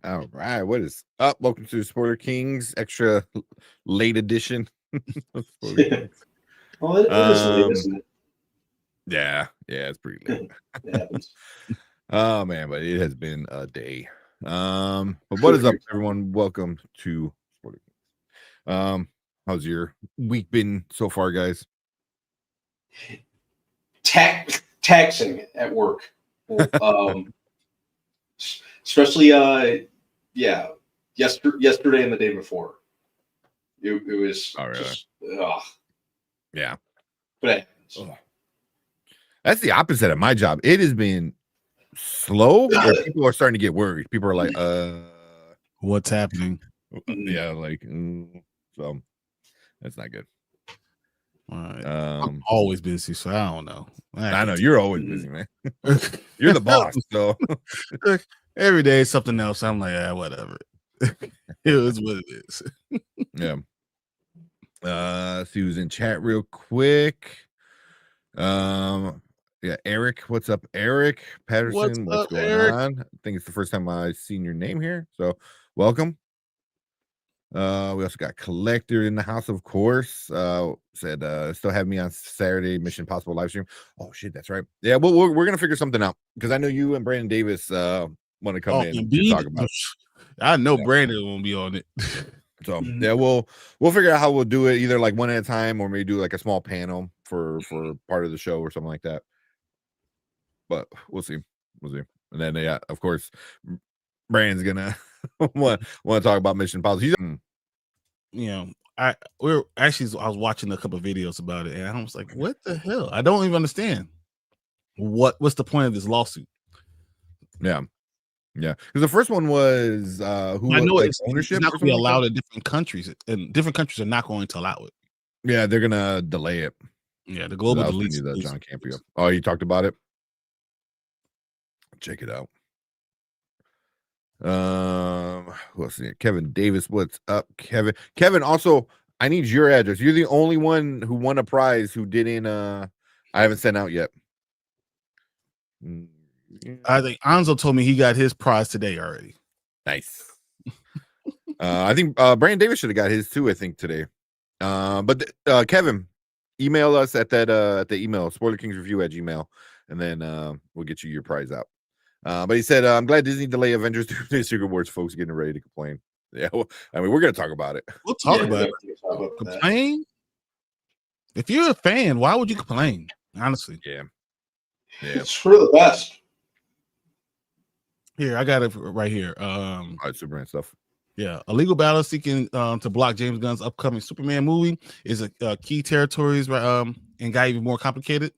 All right, what is up? Welcome to Spoiler Kings extra late edition. of Spoiler Kings. Well, it is late, isn't it? Yeah, it's pretty late. It happens. Oh man, but it has been a day. But what is up, everyone? Welcome to Spoiler Kings. How's your week been so far, guys? Taxing at work. Especially yesterday and the day before. It was just yeah. But that's the opposite of my job. It has been slow where people are starting to get worried. People are like, what's happening? Yeah, like so that's not good. I'm always busy, so I don't know. I know you're always busy, man. You're the boss, so every day is something else. I'm like, whatever. It is what it is. Yeah. See who's in chat real quick. Yeah, Eric. What's up, Eric Patterson? What's going on? I think it's the first time I've seen your name here, so welcome. We also got Collector in the house, of course. Said still have me on Saturday Mission Impossible live stream. Oh shit, that's right. Yeah, well, we're gonna figure something out because I know you and Brandon Davis want to come in and talk about it. I know Brandon won't be on it. So yeah, we'll figure out how we'll do it, either like one at a time or maybe do like a small panel for part of the show or something like that. But we'll see. And then of course, Brandon's gonna want to talk about Mission Impossible. I was watching a couple of videos about it, and I was like, "What the hell? I don't even understand. What's the point of this lawsuit?" Yeah, because the first one was who I know like, it's ownership. It's not going to be allowed in different countries, and different countries are not going to allow it. Yeah, they're gonna delay it. Yeah, the global delete. John Campio. Oh, you talked about it. Check it out. Let's see. Kevin Davis, what's up, Kevin? Kevin, also, I need your address. You're the only one who won a prize who didn't. I haven't sent out yet. I think Anzo told me he got his prize today already. Nice. I think Brandon Davis should have got his too. I think today. But Kevin, email us at the email spoilerkingsreview@gmail.com, and then we'll get you your prize out. But he said, I'm glad Disney delay Avengers Doomsday Secret Wars. Folks getting ready to complain. Yeah, well, I mean, we're going to talk about it. We'll talk about it. Complain? If you're a fan, why would you complain? Honestly. Yeah. It's for the best. Here, I got it right here. Superman stuff. Yeah, a legal battle seeking to block James Gunn's upcoming Superman movie is a key territories, and got even more complicated.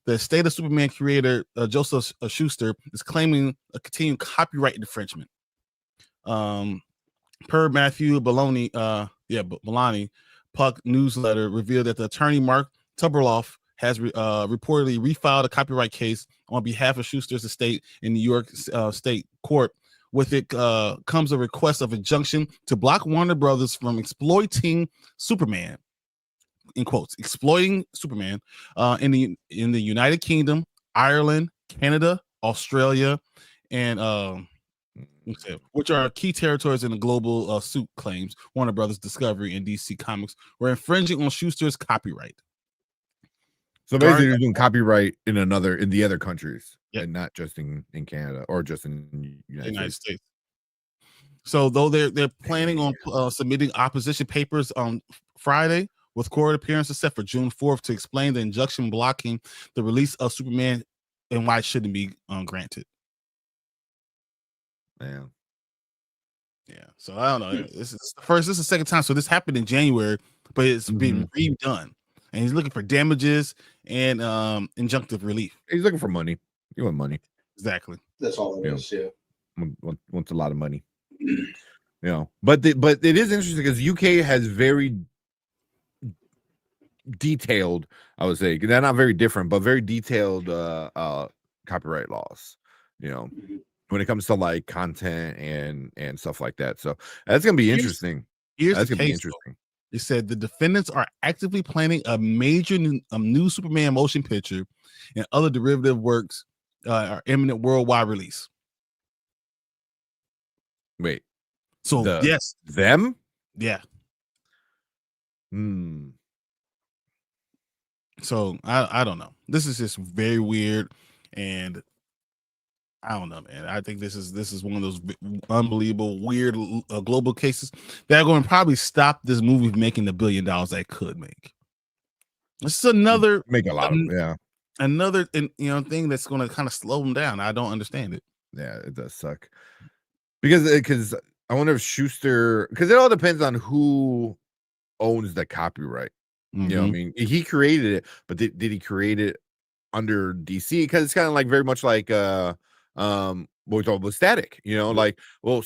The State of Superman creator Joseph Schuster is claiming a continued copyright infringement. Per Matthew Bologna, Puck newsletter revealed that the attorney Mark Tuberloff has reportedly refiled a copyright case on behalf of Schuster's estate in New York State Court. With it comes a request of injunction to block Warner Brothers from exploiting Superman, in quotes, exploiting Superman in the United Kingdom, Ireland, Canada, Australia, and which are key territories in the global suit claims Warner Brothers Discovery and DC Comics were infringing on Schuster's copyright. So basically, they're doing copyright in the other countries, and not just in Canada or just in the United States. So though they're planning on submitting opposition papers on Friday, with court appearances set for June 4th to explain the injunction blocking the release of Superman and why it shouldn't be granted. Man. Yeah. So I don't know. This is the second time. So this happened in January, but it's been redone. And he's looking for damages and injunctive relief. He's looking for money. You want money. Exactly. That's all it is. Yeah. Wants a lot of money. But it is interesting because UK has very detailed, I would say, they're not very different, but very detailed copyright laws, when it comes to like content and stuff like that. So that's gonna be interesting. That's gonna be interesting. It said the defendants are actively planning a major new Superman motion picture and other derivative works are imminent worldwide release. Wait. So yes, them. Yeah. Hmm. So I don't know. This is just very weird, and I don't know, man. I think this is one of those unbelievable, weird global cases that are going to probably stop this movie from making the $1 billion they could make. This is another Make a lot of another thing that's going to kind of slow them down. I don't understand it. Yeah, it does suck because I wonder if Schuster, because it all depends on who owns the copyright. Mm-hmm. You know what I mean? He created it, but did he create it under DC? Because it's kind of like very much like what we talked about Static, like, well,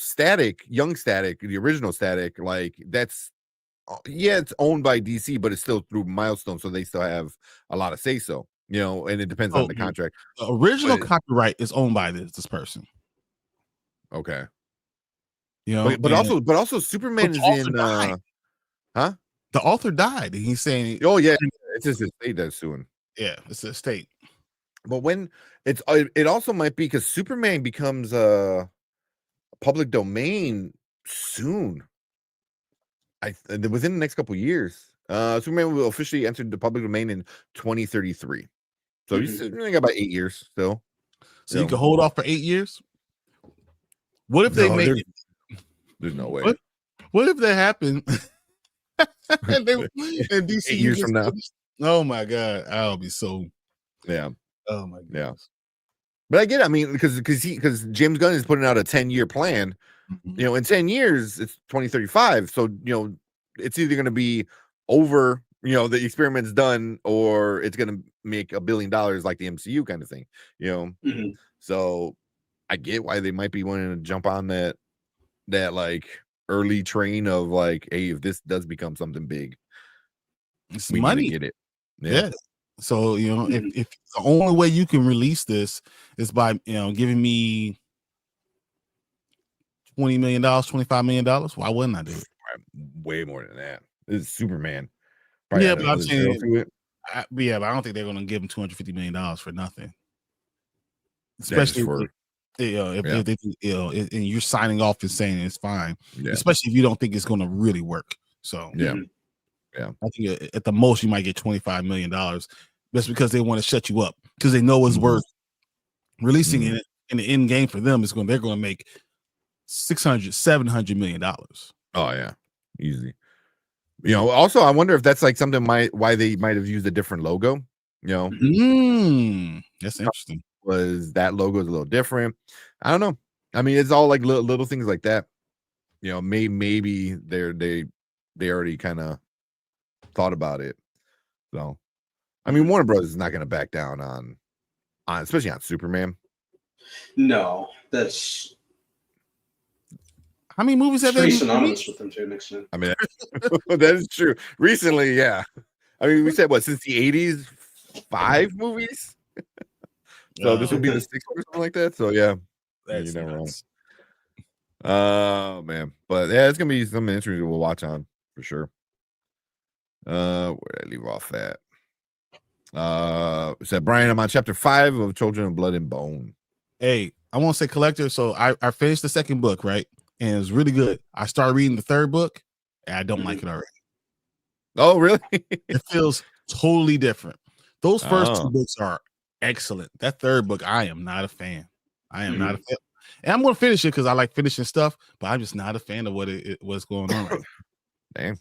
Young Static, the original Static, like that's it's owned by DC, but it's still through Milestone, so they still have a lot of say so, and it depends on the contract. The original copyright is owned by this person. Okay. But also Superman is in huh? The author died, and he's saying, oh yeah, it's just a state that's suing. Yeah, it's a state. But when it also might be because Superman becomes a public domain soon. Within the next couple of years. Superman will officially enter the public domain in 2033. So he's got about 8 years still. So you can hold off for 8 years? What if they make it? There's no way. What if that happened? and DC 8 years from now. Oh my God. I'll be so. Yeah. Oh my God. Yeah. But I get it. I mean, because James Gunn is putting out a 10-year plan. In 10 years, it's 2035. So, it's either going to be over, the experiment's done, or it's going to make $1 billion like the MCU kind of thing, So I get why they might be wanting to jump on that like early train of like, hey, if this does become something big, it's we money. need to get it. Yeah. So, if the only way you can release this is by, giving me $20 million, $25 million, why wouldn't I do it? Way more than that. This is Superman. Yeah, but I'm saying, but I don't think they're going to give him $250 million for nothing. Especially if they, and you're signing off and saying it's fine. Yeah. Especially if you don't think it's going to really work. So yeah. I think at the most you might get $25 million. That's because they want to shut you up because they know it's worth releasing it in the end game for them. They're going to make $600-700 million. Oh yeah, easy. Also I wonder if that's like something why they might have used a different logo. That's interesting. Was that logo is a little different? I don't know. I mean, it's all like little things like that. Maybe they already kind of thought about it. So, I mean, Warner Bros. Is not going to back down on especially on Superman. No, that's. How many movies have they? Pretty synonymous with them too. Next time. I mean, that is true. Recently, yeah. I mean, we said since the 80s, 5 movies. So this would be the 6th or something like that. So yeah, that's you're not wrong. Man, but yeah, it's gonna be something interesting we'll watch on for sure. Where did I leave off at? Said Brian, I'm on chapter 5 of Children of Blood and Bone. Hey, I won't say collector. So I finished the second book, right? And it was really good. I started reading the third book, and I don't like it already. Oh, really? It feels totally different. Those first 2 books are excellent. That third book, I am not a fan. I am not a fan. And I'm going to finish it because I like finishing stuff, but I'm just not a fan of what's going on right now. Damn.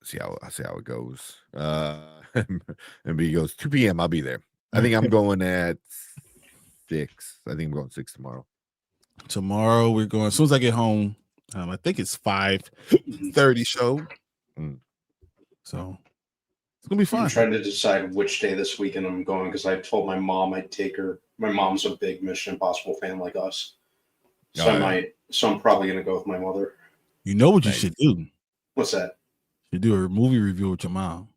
See how it goes. And B goes 2 p.m. I'll be there. I think I'm going at 6. I think I'm going 6 tomorrow. Tomorrow we're going as soon as I get home. I think it's 5:30 show. So it's gonna be fun. I'm trying to decide which day this weekend I'm going because I told my mom I'd take her. My mom's a big Mission Impossible fan like us, so I'm probably gonna go with my mother. You know what you should do? What's that? You do a movie review with your mom.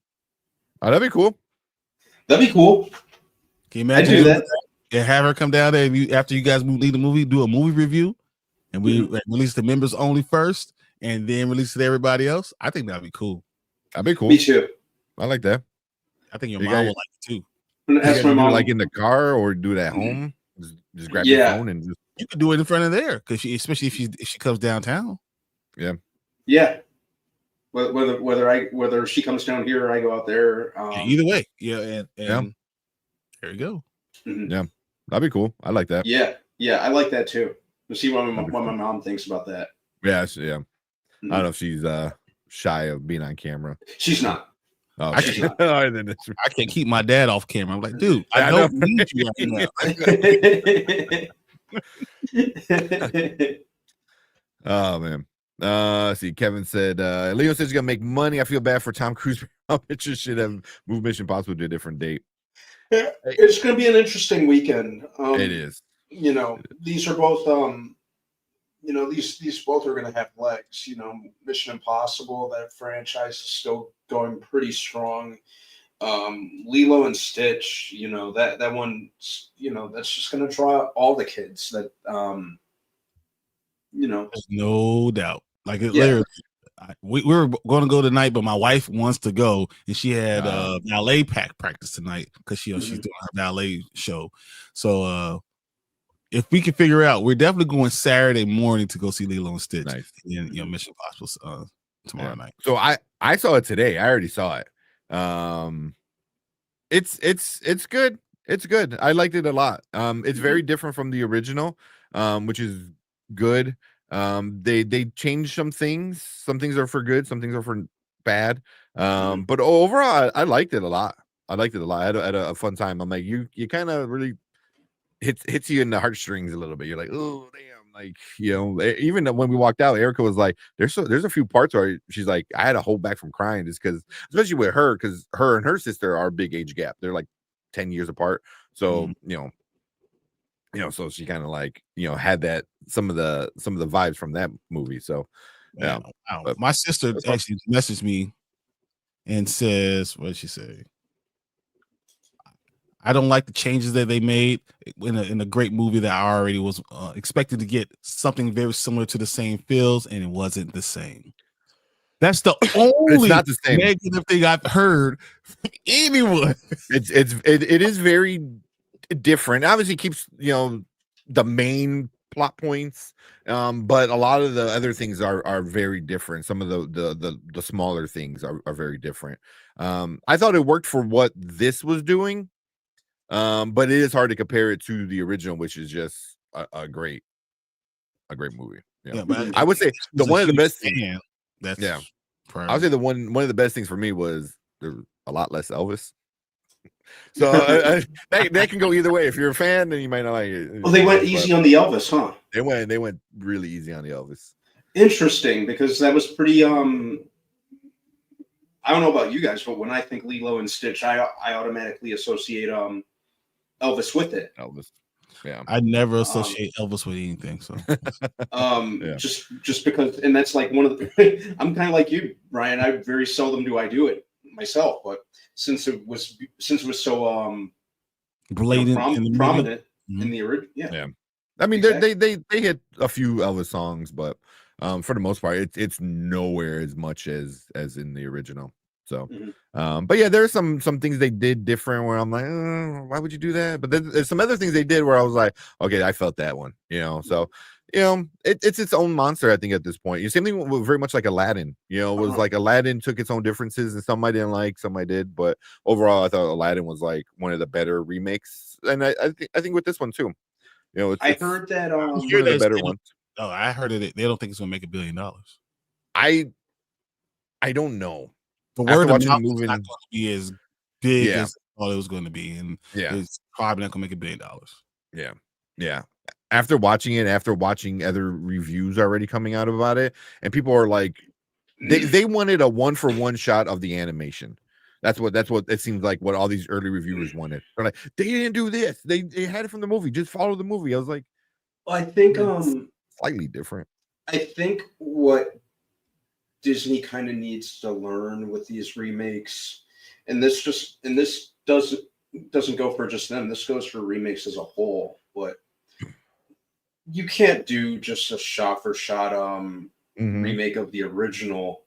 Oh, that'd be cool. That'd be cool. Can you imagine? I do that. And have her come down there and after you guys leave the movie, do a movie review, and we release the members only first, and then release it to everybody else. I think that'd be cool. That'd be cool. Me too. I like that. I think your mom will like it too. Ask my mom, like in the car or do it at home. Just grab your phone and just. You could do it in front of there because especially if she comes downtown. Yeah. Whether she comes down here or I go out there. Either way, and there you go. Mm-hmm. Yeah, that'd be cool. I like that. Yeah, I like that too. We'll see what my mom thinks about that. Yeah. Mm-hmm. I don't know if she's shy of being on camera. She's not. Oh, she's not. I can't keep my dad off camera. I'm like, dude, I don't need you right now. Oh man. See, Kevin said Leo says he's gonna make money. I feel bad for Tom Cruise. Pictures should have moved Mission Impossible to a different date. It's gonna be an interesting weekend. It is. These are both these both are gonna have legs. Mission Impossible, that franchise is still going pretty strong. Lilo and Stitch, that one, that's just gonna draw all the kids that There's no doubt. Like literally, we were going to go tonight, but my wife wants to go, and she had ballet practice tonight because she's doing her ballet show. So if we can figure out, we're definitely going Saturday morning to go see Lilo and Stitch. Nice. And Mission Impossible tomorrow night. So I saw it today. I already saw it. It's good. It's good. I liked it a lot. It's very different from the original, which is good. They changed some things. Some things are for good, some things are for bad. But overall, I liked it a lot. I had a fun time. I'm like, you kind of really hits you in the heartstrings a little bit. You're like, oh damn, like even when we walked out, Erica was like, there's a few parts where she's like, I had to hold back from crying just because, especially with her, because her and her sister are a big age gap. They're like 10 years apart. So so she kind of like had that some of the vibes from that movie. So wow. But my sister actually messaged me and says, what did she say? I don't like the changes that they made in a great movie that I already was expected to get something very similar to the same feels, and it wasn't the same. That's the only not the same negative thing I've heard from anyone. It is very different. Obviously, keeps the main plot points, but a lot of the other things are very different. Some of the smaller things are very different. I thought it worked for what this was doing, but it is hard to compare it to the original, which is just a great movie. But I would say one of the best things. I would say one of the best things for me was there's a lot less Elvis. So that can go either way. If you're a fan, then you might not like it. Well, they went easy on the Elvis, huh? They went really easy on the Elvis. Interesting, because that was pretty. I don't know about you guys, but when I think Lilo and Stitch, I automatically associate Elvis with it. Elvis, yeah. I never associate Elvis with anything. So, just because, and that's like one of the. I'm kind of like you, Brian. I very seldom do I do it myself, but since it was so blatant, prominent in the original, yeah. I mean, exactly. they hit a few Elvis songs, but for the most part, it's nowhere as much as in the original. So, but yeah, there's some things they did different where I'm like, why would you do that? But then there's some other things they did where I was like, okay, I felt that one, So, it's its own monster, I think, at this point. Same thing with very much like Aladdin. Was like Aladdin took its own differences, and some I didn't like, some I did. But overall, I thought Aladdin was like one of the better remakes, and I think with this one too. I heard that one of the better ones. Oh, I heard it. They don't think it's gonna make $1 billion. I don't know. The word of mouth is not going to be as big as I thought it was going to be, and it's probably not going to make $1 billion. Yeah. After watching other reviews already coming out about it, and people are like, they wanted a 1-for-1 shot of the animation. That's what it seems like. What all these early reviewers wanted. They're like, they didn't do this. They had it from the movie. Just follow the movie. I was like, well, I think slightly different. I think what Disney kind of needs to learn with these remakes, and this doesn't go for just them. This goes for remakes as a whole. But you can't do just a shot for shot remake of the original.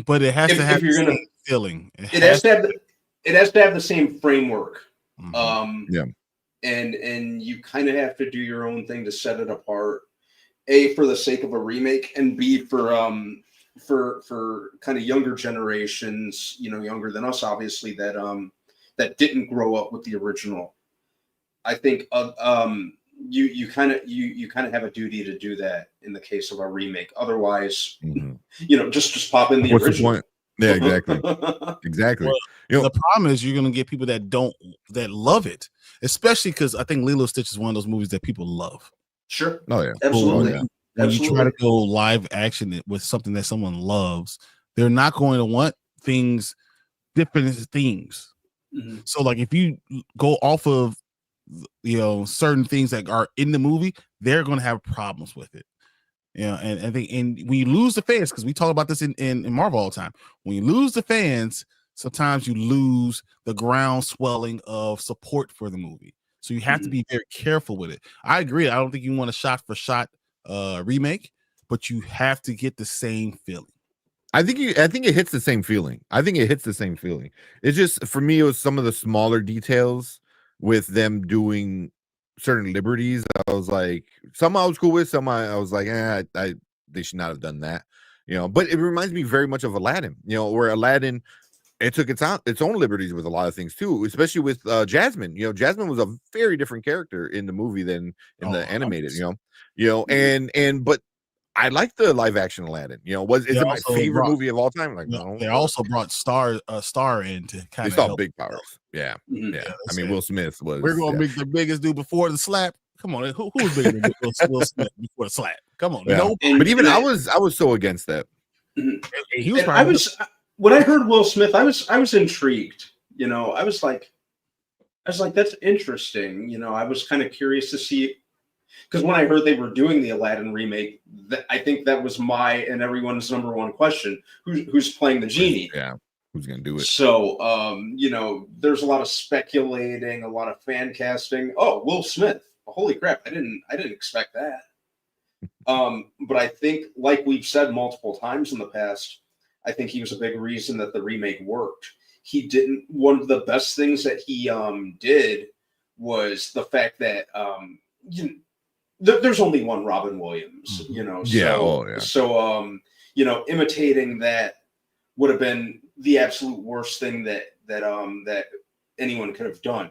But it has to have the same feeling. It has to have the same framework. and you kind of have to do your own thing to set it apart. A, for the sake of a remake, and B, for kind of younger generations, younger than us, obviously, that didn't grow up with the original. I think you kind of have a duty to do that in the case of a remake. Otherwise, just pop in the What's original. the point? Yeah, exactly. Exactly. Well, the problem is you're gonna get people that love it, especially because I think Lilo Stitch is one of those movies that people love. Sure. Oh yeah. Absolutely. Oh, yeah. When you try to go live action with something that someone loves, they're not going to want different themes. Mm-hmm. So like if you go off of certain things that are in the movie, they're going to have problems with it. And I think when you lose the fans, because we talk about this in Marvel all the time, when you lose the fans, sometimes you lose the ground swelling of support for the movie. So you have to be very careful with it. I agree. I don't think you want a shot for shot remake, but you have to get the same feeling. I think it hits the same feeling. It's just, for me, it was some of the smaller details with them doing certain liberties. I was like, some I was cool with, some I was like, they should not have done that. But it reminds me very much of Aladdin, where Aladdin, it took its own liberties with a lot of things too, especially with Jasmine. Jasmine was a very different character in the movie than in the animated, but I like the live action Aladdin. Is it my favorite movie of all time? Like, no. They also brought Star in to kind of help. Big powers. Yeah. I mean, Will Smith was. We're gonna make the biggest dude before the slap. Come on, who was bigger than Will Smith before the slap? Come on, But even I was so against that. He was. When I heard Will Smith, I was intrigued. I was like, that's interesting. I was kind of curious to see. Because when I heard they were doing the Aladdin remake, I think that was my and everyone's number one question: who's playing the genie? Yeah, who's gonna do it? So, there's a lot of speculating, a lot of fan casting. Oh, Will Smith! Holy crap! I didn't expect that. But I think, like we've said multiple times in the past, I think he was a big reason that the remake worked. He didn't. One of the best things that he did was the fact that there's only one Robin Williams, So, imitating that would have been the absolute worst thing that anyone could have done.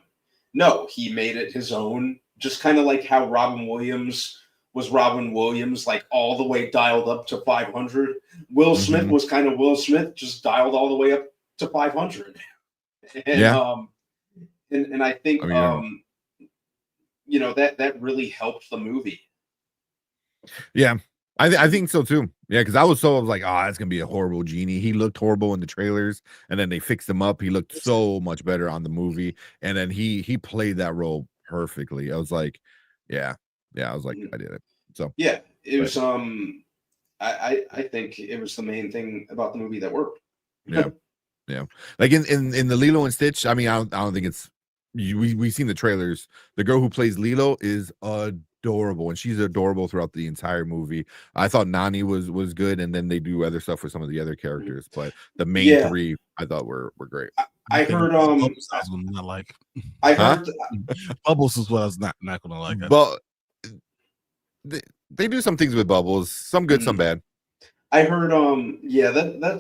No, he made it his own, just kind of like how Robin Williams was Robin Williams, like all the way dialed up to 500. Will Smith was kind of Will Smith, just dialed all the way up to 500. And and I think that really helped the movie. Yeah, I think so too. Yeah, because I was like, it's gonna be a horrible genie. He looked horrible in the trailers, and then they fixed him up. He looked so much better on the movie, and then he played that role perfectly. I was like, I was like, I did it. So yeah, it was. I think it was the main thing about the movie that worked. Yeah. Like in the Lilo and Stitch. I mean, I don't think it's. We've seen the trailers. The girl who plays Lilo is adorable, and she's adorable throughout the entire movie. I thought Nani was good, and then they do other stuff with some of the other characters, but the main three I thought were great. I heard Bubbles I was not like. I heard Bubbles is what I was not gonna like. But they do some things with Bubbles, some good, some bad. I heard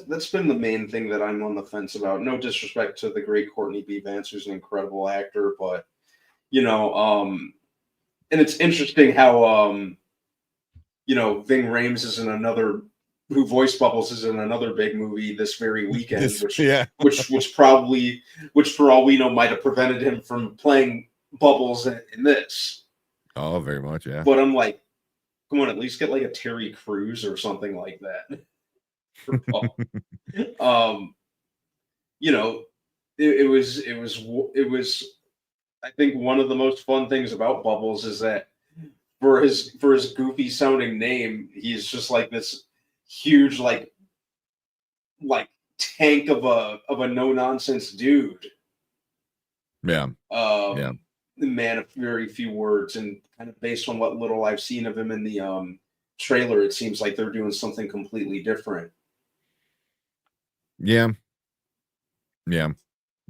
that's been the main thing that I'm on the fence about. No disrespect to the great Courtney B. Vance, who's an incredible actor, but and it's interesting how Ving Rhames is in another, who voiced Bubbles is in another big movie this very weekend, which for all we know might have prevented him from playing Bubbles in this. Oh, very much, yeah. But I'm like, come on, at least get like a Terry Crews or something like that. It was. I think one of the most fun things about Bubbles is that for his goofy sounding name, he's just like this huge like tank of a no nonsense dude. Yeah. Man of very few words, and kind of based on what little I've seen of him in the trailer, it seems like they're doing something completely different. Yeah.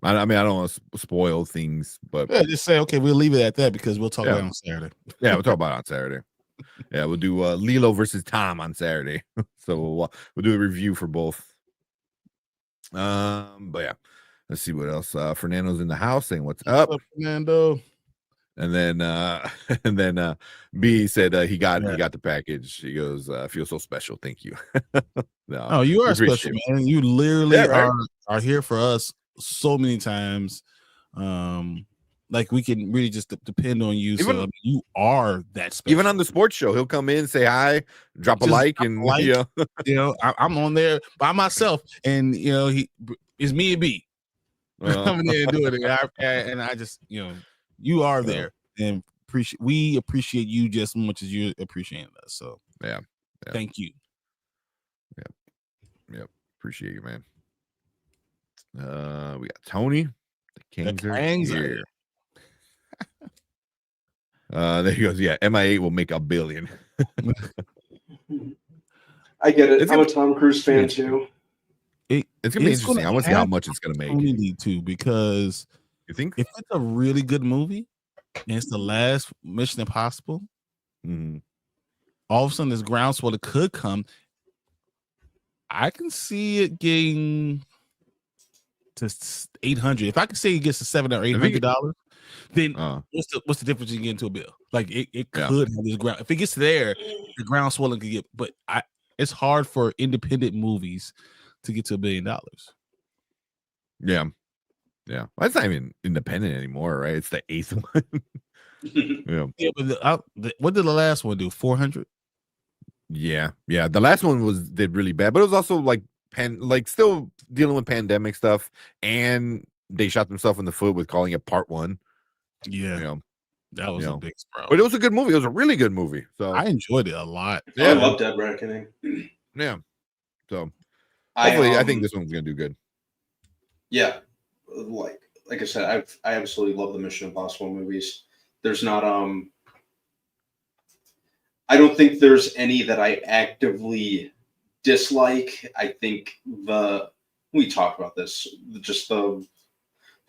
I mean, I don't want to spoil things, but yeah, just say okay. We'll leave it at that because we'll talk about it on Saturday. Yeah, we'll talk about it on Saturday. Yeah, we'll do Lilo versus Tom on Saturday. So we'll do a review for both. But yeah, let's see what else. Fernando's in the house saying what's up, Fernando. And then B said he got the package. He goes, I feel so special. Thank you. No, oh, you are special, man. You literally are here for us so many times. Like we can really just depend on you. So I mean, you are that special. Even on the sports show, he'll come in, say hi, drop a like, and you know, I'm on there by myself, and you know, it's me and B coming in and doing it, and I just, you know, you are there, and we appreciate you just as much as you're appreciating us. So yeah. Thank you. Yep. Appreciate you, man. We got Tony. The Kings are here. There he goes. Yeah, MI8 will make $1 billion. I get it. I'm a Tom Cruise fan too. It's gonna be interesting. I want to see how much it's gonna make. Too, because you think if it's a really good movie and it's the last Mission Impossible, all of a sudden this groundswell that could come. I can see it getting to 800. If I can say it gets to $700 or $800, then what's the difference in getting to $1 billion? Like it could have this ground. If it gets there, the ground swelling could get. But it's hard for independent movies to get to $1 billion. Yeah. Well, it's not even independent anymore, right? It's the 8th one. Yeah, but what did the last one do? 400. Yeah. The last one did really bad, but it was also like still dealing with pandemic stuff, and they shot themselves in the foot with calling it part 1. Yeah, that was a big problem. But it was a good movie. It was a really good movie. So I enjoyed it a lot. Yeah, I love Dead Reckoning. Yeah. So hopefully, I think this one's gonna do good. Yeah, like I said, I absolutely love the Mission Impossible movies. There's not I don't think there's any that I actively dislike. I think we talked about this, just the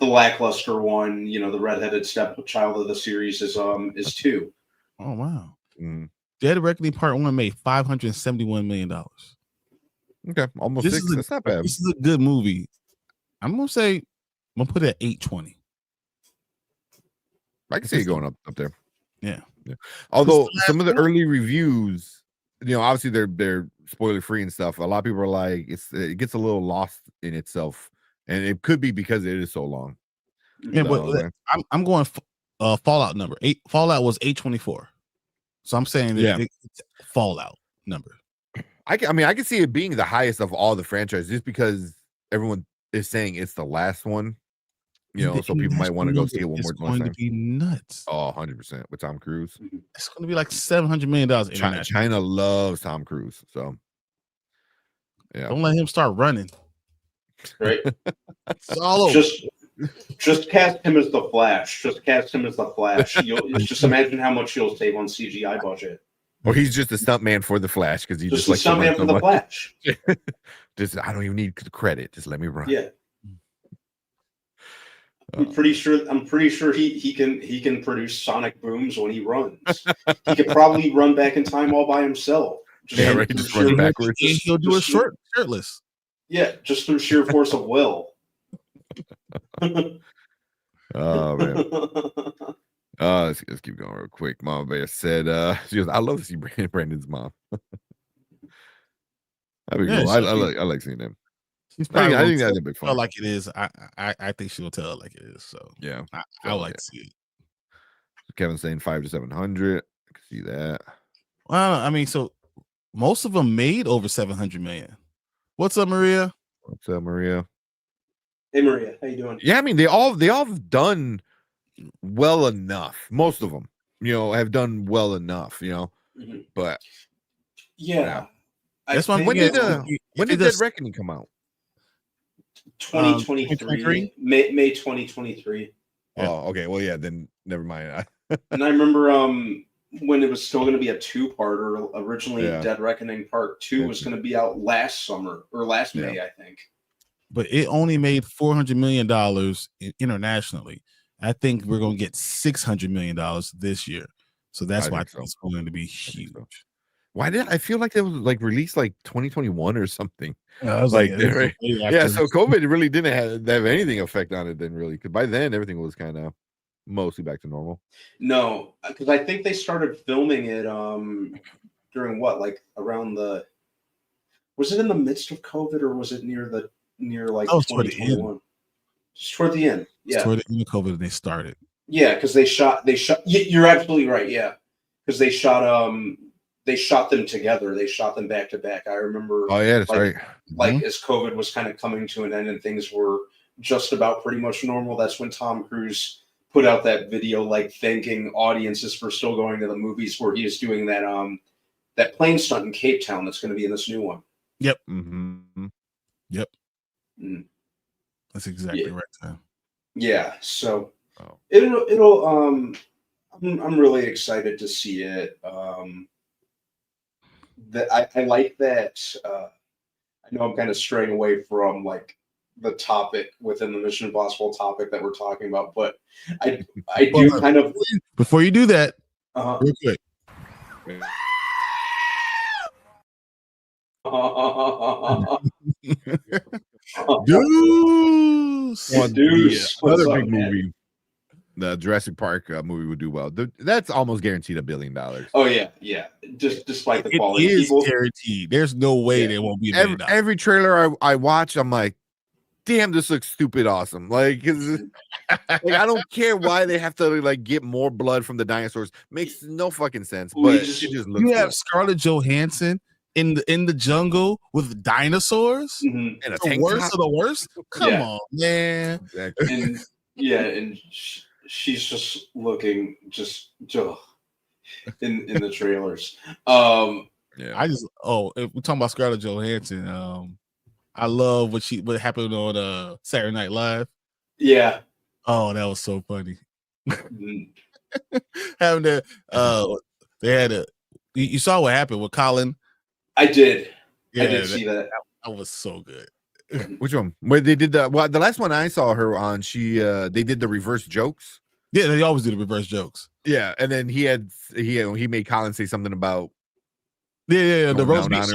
lackluster one, you know, the redheaded stepchild of the series is 2. Oh wow. Dead Reckoning Part 1 made $571 million. Okay, almost 6. That's not bad. This is a good movie. I'm gonna put it at 820. I can see it going up there. Yeah. Although some of the early reviews, you know, obviously they're spoiler free and stuff. A lot of people are like, it gets a little lost in itself, and it could be because it is so long. Yeah, but I'm going Fallout number 8. Fallout was 824, so I'm saying that it's Fallout number. I can see it being the highest of all the franchises, just because everyone is saying it's the last one. You know, so people might want to go see it one more time. It's going to be nuts. Oh, 100% with Tom Cruise. It's going to be like $700 million. China loves Tom Cruise, so yeah. Don't let him start running. Right. It's all over. Just cast him as the Flash. Just just imagine how much you'll save on CGI budget. Or he's just a stuntman for the Flash because he's just like a stuntman for the Flash. I don't even need the credit. Just let me run. Yeah. I'm pretty sure he can produce sonic booms when he runs. He could probably run back in time all by himself. Just run backwards. He'll do it shirtless. Yeah, just through sheer force of will. Oh man. Let's keep going real quick. Mama Bear said, she goes, I love to see Brandon's mom. That'd be cool. I like seeing them. I think that'd be fun. Like it is. I think she'll tell it like it is. So yeah, I like to see it. Kevin's saying 500 to 700. I can see that. Well, I mean, so most of them made over 700 million. What's up, Maria? What's up, Maria? Hey, Maria, how you doing? Yeah, I mean, they all have done well enough. Most of them, you know, have done well enough. You know, but yeah. That's why. When did Dead Reckoning come out? 2023, May 2023. Oh, okay. Well, yeah, then never mind. And I remember when it was still going to be a 2-parter. Originally, Dead Reckoning Part 2 was going to be out last summer or last May, I think. but it only made $400 million internationally. I think we're going to get $600 million this year. So that's why I think it's going to be huge. So. Why did I feel like it was like released like 2021 or something? I was like yeah, so COVID really didn't have anything effect on it then, really, because by then everything was kind of mostly back to normal. No, because I think they started filming it during what, like around the, was it in the midst of COVID or was it near like 2021? Just toward the end. Yeah. Toward the end of COVID they started. Yeah, because they shot you're absolutely right, yeah. Because they shot them together. They shot them back to back. I remember. Oh yeah, that's right. Like as COVID was kind of coming to an end and things were just about pretty much normal, that's when Tom Cruise put out that video, like thanking audiences for still going to the movies, where he is doing that plane stunt in Cape Town that's going to be in this new one. Yep. Mm-hmm. Yep. Mm. That's exactly right, Tom. Yeah. So it'll I'm really excited to see it. That I like that. I know I'm kind of straying away from like the topic within the Mission Impossible topic that we're talking about, but I do kind of. Before you do that, real quick. Deuce. Another big movie. The Jurassic Park movie would do well. That's almost guaranteed $1 billion. Oh yeah. Just despite the quality, it is guaranteed. There's no way there won't be every trailer I watch. I'm like, damn, this looks stupid awesome. Like, I don't care why they have to like get more blood from the dinosaurs. Makes no fucking sense. But it just looks you have Scarlett Johansson in the jungle with dinosaurs and the worst of the worst. Come on, man. Exactly. And she's just looking just in the trailers. I just if we're talking about Scarlett Johansson, I love what happened on Saturday Night Live. Yeah. Oh, that was so funny. Having that they had you saw what happened with Colin. I did. Yeah, I did see that. That was so good. Which one? Where they did the last one I saw her on, they did the reverse jokes. Yeah, they always do the reverse jokes. Yeah, and then he made Colin say something about the roast beef.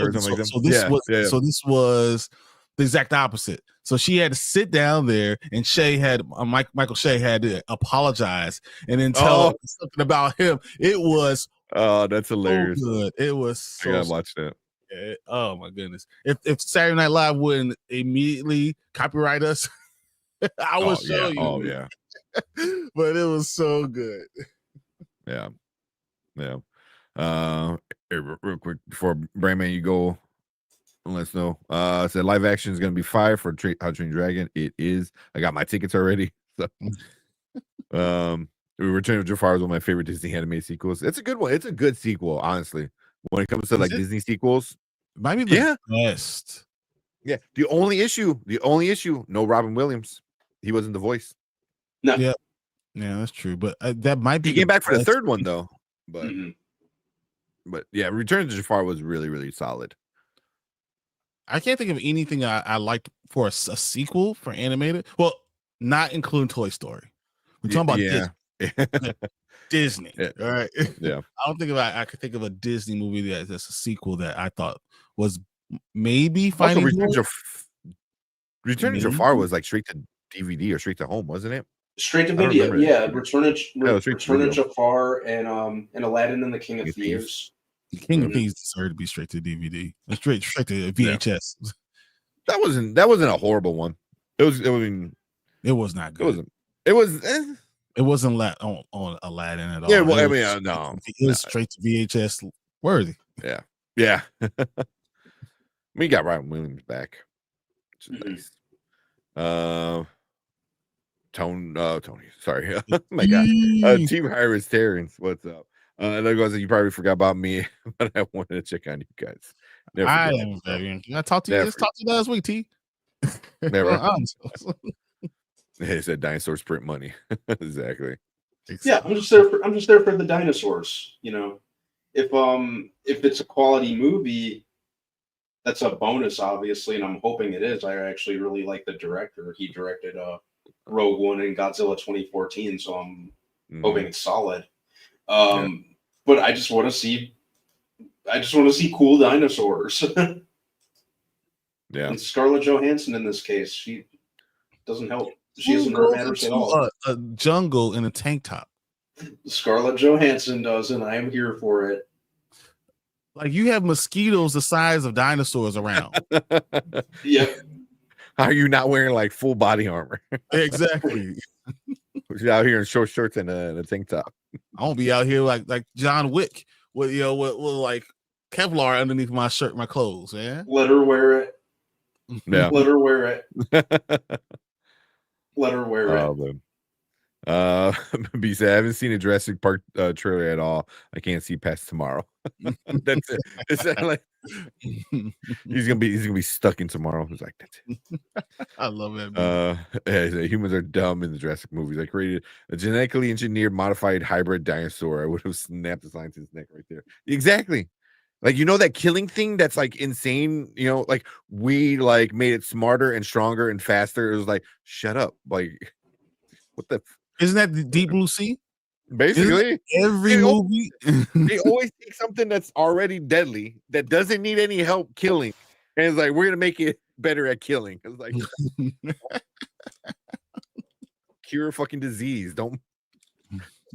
So this was the exact opposite. So she had to sit down there, and Michael Shea had to apologize and then tell something about him. It was that's hilarious. So good. It was so I gotta watch that. Oh my goodness! If Saturday Night Live wouldn't immediately copyright us, I would show you. Oh yeah. But it was so good. Yeah. Real quick before Brandman, you go. Let us know. Said live action is gonna be fire for How to Train Your Dragon. It is. I got my tickets already. So, Return of Jafar is one of my favorite Disney animated sequels. It's a good one. It's a good sequel, honestly. When it comes to Disney sequels, might be the best. Yeah. The only issue, no Robin Williams. He wasn't the voice. No. Yeah, that's true. But that might be. He came back for the third one though. But but yeah, Return to Jafar was really, really solid. I can't think of anything I liked for a sequel for animated. Well, not including Toy Story. We're talking about Disney. Yeah. All right. Yeah. I could think of a Disney movie that's a sequel that I thought was maybe Finding Return to Jafar was like straight to DVD or straight to home, wasn't it? Straight to video, yeah. Return of Jafar and Aladdin and the King of Thieves. The King of Thieves deserved to be straight to DVD. Straight to VHS. Yeah. That wasn't a horrible one. It was not good. It wasn't on Aladdin at all. Yeah, well, no. It was straight to VHS worthy. Yeah. We got Robin Williams back. Which is nice. Tony. Sorry. Oh my God. Team Iris Terrence. What's up? And there goes, you probably forgot about me, but I wanted to check on you guys. I talked to you last week, T. Never. He said dinosaurs print money. Exactly. Yeah, I'm just there for the dinosaurs. You know, if it's a quality movie, that's a bonus, obviously, and I'm hoping it is. I actually really like the director. He directed Rogue One and Godzilla 2014, so I'm hoping it's solid. But I just want to see cool dinosaurs. Yeah. And Scarlett Johansson in this case, she doesn't help. She Who doesn't goes matter at into all. a jungle in a tank top? Scarlett Johansson does, and I am here for it. Like, you have mosquitoes the size of dinosaurs around. Yep. How are you not wearing like full body armor? Exactly. She's out here in short shorts and a tank top. I won't be out here like John Wick with with like Kevlar underneath my shirt, my clothes, man. Let her wear it. Yeah. Let her wear it. Let her wear it. B said, I haven't seen a Jurassic Park trailer at all. I can't see past tomorrow. That's it. It's like he's gonna be stuck in tomorrow. He's like, that's it. I love that. Humans are dumb in the Jurassic movies. I created a genetically engineered modified hybrid dinosaur. I would have snapped the scientist's neck right there. Exactly. Like, that killing thing that's like insane, like we like made it smarter and stronger and faster. It was like, shut up. Like, what the isn't that the Deep Blue Sea? Basically, every movie they always take something that's already deadly that doesn't need any help killing, and it's like, we're gonna make it better at killing. It's like cure fucking disease. Don't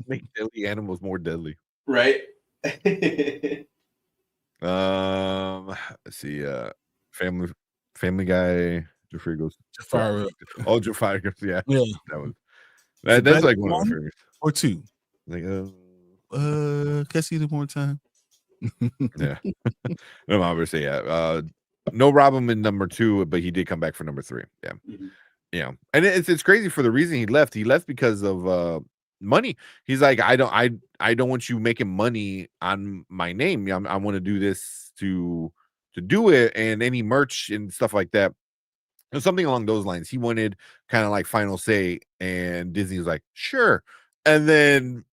make deadly animals more deadly. Right. Let's see. Family Guy. Jafar goes. Jafar goes. Yeah. That one. That's like one of my favorites. Or two. Like, can I see it one more time? Yeah. I'm gonna say no Robin in number 2, but he did come back for number 3. Yeah. Mm-hmm. Yeah. And it's crazy for the reason he left. He left because of money. He's like, I don't want you making money on my name. I want to do this to do it, and any merch and stuff like that. And something along those lines. He wanted kind of like final say, and Disney was like, sure. And then,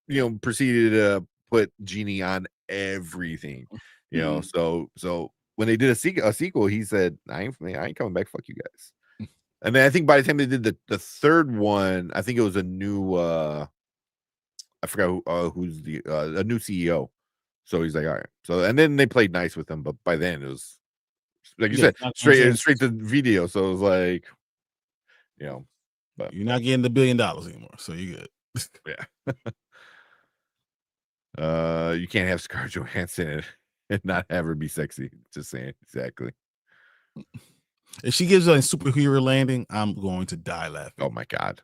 proceeded to put Genie on everything, So when they did a sequel, he said, I ain't coming back. Fuck you guys. And then I think by the time they did the third one, I think it was a new, I forgot who's a new CEO. So he's like, all right. So, and then they played nice with him, but by then it was, like you said, straight to video. So it was like, but you're not getting the $1 billion anymore, so you're good. Yeah. You can't have Scarlett Johansson and not have her be sexy. Just saying. Exactly. If she gives a superhero landing, I'm going to die laughing. Oh my god.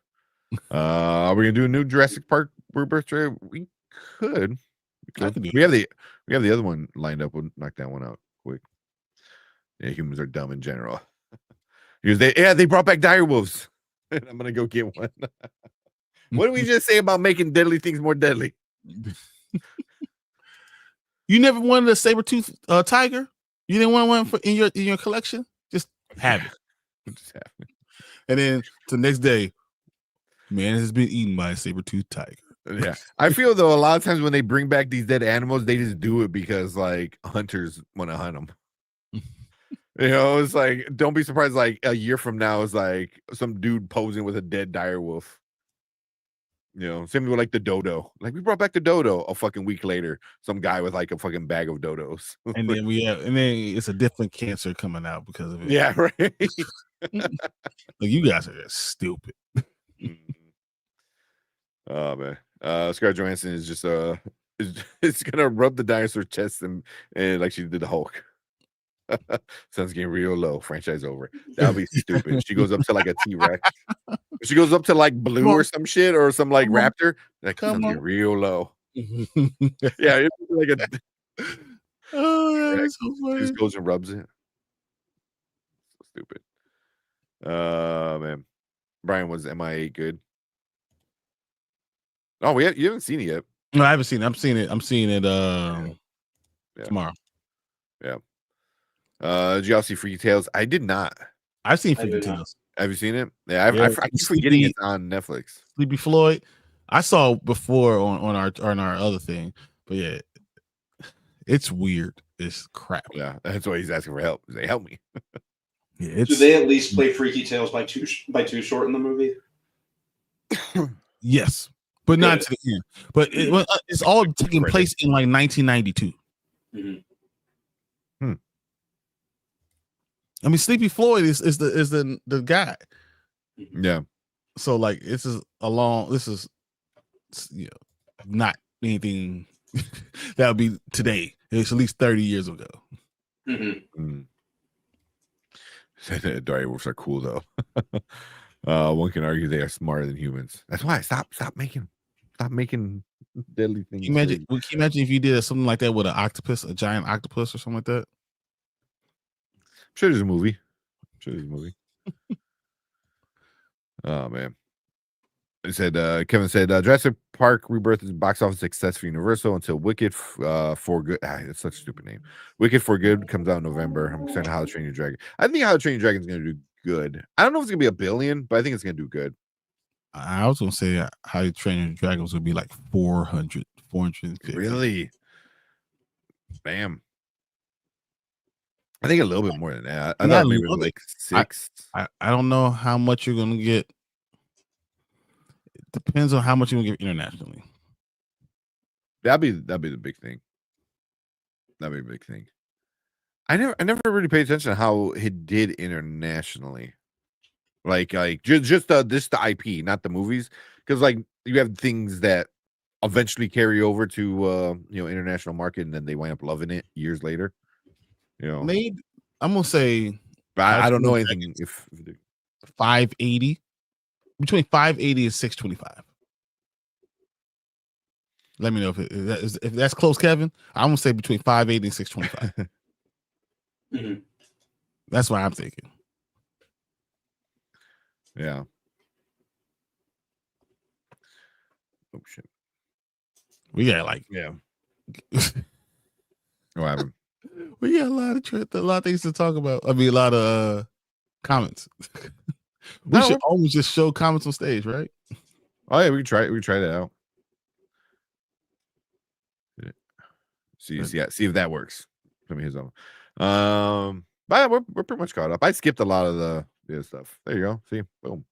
Are we gonna do a new Jurassic Park birthday? We could. We have the other one lined up. We'll knock that one out quick. Yeah, humans are dumb in general. Because they brought back dire wolves. I'm gonna go get one. What did we just say about making deadly things more deadly? You never wanted a saber-tooth tiger? You didn't want one in your collection? Just have it. Just have it. And then the next day, man has been eaten by a saber-tooth tiger. Yeah. I feel though a lot of times when they bring back these dead animals, they just do it because like hunters want to hunt them. It's like, don't be surprised like a year from now is like some dude posing with a dead dire wolf. Same with like the dodo. Like, we brought back the dodo a fucking week later. Some guy with like a fucking bag of dodos. And then it's a different cancer coming out because of it. Yeah, right. Like, you guys are just stupid. Oh man. Scarlett Johansson is just it's gonna rub the dinosaur chest and like she did the Hulk. Sun's getting real low. Franchise over. That'll be stupid. She goes up to like a T-Rex. She goes up to like Blue or some shit or some like raptor. Like, sun's getting real low. Yeah, it's like a. Oh, that's so funny. He just goes and rubs it. So stupid. Man, Brian, was MIA good? Oh, you haven't seen it yet. No, I haven't seen it. I'm seeing it tomorrow. Yeah. Did you all see Freaky Tales? I did not. I've seen Freaky Tales. Have you seen it? Yeah, I keep forgetting it's on Netflix. Sleepy Floyd. I saw before on our other thing, but yeah, It's weird. It's crap. Yeah, that's why he's asking for help. They help me. Yeah, Do they at least play Freaky Tales by Too Short in the movie? Yes, but not to the end. But it's all taking place in like 1992. Mm-hmm. I mean, Sleepy Floyd is the guy. Yeah. So like this is not anything that would be today. It's at least 30 years ago. Mm-hmm. Direwolves are cool though. One can argue they are smarter than humans. That's why stop making deadly things. Can you imagine if you did something like that with an octopus, a giant octopus or something like that? I'm sure there's a movie. Oh man. It said Kevin said Jurassic Park Rebirth is a box office success for Universal until Wicked for Good. It's such a stupid name. Wicked for Good comes out in November. I'm excited How to Train Your Dragon. I think How to Train Your Dragon is going to do good. I don't know if it's going to be $1 billion, but I think it's going to do good. I was going to say How to Train Your Dragon was going to be like 450. Really? Bam. I think a little bit more than that. I thought maybe like 6. I don't know how much you're going to get. It depends on how much you're going to get internationally. That'd be the big thing. That'd be a big thing. I never really paid attention to how it did internationally. Like just the IP, not the movies, because like you have things that eventually carry over to international market, and then they wind up loving it years later. Made, I'm gonna say, I don't know anything. If 580, between 580 and 625. Let me know if that's close, Kevin. I'm gonna say between 580 and 625. Mm-hmm. That's what I'm thinking. Yeah. Oh shit. We got like What happened? We got a lot of things to talk about. I mean, a lot of comments. We should always just show comments on stage, right? Oh yeah, we can try that out. See if that works. Let me his own. But we're pretty much caught up. I skipped a lot of the stuff. There you go. See, boom.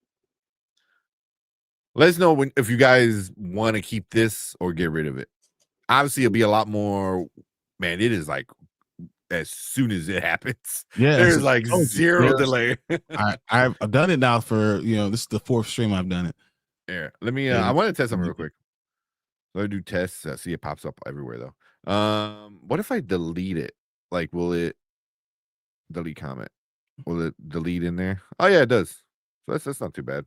Let us know if you guys want to keep this or get rid of it. Obviously, it'll be a lot more. Man, it is like as soon as it happens. Yeah, there's like zero delay. I've done it now for this is the 4th stream I've done it. Yeah, let me. I want to test something real quick. So I do tests. See, it pops up everywhere though. What if I delete it? Like, will it delete comment? Will it delete in there? Oh yeah, it does. So that's not too bad.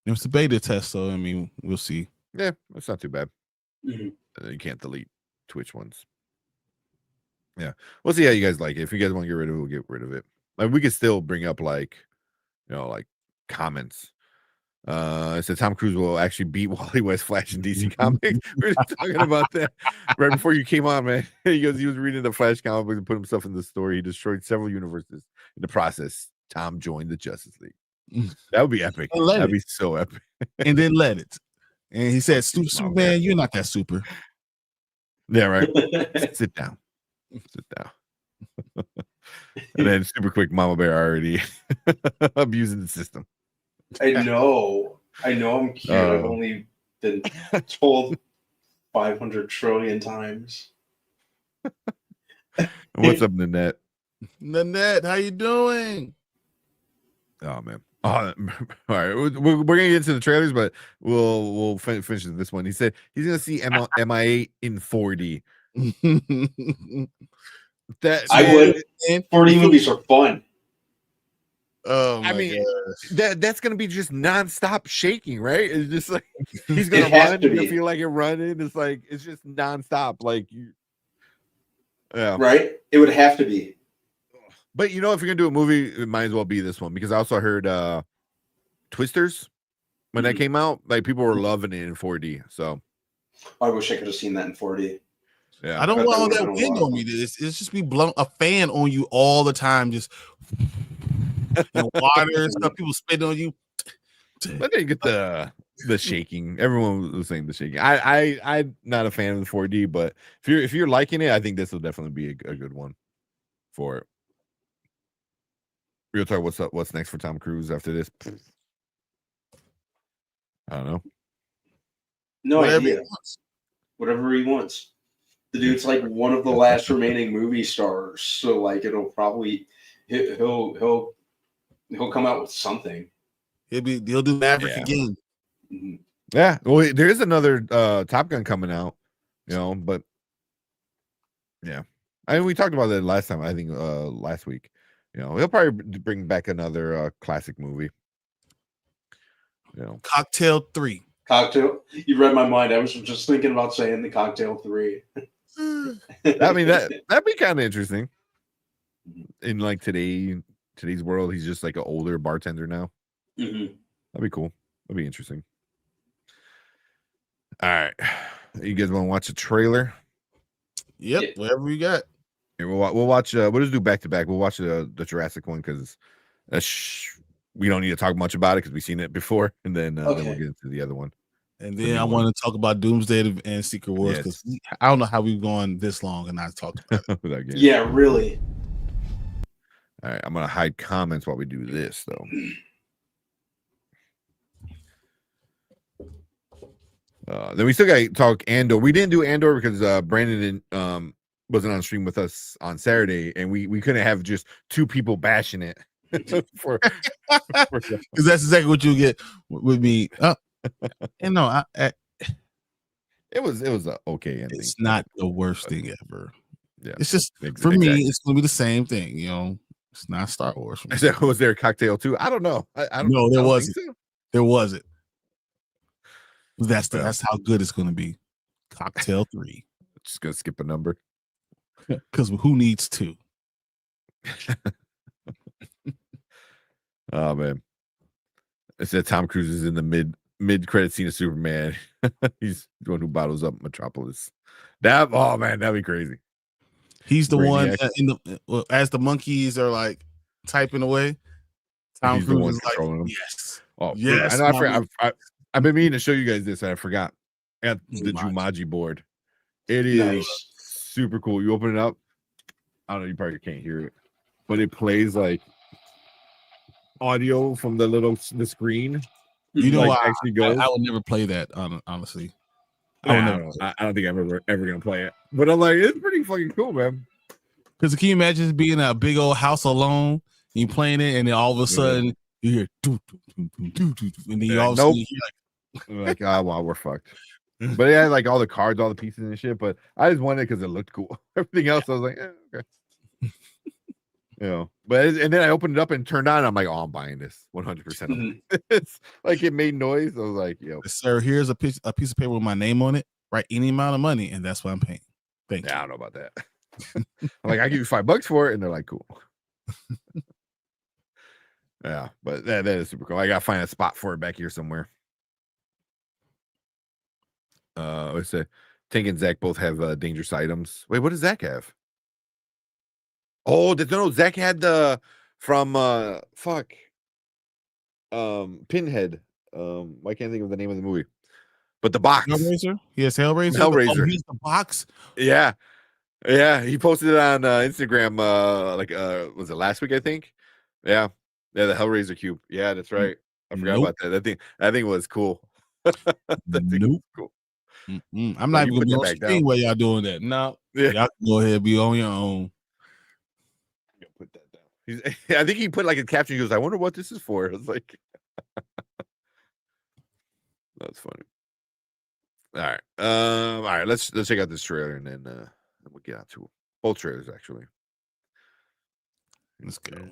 It was the beta test, so I mean, we'll see. Yeah, that's not too bad. Mm-hmm. You can't delete Twitch ones. Yeah, we'll see how you guys like it. If you guys want to get rid of it, we'll get rid of it. Like, we could still bring up like comments. It said Tom Cruise will actually beat Wally West Flash in DC Comics. We were just talking about that right before you came on, man. He goes, he was reading the Flash comic book and put himself in the story. He destroyed several universes. In the process, Tom joined the Justice League. That would be epic. That'd be so epic. And then let it. And he said, Superman, you're not that super. Yeah, right. Sit down. And then super quick, Mama Bear already abusing the system. I know I'm cute. I've only been told 500 trillion times. What's up, Nanette? Nanette, how you doing? Oh man. All right, we're gonna get into the trailers, but we'll finish this one. He said he's gonna see MIA in 4D. That I would. 4D movies are fun. Oh my I mean, gosh. that's gonna be just nonstop shaking, right? It's just like he's gonna run. You're gonna feel like you're running. It's just nonstop. Like yeah, right. It would have to be. But if you're gonna do a movie, it might as well be this one, because I also heard Twisters when that came out. Like, people were loving it in 4D. So I wish I could have seen that in 4D. Yeah, I don't want all that wind on me. It's just be blowing a fan on you all the time, just water and stuff. People spit on you. But they get the the shaking. Everyone was saying the shaking. I'm not a fan of the 4D, but if you're liking it, I think this will definitely be a good one for it. Real talk, what's next for Tom Cruise after this? I don't know. No Whatever idea. Whatever he wants. The dude's like one of the last remaining movie stars, so like it'll probably he'll come out with something. He'll do Maverick again. Mm-hmm. Yeah, well, there is another Top Gun coming out, but yeah, I mean, we talked about that last time. I think last week. He'll probably bring back another classic movie. Cocktail 3. Cocktail. You read my mind. I was just thinking about saying the Cocktail 3. I mean, that'd be kind of interesting. In like today's world, he's just like an older bartender now. Mm-hmm. That'd be cool. That'd be interesting. All right, you guys want to watch a trailer? Yep, Yeah. whatever we got. Here, we'll watch. We'll just do back to back. We'll watch the Jurassic one because we don't need to talk much about it because we've seen it before, and then we'll get into the other one. And then I want to talk about Doomsday and Secret Wars because I don't know how we've gone this long and not talked about it. Yeah, really. All right, I'm gonna hide comments while we do this though. Then we still got to talk Andor. We didn't do Andor because Brandon wasn't on stream with us on Saturday, and we couldn't have just two people bashing it. Because that's exactly what you get with me. And no, it was an okay ending. It's not the worst thing ever. Yeah, it's just for me, it's gonna be the same thing. It's not Star Wars. For me. Was there a Cocktail 2? I don't know. I don't know. There wasn't. So. There wasn't. That's how good it's gonna be. Cocktail 3. Just gonna skip a number. Because who needs 2? Oh man. It said Tom Cruise is in the mid credit scene of Superman. He's the one who bottles up Metropolis. That'd be crazy. He's the one as the monkeys are like typing away. Tom Cruise is like, them. Yes. Oh, yes. I know. I've been meaning to show you guys this, and I forgot. I got the Jumanji board. It is super cool. You open it up. I don't know. You probably can't hear it, but it plays like audio from the screen. Actually goes. I would never play that. Honestly, I don't think I'm ever gonna play it. But I'm like, it's pretty fucking cool, man. Because can you imagine being in a big old house alone, you playing it, and then all of a sudden you hear doo, doo, doo, doo, doo, and then you all like, wow, we're fucked. But it had like all the cards, all the pieces and shit. But I just wanted it because it looked cool. Everything else, I was like, okay. But and then I opened it up and turned on. I'm like, I'm buying this 100%. It's like it made noise. I was like, sir, here's a piece of paper with my name on it. Write any amount of money, and that's what I'm paying. Thank you. I don't know about that. I'm like, I give you $5 for it, and they're like, cool. Yeah, but that is super cool. I gotta find a spot for it back here somewhere. Let's say Tank and Zach both have dangerous items. Wait, what does Zach have? Oh, no, Zach had the from Pinhead. I can't think of the name of the movie. But the box. Hellraiser? Yes, Hellraiser. Hellraiser. He's the box. Yeah. He posted it on Instagram. Was it last week? I think. Yeah. The Hellraiser cube. Yeah, that's right. I forgot about that. That thing was cool. Nope. Cool. I'm not even gonna be on screen while y'all doing that. No. Y'all can go ahead and be on your own. Put that down. I think he put like a caption. He goes, "I wonder what this is for." I was like, "That's funny." All right. All right. Let's check out this trailer and then we'll get on to both trailers actually. Let's go.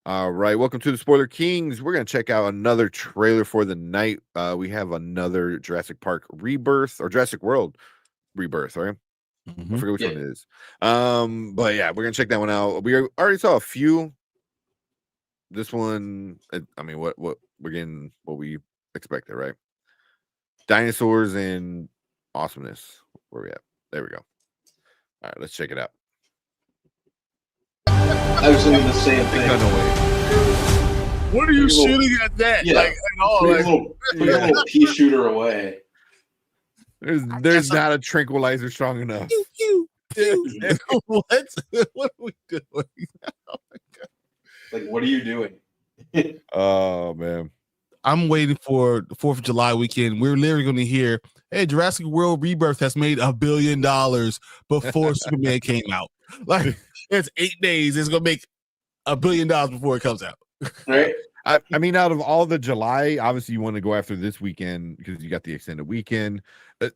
All right, welcome to the Spoiler Kings. We're gonna check out another trailer for the night. We have another Jurassic Park Rebirth or Jurassic World Rebirth, right? I forget which one it is. But yeah, we're gonna check that one out. We already saw a few. This one, I mean, what we're getting, what we expected, right? Dinosaurs and awesomeness. Where we at? There we go. All right, let's check it out. I was thinking the same thing. What are you shooting at that? Yeah, like at all? put Like, your little pea shooter away. There's not a tranquilizer strong enough. pew, pew. What? What are we doing? Oh my God. Like, what are you doing? Oh man. I'm waiting for the 4th of July weekend. We're literally going to hear, hey, Jurassic World Rebirth has made $1 billion before Superman came out. Like, it's 8 days. It's going to make $1 billion before it comes out. Right? I mean, out of all the July, obviously you want to go after this weekend because you got the extended weekend,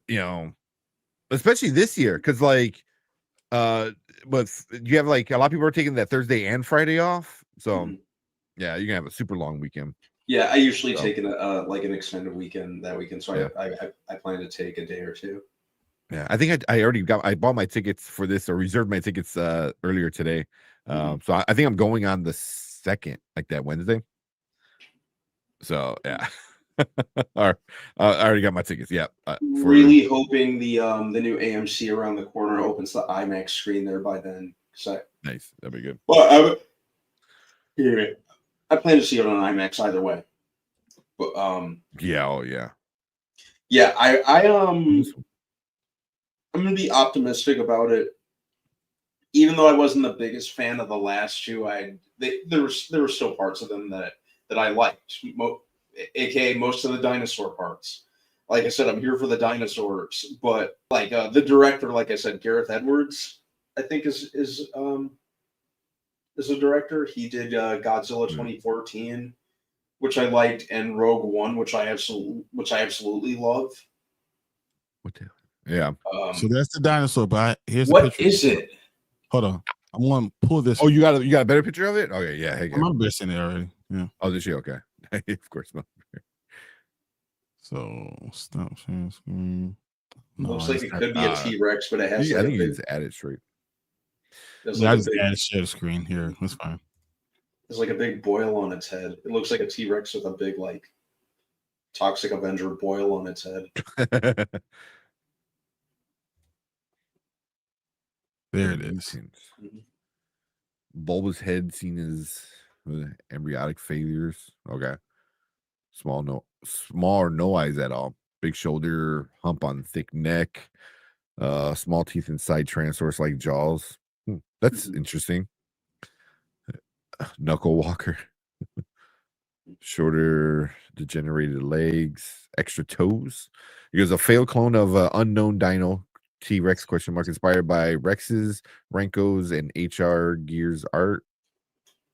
you know, especially this year. Cause like, but you have like a lot of people are taking that Thursday and Friday off. So yeah, you're gonna have a super long weekend. Yeah, I usually take like an extended weekend that weekend, so yeah. I plan to take a day or two. Yeah, I think I bought my tickets for this or reserved my tickets earlier today. So I think I'm going on the 2nd, like that Wednesday. So yeah, I already got my tickets. Yeah, really hoping the new AMC around the corner opens the IMAX screen there by then. Nice, that'd be good. Well, I plan to see it on IMAX either way. But yeah, oh yeah, yeah. I'm gonna be optimistic about it, even though I wasn't the biggest fan of the last two. There were still parts of them that I liked, aka most of the dinosaur parts. Like I said, I'm here for the dinosaurs, but like the director, like I said, Gareth Edwards, I think is a director. He did Godzilla 2014, which I liked, and Rogue One, which I absolutely love. What the? Yeah. So that's the dinosaur, but here's what a picture. Is it? Hold on, I'm going to pull this. Oh, you got a better picture of it? Okay, yeah. Hey, I'm missing it already. Yeah. Oh, did she? Okay. Of course not. So stop sharing screen. No, looks like it could be a T-Rex, but it has. I think you just add it straight. Yeah, I just added share screen here. That's fine. There's like a big boil on its head. It looks like a T-Rex with a big like Toxic Avenger boil on its head. There it is. Bulbous head seen as embryonic failures. Okay. Small or no eyes at all. Big shoulder, hump on thick neck. Small teeth inside Tyrannosaurus like jaws. That's interesting. Knuckle walker. Shorter degenerated legs, extra toes. He goes a failed clone of unknown dino T-Rex ? Inspired by Rex's, Ranko's, and HR Gears art.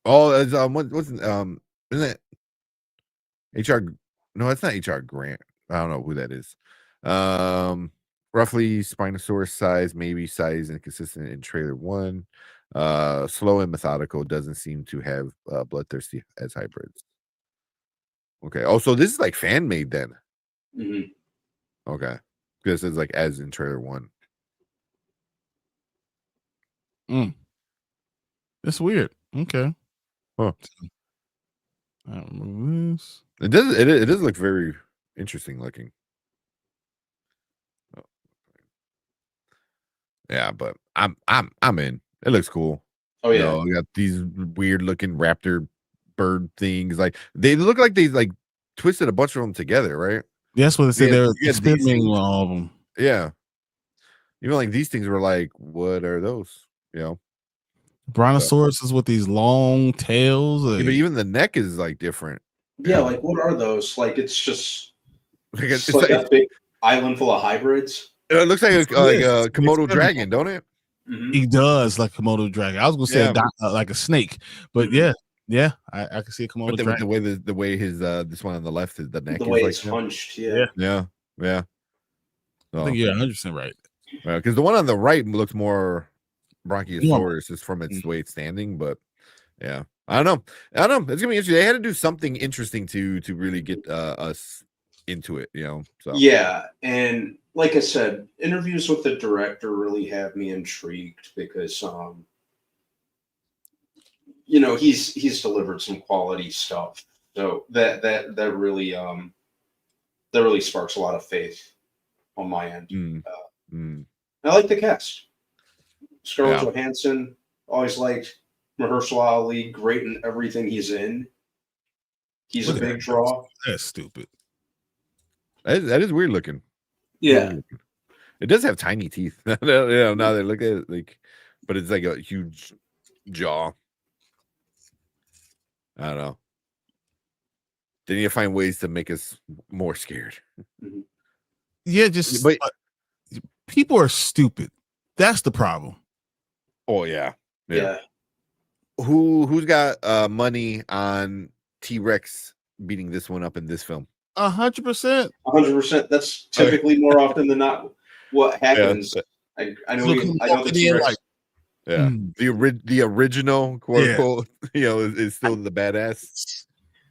Oh, it's, isn't it HR? No, it's not HR Grant. I don't know who that is. Roughly Spinosaurus size, maybe size inconsistent in trailer 1. Slow and methodical, doesn't seem to have bloodthirsty as hybrids. Okay. Oh, so this is like fan made then. Okay. This is like as in trailer 1. That's weird. Okay. Huh. I'll remove this. It does look very interesting looking. Oh. Yeah, but I'm in. It looks cool. Oh yeah. We got these weird looking raptor bird things. Like they look like they like twisted a bunch of them together, right? That's what they said. They're experimenting with all of them. Yeah. Even like these things were like, what are those? You know, Brontosaurus is with these long tails. Yeah, but even the neck is like different. Yeah, like what are those? Like it's just like it's like a big island full of hybrids. It looks like a Komodo dragon, don't it? He does like Komodo dragon. I was gonna say like a snake, but yeah, I can see a Komodo dragon. The way his this one on the left is the neck. The way is it's hunched, yeah. So, I think you're 100% right. Because the one on the right looks more Bronchiosaurus is from its way it's standing, but yeah, I don't know. It's gonna be interesting. They had to do something interesting to really get us into it, you know. So yeah, and like I said, interviews with the director really have me intrigued because you know, he's delivered some quality stuff. So that really sparks a lot of faith on my end. I like the cast. Scarlett Johansson, always liked. Mahershala Ali, great in everything he's in. He's a big draw. That's stupid. That is weird looking. Yeah. It does have tiny teeth. Now they look at it like, but it's like a huge jaw. I don't know. They need to find ways to make us more scared. Yeah, but people are stupid. That's the problem. Oh yeah. Who's got money on T-Rex beating this one up in this film? 100%. 100%. That's typically more often than not what happens. I know the T-Rex. The original quote unquote, is still the badass.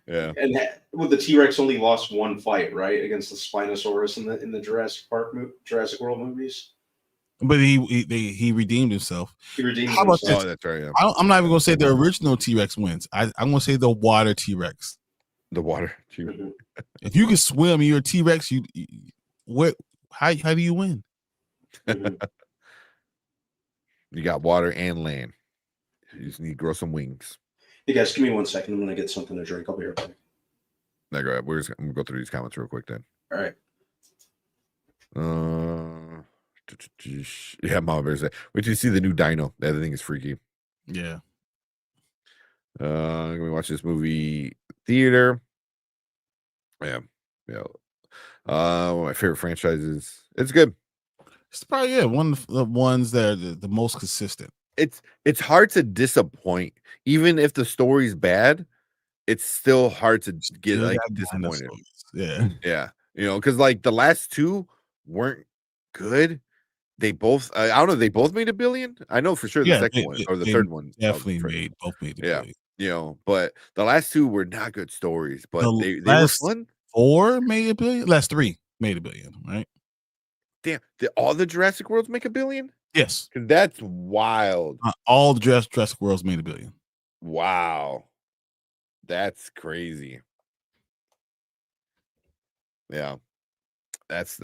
Yeah. And the T-Rex only lost one fight, right, against the Spinosaurus in the Jurassic World movies. But he redeemed himself. He redeemed himself. Oh, that's right. Yeah. I'm not even going to say the original T-Rex wins. I'm going to say the water T-Rex. The water T-Rex. If you can swim and you're a T-Rex, how do you win? You got water and land. You just need to grow some wings. Hey guys, give me 1 second. I'm gonna get something to drink. I'll be right back. I'm gonna go through these comments real quick then. All right. Yeah, Mama Bear said, wait till you see the new dino. That thing is freaky. Yeah. Let me watch this movie theater. Yeah. One of my favorite franchises. It's good. It's probably one of the ones that are the most consistent. It's hard to disappoint, even if the story's bad. It's still hard to get disappointed. Yeah, because like the last two weren't good. They both, I don't know, they both made $1 billion. I know for sure the second one or the third one definitely both made $1 billion. But the last two were not good stories. But they were fun. 4 made $1 billion. Last 3 made $1 billion, right? Damn, did all the Jurassic Worlds make $1 billion? Yes, because that's wild. All the Jurassic Worlds made $1 billion. Wow, that's crazy. Yeah, that's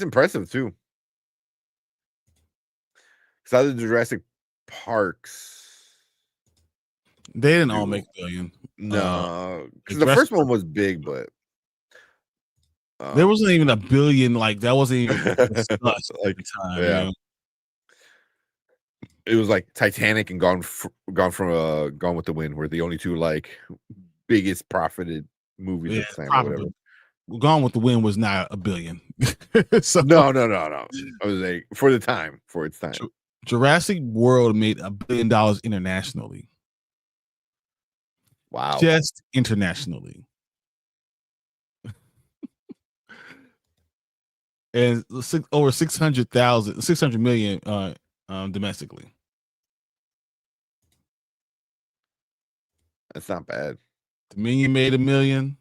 impressive too. Because other Jurassic Parks, they didn't all make $1 billion. No, because the first one was big, but there wasn't even $1 billion. Like that wasn't even discussed at the time. Yeah. It was like Titanic and Gone with the Wind were the only two like biggest profited movies at the time. Or whatever. Gone with the Wind was not $1 billion. So, no. I was like for its time. Jurassic World made $1 billion internationally. Wow. Just internationally. And over 600 million domestically. That's not bad. Dominion made $1 million.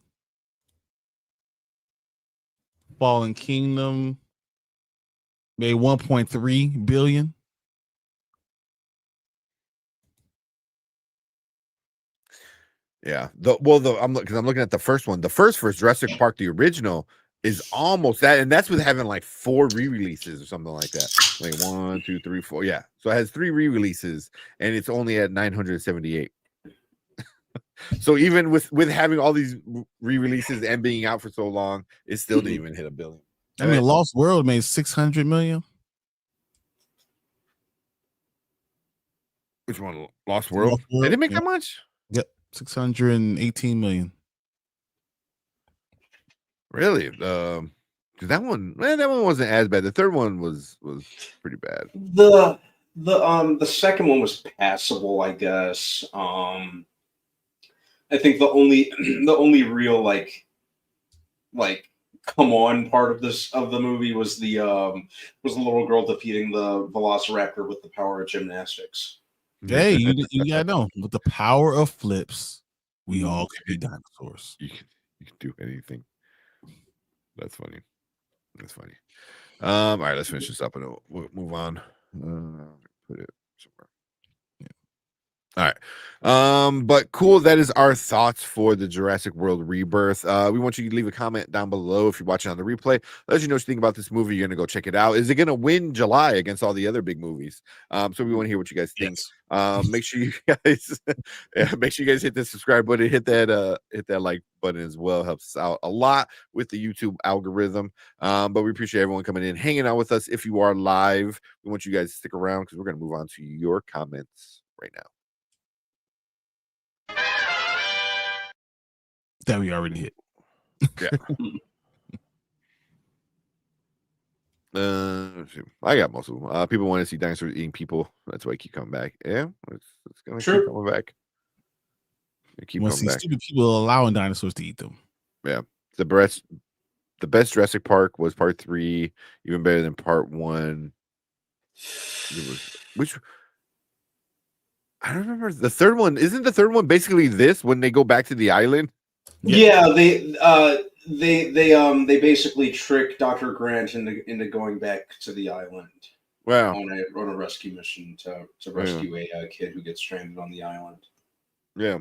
Fallen Kingdom made $1.3 billion. Yeah. I'm looking at the first one. The first Jurassic Park, the original, is almost that, and that's with having like 4 re-releases or something like that. Like 1, 2, 3, 4. Yeah. So it has 3 re-releases, and it's only at 978. So even with having all these re-releases and being out for so long, it still didn't even hit $1 billion. I mean, Lost World made $600 million. Which one? Lost World? They didn't make that much? Yep. 618 million. Really? That one wasn't as bad. The third one was pretty bad. The second one was passable, I guess. I think the only real like come on part of the movie was the little girl defeating the Velociraptor with the power of gymnastics. Hey, you gotta know, with the power of flips, we all can be dinosaurs. You can do anything. That's funny. All right, let's finish this up and we'll move on. Put it somewhere. All right. But cool. That is our thoughts for the Jurassic World Rebirth. We want you to leave a comment down below if you're watching on the replay. Let us know what you think about this movie. You're gonna go check it out. Is it gonna win July against all the other big movies? So we want to hear what you guys think. Yes. Make sure you guys make sure you guys hit the subscribe button, hit that like button as well. Helps us out a lot with the YouTube algorithm. But we appreciate everyone coming in, hanging out with us. If you are live, we want you guys to stick around because we're gonna move on to your comments right now. That we already hit. Yeah. Let's see. I got most of them. People want to see dinosaurs eating people. That's why I keep coming back. Yeah, it's gonna keep coming back. Keep coming back. Stupid people allowing dinosaurs to eat them. Yeah, the best Jurassic Park was part 3, even better than part 1. Which I don't remember. The third one, isn't the third one basically this when they go back to the island? Yeah, they basically trick Dr. Grant into going back to the island. Wow. On a rescue mission to rescue a kid who gets stranded on the island. Yeah.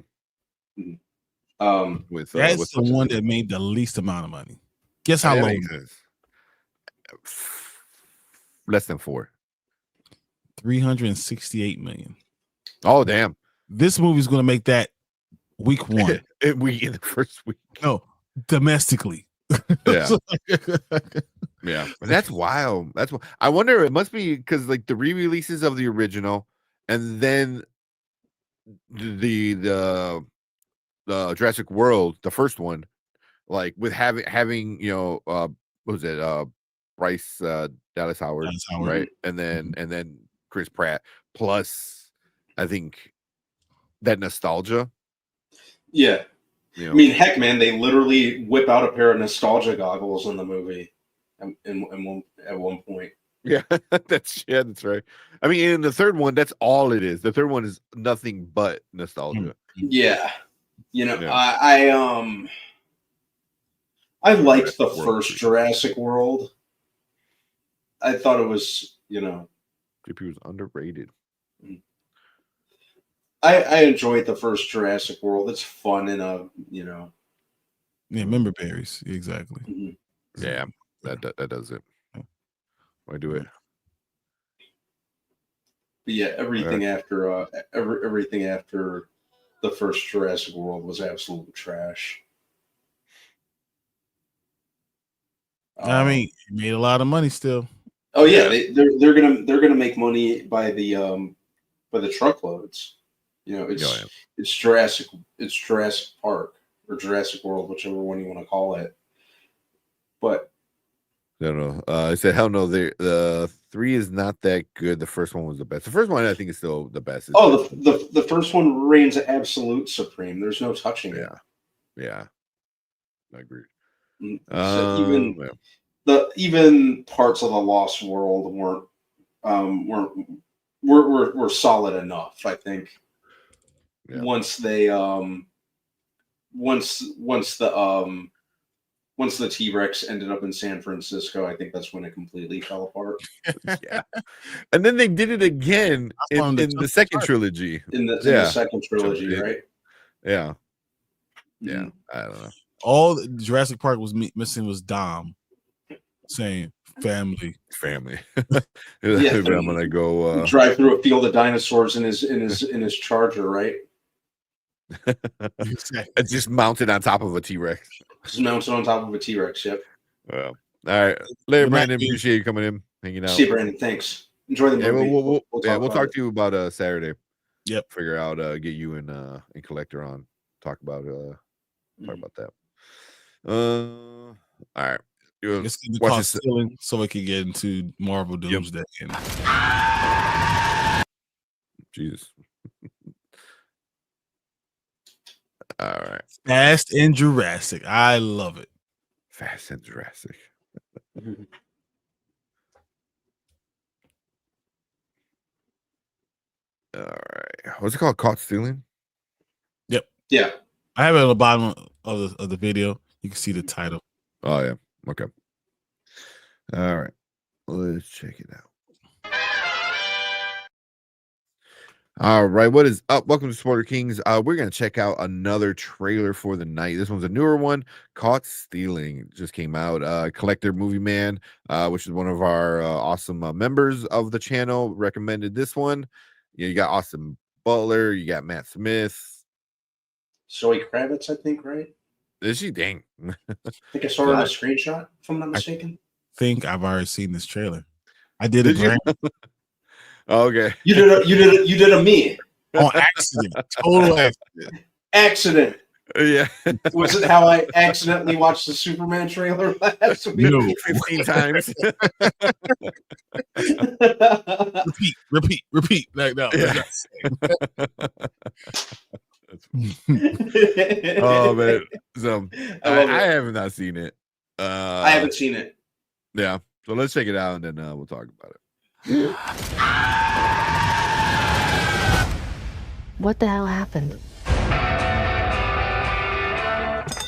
That's the one that made the least amount of money. Guess how low? Less than 4. 368 million. Oh damn! This movie's going to make that week 1. In the first week. No, domestically. Yeah. Yeah. That's wild. That's what I wonder. It must be because like the re-releases of the original, and then the Jurassic World, the first one, like with having what was it? Bryce Dallas Howard, right? And then Chris Pratt, plus I think that nostalgia. Yeah. I mean, heck, man, they literally whip out a pair of nostalgia goggles in the movie at one point. Yeah, that's right. I mean, in the third one, that's all it is. The third one is nothing but nostalgia. Yeah. I liked the first Jurassic World. I thought it was, JP was underrated. I enjoyed the first Jurassic World. It's fun in a, Yeah, member berries. Exactly. Mm-hmm. Yeah, that does it. Why do it? But yeah, everything after everything after the first Jurassic World was absolute trash. I mean, it made a lot of money still. Oh yeah, they're gonna make money by the truckloads. It's Jurassic Park or Jurassic World, whichever one you want to call it. But I don't know. I said hell no. The 3 is not that good. The first one was the best. The first one I think is still the best. The first one reigns absolute supreme. There's no touching it. Yeah, I agree. So even parts of the Lost World were solid enough. I think once the T-Rex ended up in San Francisco, I think that's when it completely fell apart. Yeah, and then they did it again in the second trilogy. In the second trilogy, right? Yeah. Yeah, I don't know. All Jurassic Park was missing was Dom saying family. I'm gonna go drive through a field of dinosaurs in his Charger, right? It's just mounted on top of a T-Rex. Just mounted on top of a T-Rex. Yep. Well, all right. Later, Brandon. Appreciate you coming in, hanging out. See you, Brandon. Thanks. Enjoy the movie. We'll talk to you about Saturday. Yep. Figure out get you and Collector on. Talk about that. All right. Let's get the cost ceiling so we can get into Marvel Doomsday. Jesus. All right. Fast and Jurassic. I love it. Fast and Jurassic. All right. What's it called? Caught stealing? Yep. Yeah. I have it on the bottom of the video. You can see the title. Oh, yeah. Okay. All right. Let's check it out. All right, what is up? Welcome to Spoiler Kings. We're gonna check out another trailer for the night. This one's a newer one, Caught Stealing. It just came out. Collector Movie Man, which is one of our awesome members of the channel, recommended this one. You got Austin Butler, you got Matt Smith. Zoe Kravitz, I think, right? Is she? Dang. I think I saw her in a screenshot, if I'm not mistaken. I think I've already seen this trailer. I did Did it. Okay. You did a me. On accident. Total accident. Accident. Yeah. Was it how I accidentally watched the Superman trailer last week? No. 15 times. repeat. Like, no, Yeah. Oh man. So I have not seen it. I haven't seen it. Yeah. So let's check it out and then we'll talk about it. What the hell happened?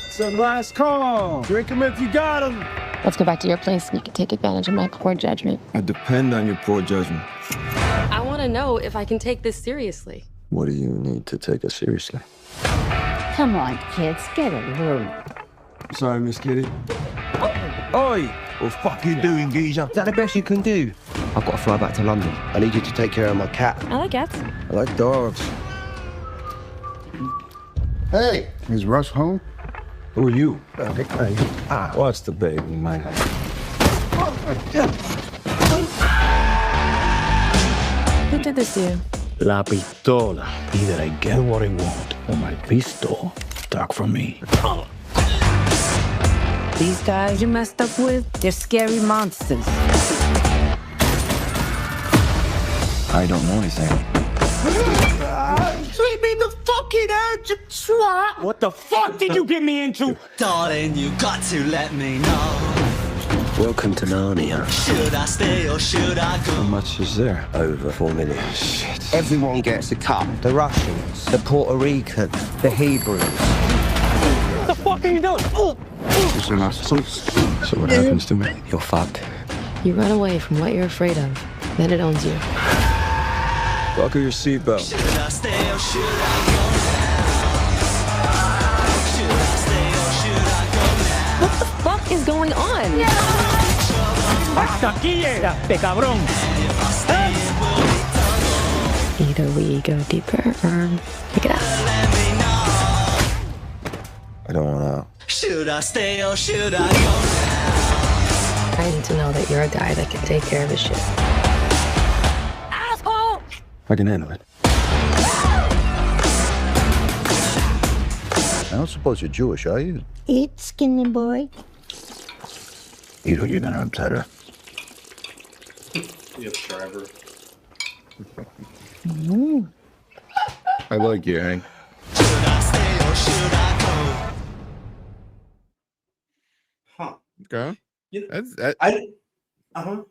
It's a last call. Drink him if you got him. Let's go back to your place and you can take advantage of my poor judgment. I depend on your poor judgment. I want to know if I can take this seriously. What do you need to take us seriously? Come on, kids, get a room. Sorry, Miss Kitty. Oi! What the fuck are you doing, geezer? Is that the best you can do? I've got to fly back to London. I need you to take care of my cat. I like cats. I like dogs. Hey, is Russ home? Who are you? Hey. What's the baby, man? Who did this to you? La pistola. Either I get what I want, or my pistol stuck from me. These guys you messed up with, they're scary monsters. I don't know anything. Sweep me the fucking edge, you swat! What the fuck did you get me into? Darling, you got to let me know. Welcome to Narnia. Should I stay or should I go? How much is there? Over 4 million. Shit. Everyone gets a cut. The Russians, the Puerto Ricans, the Hebrews. What the fuck are you doing? Oh. So what happens to me? You're fucked. You run away from what you're afraid of, then it owns you. Buckle your seatbelt. Should I stay or should I go now? Should I stay or should I go now? What the fuck is going on? Hasta aquí llegaste, cabrón. Either we go deeper or we get out. I don't want out. Should I stay or should I go now? I need to know that you're a guy that can take care of his shit. Asshole! I can handle it. I don't suppose you're Jewish, are you? Eat, skinny boy. You know you're gonna upset her. Yes, driver. I like you, Hank. Should I stay or should I Huh. Okay. Yeah. That's Uh-huh.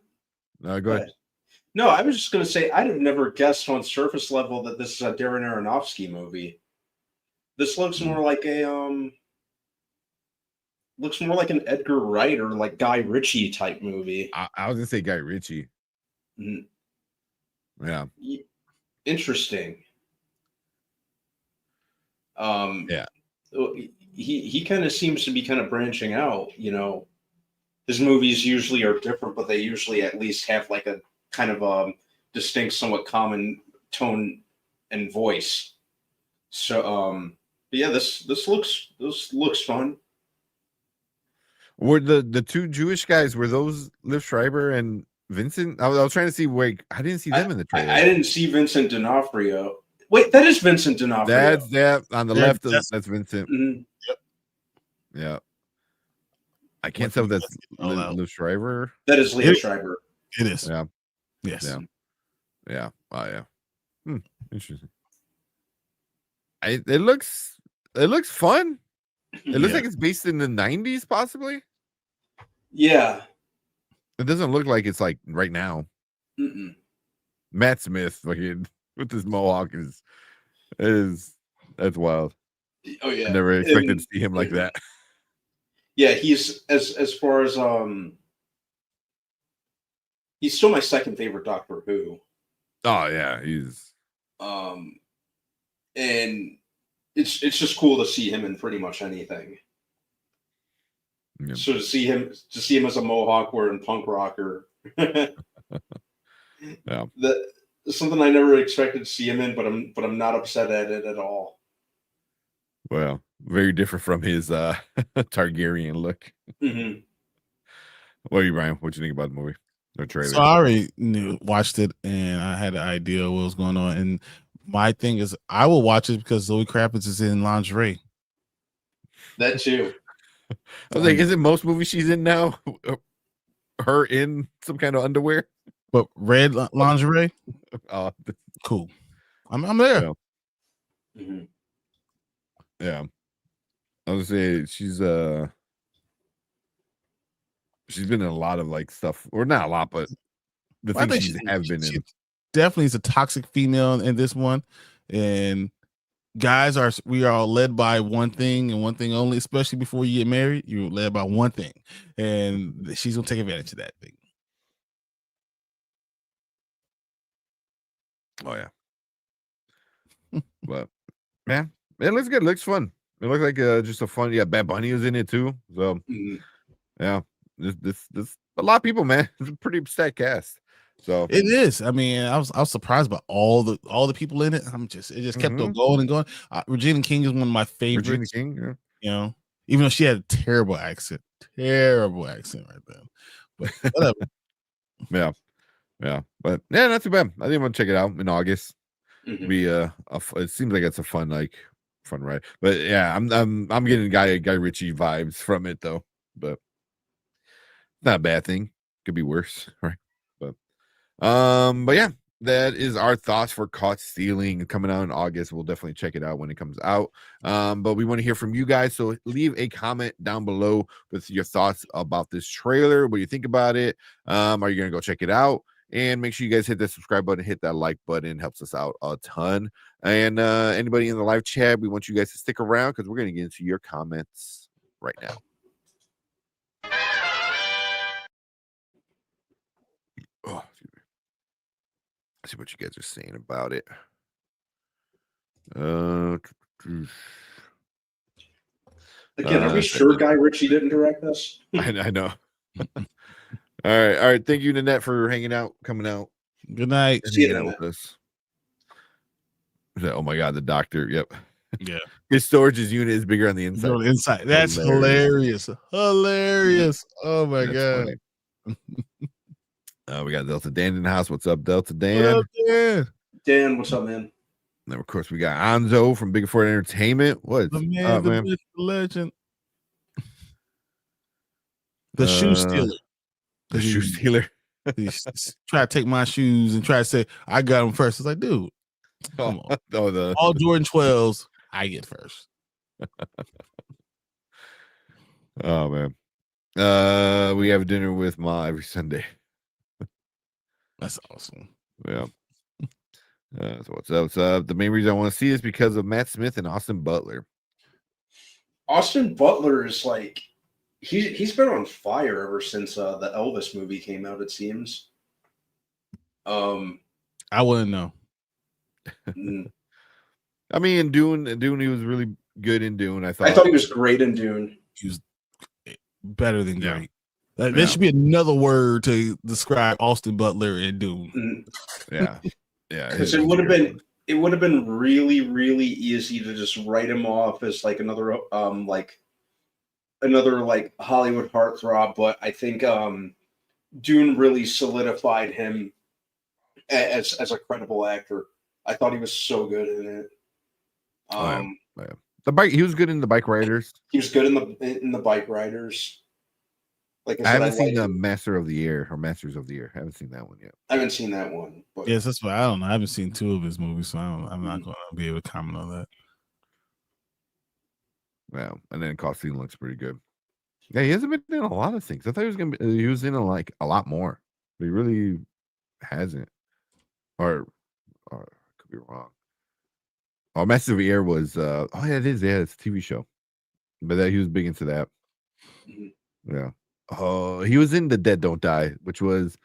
go ahead. No, I was just gonna say I'd have never guessed on surface level that this is a Darren Aronofsky movie. This looks more like an Edgar Wright or like Guy Ritchie type movie. I was gonna say Guy Ritchie. Mm, Yeah. Interesting. Yeah. He kind of seems to be kind of branching out, you know. His movies usually are different, but they usually at least have like a kind of distinct, somewhat common tone and voice. So but yeah, this looks fun. Were the two Jewish guys, were those Liv Schreiber and Vincent? I was trying to see where I didn't see them in the trailer. I didn't see Vincent D'Onofrio. Wait, that is Vincent D'Onofrio. That's on the left. That's Vincent. Mm-hmm. Yep. Yeah. I can't tell if that's Liv Schreiber. That is Leah Schreiber. It is. Yeah. Yes. Yeah. Yeah. Oh yeah. Interesting. It looks fun. It looks like it's based in the 90s, possibly. Yeah. It doesn't look like it's like right now. Mm-mm. Matt Smith, like with this mohawk, is that's wild. Oh yeah. I never expected to see him like that. Yeah, he's as far as he's still my second favorite Doctor Who. Oh yeah, he's And it's just cool to see him in pretty much anything. Yeah. So to see him as a Mohawk wearing punk rocker, Yeah. that something I never expected to see him in, but I'm not upset at it at all. Well, very different from his Targaryen look. Mm-hmm. What are you, Brian? What you think about the movie or trailer? So I already watched it, and I had an idea what was going on. And my thing is, I will watch it because Zoe Kravitz is in lingerie. That too. I was like, isn't most movies she's in now her in some kind of underwear? But red lingerie? Oh, cool. I'm there. Yeah. Mm-hmm. Yeah. I was gonna say she's been in a lot of like stuff, or not a lot, but the things she have been in. Definitely is a toxic female in this one. And guys we are led by one thing and one thing only, especially before you get married. You're led by one thing, and she's gonna take advantage of that thing. Oh yeah. But man, it looks good. It looks fun. It looks like just a fun. Yeah, Bad Bunny was in it too. So yeah, this a lot of people, man. It's a pretty stacked cast. So it is. I mean, I was surprised by all the people in it. It just kept on going and going. Regina King is one of my favorites. Regina King, yeah. You know, even though she had a terrible accent right then. But whatever. yeah, but yeah, not too bad. I think I'm gonna check it out in August. Mm-hmm. Be it seems like it's a fun ride. But yeah, I'm getting Guy Ritchie vibes from it though. But not a bad thing. Could be worse, right? But yeah, that is our thoughts for Caught Stealing coming out in August. We'll definitely check it out when it comes out. But we want to hear from you guys, so leave a comment down below with your thoughts about this trailer. What do you think about it? Are you gonna go check it out? And make sure you guys hit that subscribe button, hit that like button. Helps us out a ton. And anybody in the live chat, we want you guys to stick around because we're going to get into your comments right now. Oh, excuse me. Let's see what you guys are saying about it. Again, are we sure Guy Ritchie didn't direct this? I know. All right. Thank you, Nanette, for hanging out, coming out. Good night. See you, with us. Oh my God, the doctor. Yep. Yeah. His storage unit is bigger on the inside. On the inside. That's hilarious. Oh my God. We got Delta Dan in the house. What's up, Delta Dan? What up, Dan? Dan, what's up, man? And then, of course, we got Anzo from Big Fort Entertainment. What's the man, up, the man? myth, the legend. The shoe stealer. The shoe stealer. He try to take my shoes and try to say I got them first. It's like, dude, come on. All Jordan 12s, I get first. Oh man. We have dinner with Ma every Sunday. That's awesome. Yeah. So what's up? The main reason I want to see is because of Matt Smith and Austin Butler. Austin Butler is like he's been on fire ever since the Elvis movie came out, it seems. I wouldn't know. I mean, Dune, he was really good in Dune. I thought he was great in Dune. He was better than great. There should be another word to describe Austin Butler in Dune. Yeah. Because it would have been really, really easy to just write him off as like another Hollywood heartthrob, but I think Dune really solidified him as a credible actor. I thought he was so good in it. The bike, he was good in the Bike Riders. He was good in the Bike Riders. Like I haven't seen the Masters of the Year. I haven't seen that one yet. I haven't seen that one. But yes, that's why I don't know. I haven't seen two of his movies, so I'm not going to be able to comment on that. Yeah, and then Costin looks pretty good. Yeah, he hasn't been in a lot of things. I thought he was gonna be. He was in a lot more, but he really hasn't. Or could be wrong. Oh, Masters of the Air was. Oh yeah, it is. Yeah, it's a TV show. But he was big into that. Yeah. Oh, he was in The Dead Don't Die, which was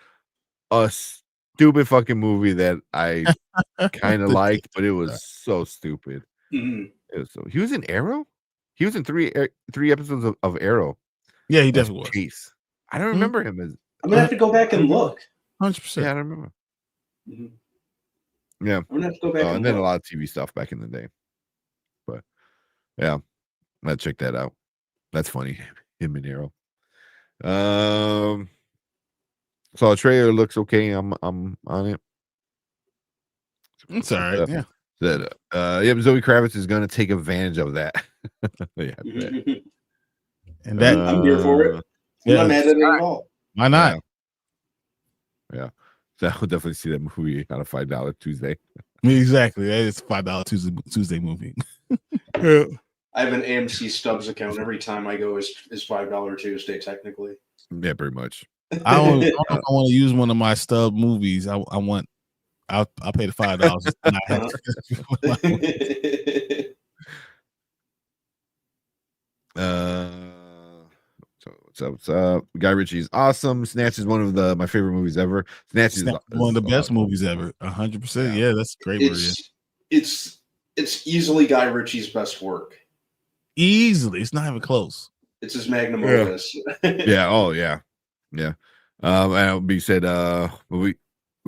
a stupid fucking movie that I kind of liked, but it was so stupid. Mhm. It was so. He was in Arrow. He was in three episodes of Arrow. Yeah, he definitely was. Chase. I don't remember him as. I'm gonna have to go back and look. 100%. Yeah, I don't remember. Mhm. Yeah, I'm gonna have to go back and then a look. lot of TV stuff back in the day. But yeah, let's check that out. That's funny. Him and Arrow. So the trailer looks okay. I'm on it. It's all right. Yeah. That Zoe Kravitz is gonna take advantage of that. Yeah, and that I'm here for it. I'm not mad at it at all. Why not? Yeah. So I'll definitely see that movie on a $5 Tuesday. Exactly. That is $5 Tuesday movie. I have an AMC Stubs account. Every time I go is $5 Tuesday, technically. Yeah, pretty much. I don't know if I want to use one of my stub movies. I'll pay the $5. What's up? Guy Ritchie is awesome. Snatch is one of my favorite movies ever. Snatch is one of the best movies ever. 100%. Yeah, that's a great word. It's easily Guy Ritchie's best work. Easily, it's not even close. It's his magnum opus. Yeah. Oh yeah. Yeah. And be said, we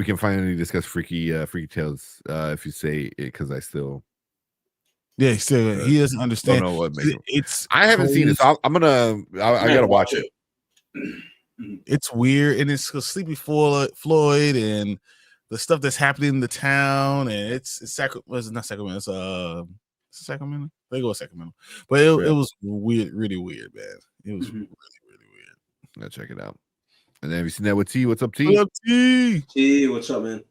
can finally discuss Freaky Tales if you say it, because I still. Yeah, still he doesn't understand. Don't know what it's. I haven't seen it, so I'm gonna. I gotta watch it. It's weird, and it's Sleepy Floyd and the stuff that's happening in the town, and it's not Sacramento. It's Sacramento. They go Sacramento, but it was weird, really weird, man. It was really weird. Let's check it out. And then have you seen that with T? What's up, T? What up, T? T, what's up, man?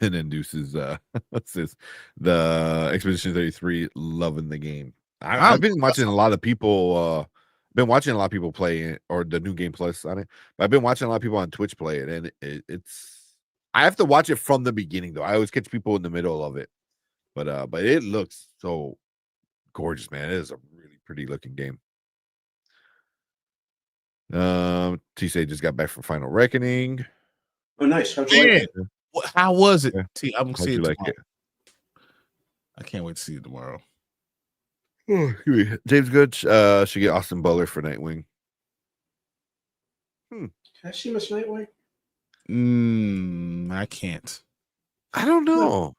And then Deuce's what's this? The Expedition 33 loving the game. I've been watching a lot of people play it, or the new game plus on it. But I've been watching a lot of people on Twitch play it, and it's I have to watch it from the beginning though. I always catch people in the middle of it. But it looks so gorgeous, man. It is a really pretty looking game. T-Say just got back from Final Reckoning. Oh, nice. How'd you like it? How was it? Yeah. T, I'm gonna see it like tomorrow. it? I can't wait to see it tomorrow. James Good should get Austin Butler for Nightwing. Can I see Miss Nightwing? I can't. I don't know.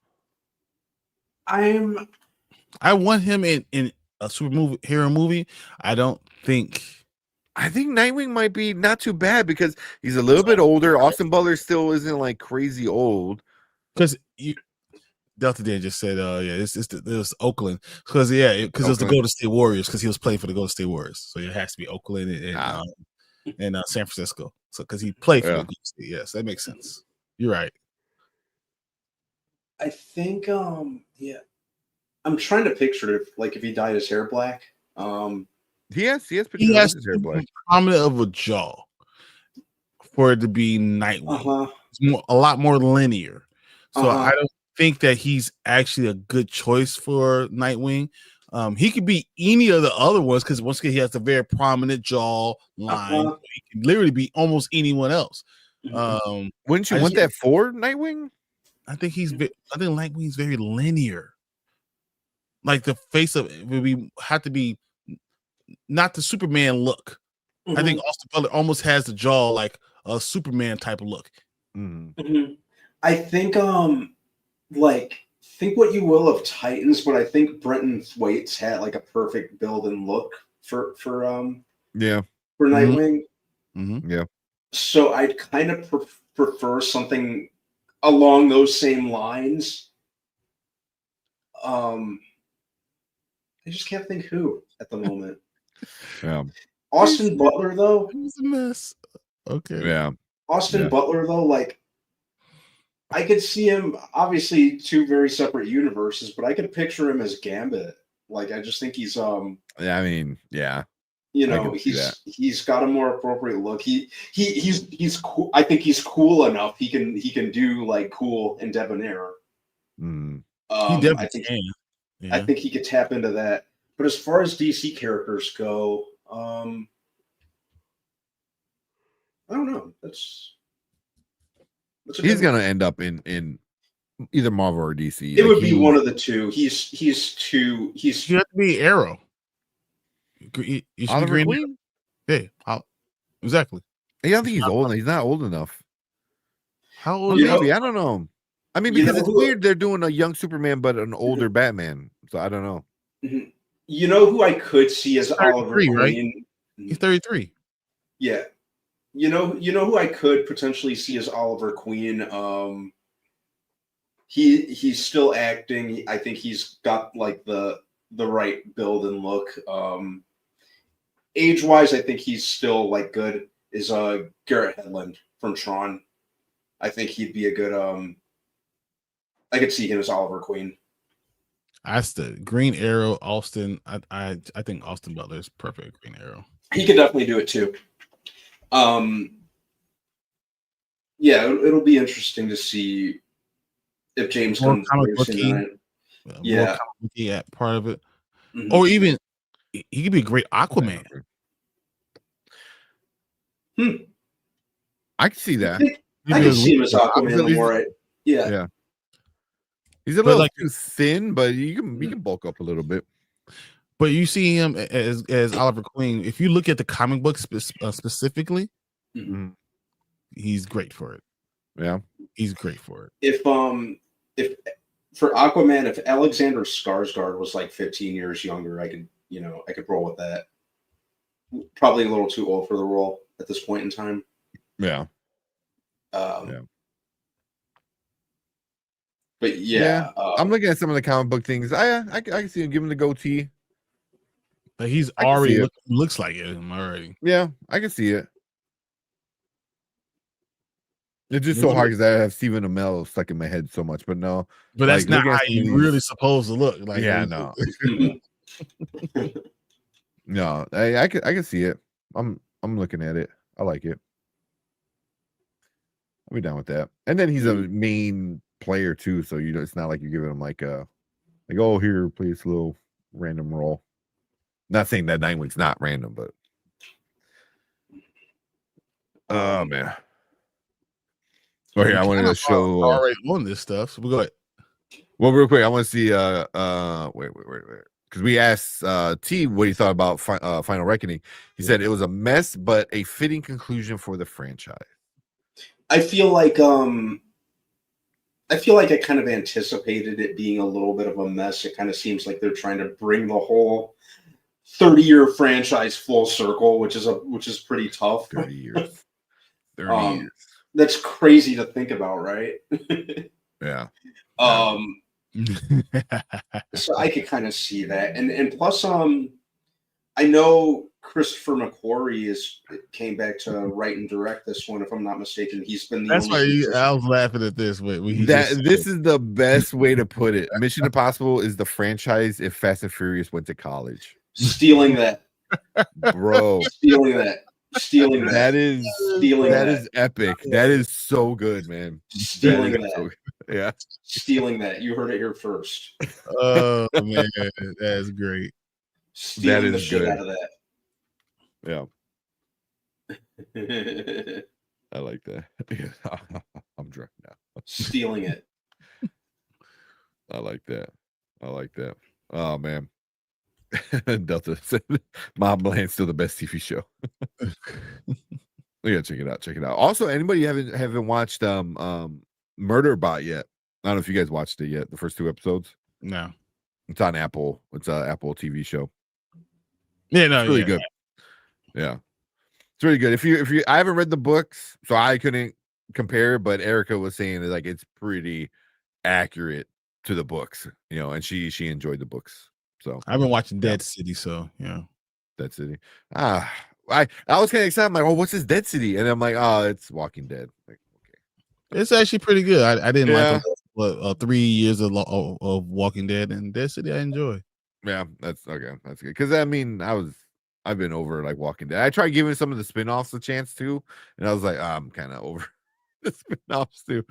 I want him in a superhero movie. I think Nightwing might be not too bad because he's a little bit older. Austin Butler still isn't like crazy old. Because Delta Dan just said, it's Oakland. Because it was the Golden State Warriors, because he was playing for the Golden State Warriors. So it has to be Oakland and San Francisco. So because he played for the Golden State. Yes, that makes sense. You're right. I think I'm trying to picture it if he dyed his hair black. He has his hair black. Prominent of a jaw for it to be Nightwing. It's a lot more linear. So I don't think that he's actually a good choice for Nightwing. He could be any of the other ones because once again he has a very prominent jaw line. He can literally be almost anyone else. Wouldn't you want that for Nightwing? I think Nightwing's very linear. Like the face of it have to be not the Superman look. I think Austin Butler almost has the jaw like a Superman type of look. I think think what you will of Titans, but I think Brenton Thwaites had like a perfect build and look for Nightwing. Yeah. So I'd kind of prefer something along those same lines. I just can't think who at the moment. Yeah. Austin Butler though. He's a mess. Okay. Yeah. Austin Butler though, I could see him, obviously two very separate universes, but I could picture him as Gambit. I just think he's he's got a more appropriate look. He's cool. I think he's cool enough. He can do cool and debonair. He definitely can. Yeah. I think he could tap into that. But as far as DC characters go, I don't know. He's gonna end up in either Marvel or DC. It would be one of the two. He's You have to be Arrow. You should Oliver be Queen? Yeah, exactly. I don't think he's old. He's not old enough. How old? Maybe I don't know. I mean, because it's weird they're doing a young Superman but an older Batman. So I don't know. You know who I could see as Oliver Queen? Right? He's 33. Yeah. You know who I could potentially see as Oliver Queen. He's still acting. I think he's got like the right build and look. Age wise, I think he's still like good. Is Garrett Hedlund from Tron. I think he'd be a good. I could see him as Oliver Queen. That's the Green Arrow. Austin. I think Austin Butler is perfect Green Arrow. He could definitely do it too. Yeah, it'll be interesting to see if James Gunn's yeah, part of it, or even he could be a great Aquaman. I can see that. I can see him as Aquaman more. Right? Yeah. He's a little too thin, but you can bulk up a little bit. But you see him as Oliver Queen. If you look at the comic books specifically, he's great for it. Yeah, he's great for it. If for Aquaman, if Alexander Skarsgård was like 15 years younger, I could roll with that. Probably a little too old for the role at this point in time. Yeah. But yeah, I'm looking at some of the comic book things. I can see him giving the goatee. But he's already looks like him already. Yeah, I can see it. It's just so hard because I have Stephen Amell stuck in my head so much, but no. But that's not how you really supposed to look. Like, yeah, no. No, I can see it. I'm looking at it. I like it. I'll be down with that. And then he's a main player too, so it's not like you're giving him like oh, here, play this little random role. Not saying that Nightwing's not random, but oh man. Oh, here I wanted to show already on this stuff. So we go ahead. Well, real quick, I want to see wait. Because we asked T what he thought about Final Reckoning. He said it was a mess, but a fitting conclusion for the franchise. I feel like I kind of anticipated it being a little bit of a mess. It kind of seems like they're trying to bring the whole 30-year franchise full circle, which is pretty tough. 30 years. 30 years. That's crazy to think about, right? Yeah. So I could kind of see that, and plus, I know Christopher McQuarrie came back to write and direct this one, if I'm not mistaken. He's been the That's why I was laughing at this. This is the best way to put it. Mission Impossible is the franchise if Fast and Furious went to college. Stealing that, bro. Stealing that. That is epic. That is so good, man. Stealing that. So yeah. Stealing that. You heard it here first. Oh man, that's great. Stealing the shit out of that. Yeah. I like that. I'm drunk now. Stealing it. I like that. Oh man. Delta said Mobland's still the best TV show. Yeah, check it out. Also, anybody haven't watched Murder Bot yet? I don't know if you guys watched it yet. The first 2 episodes. No, it's on Apple. It's an Apple TV show. Yeah, no, it's really good. Yeah, it's really good. If you, I haven't read the books, so I couldn't compare. But Erica was saying that like it's pretty accurate to the books, and she enjoyed the books. So I've been watching Dead City, so yeah. Dead City. I was kind of excited. I'm like, oh, what's this Dead City? And I'm like, oh, it's Walking Dead. Like, okay. It's actually pretty good. I didn't like the 3 years of Walking Dead, and Dead City I enjoy. Yeah, that's okay. That's good. Because I mean, I've been over like Walking Dead. I tried giving some of the spinoffs a chance too, and I was like, I'm kind of over the spinoffs too.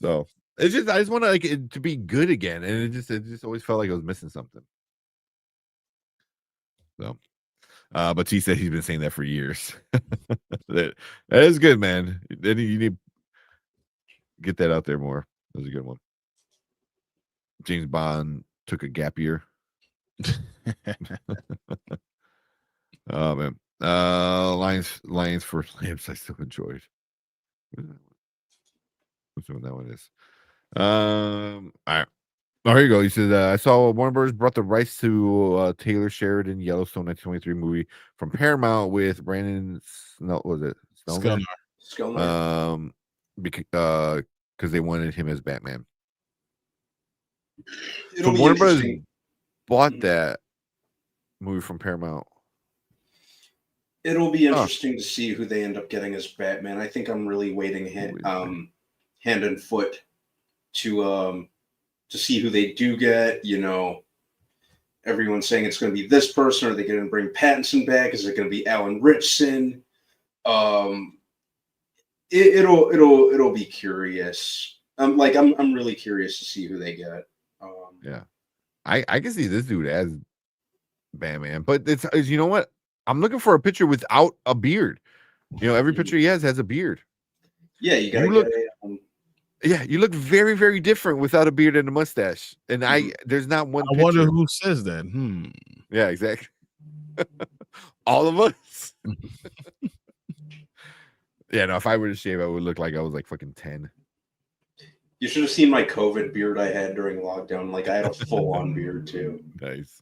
So it's just I just want to like it to be good again, and it just always felt like I was missing something. So, but T said he's been saying that for years. that is good, man. Then you need get that out there more. That was a good one. James Bond took a gap year. Oh man. Lions for Lamps I still enjoyed. Which one that one is? All right. Oh, here you go. He said, I saw Warner Bros. Brought the rights to Taylor Sheridan Yellowstone 1923 movie from Paramount with Brandon. No, was it Skellner. Because they wanted him as Batman. It'll So be Warner Bros. interesting. Bought that movie from Paramount. It'll be interesting to see who they end up getting as Batman. I think I'm really waiting hand and foot to see who they do get. You know, everyone's saying it's going to be this person. Are they going to bring Pattinson back? Is it going to be Alan Ritchson? It'll be curious. I'm really curious to see who they get. Yeah, I can see this dude as Batman, but it's you know what? I'm looking for a picture without a beard. You know, every picture he has a beard. Yeah, you gotta look. Get you look very, very different without a beard and a mustache. And there's not one. I wonder who says that. Yeah, exactly. All of us. Yeah, no. If I were to shave, I would look like I was like fucking 10. You should have seen my COVID beard I had during lockdown. Like I had a full-on beard too. Nice.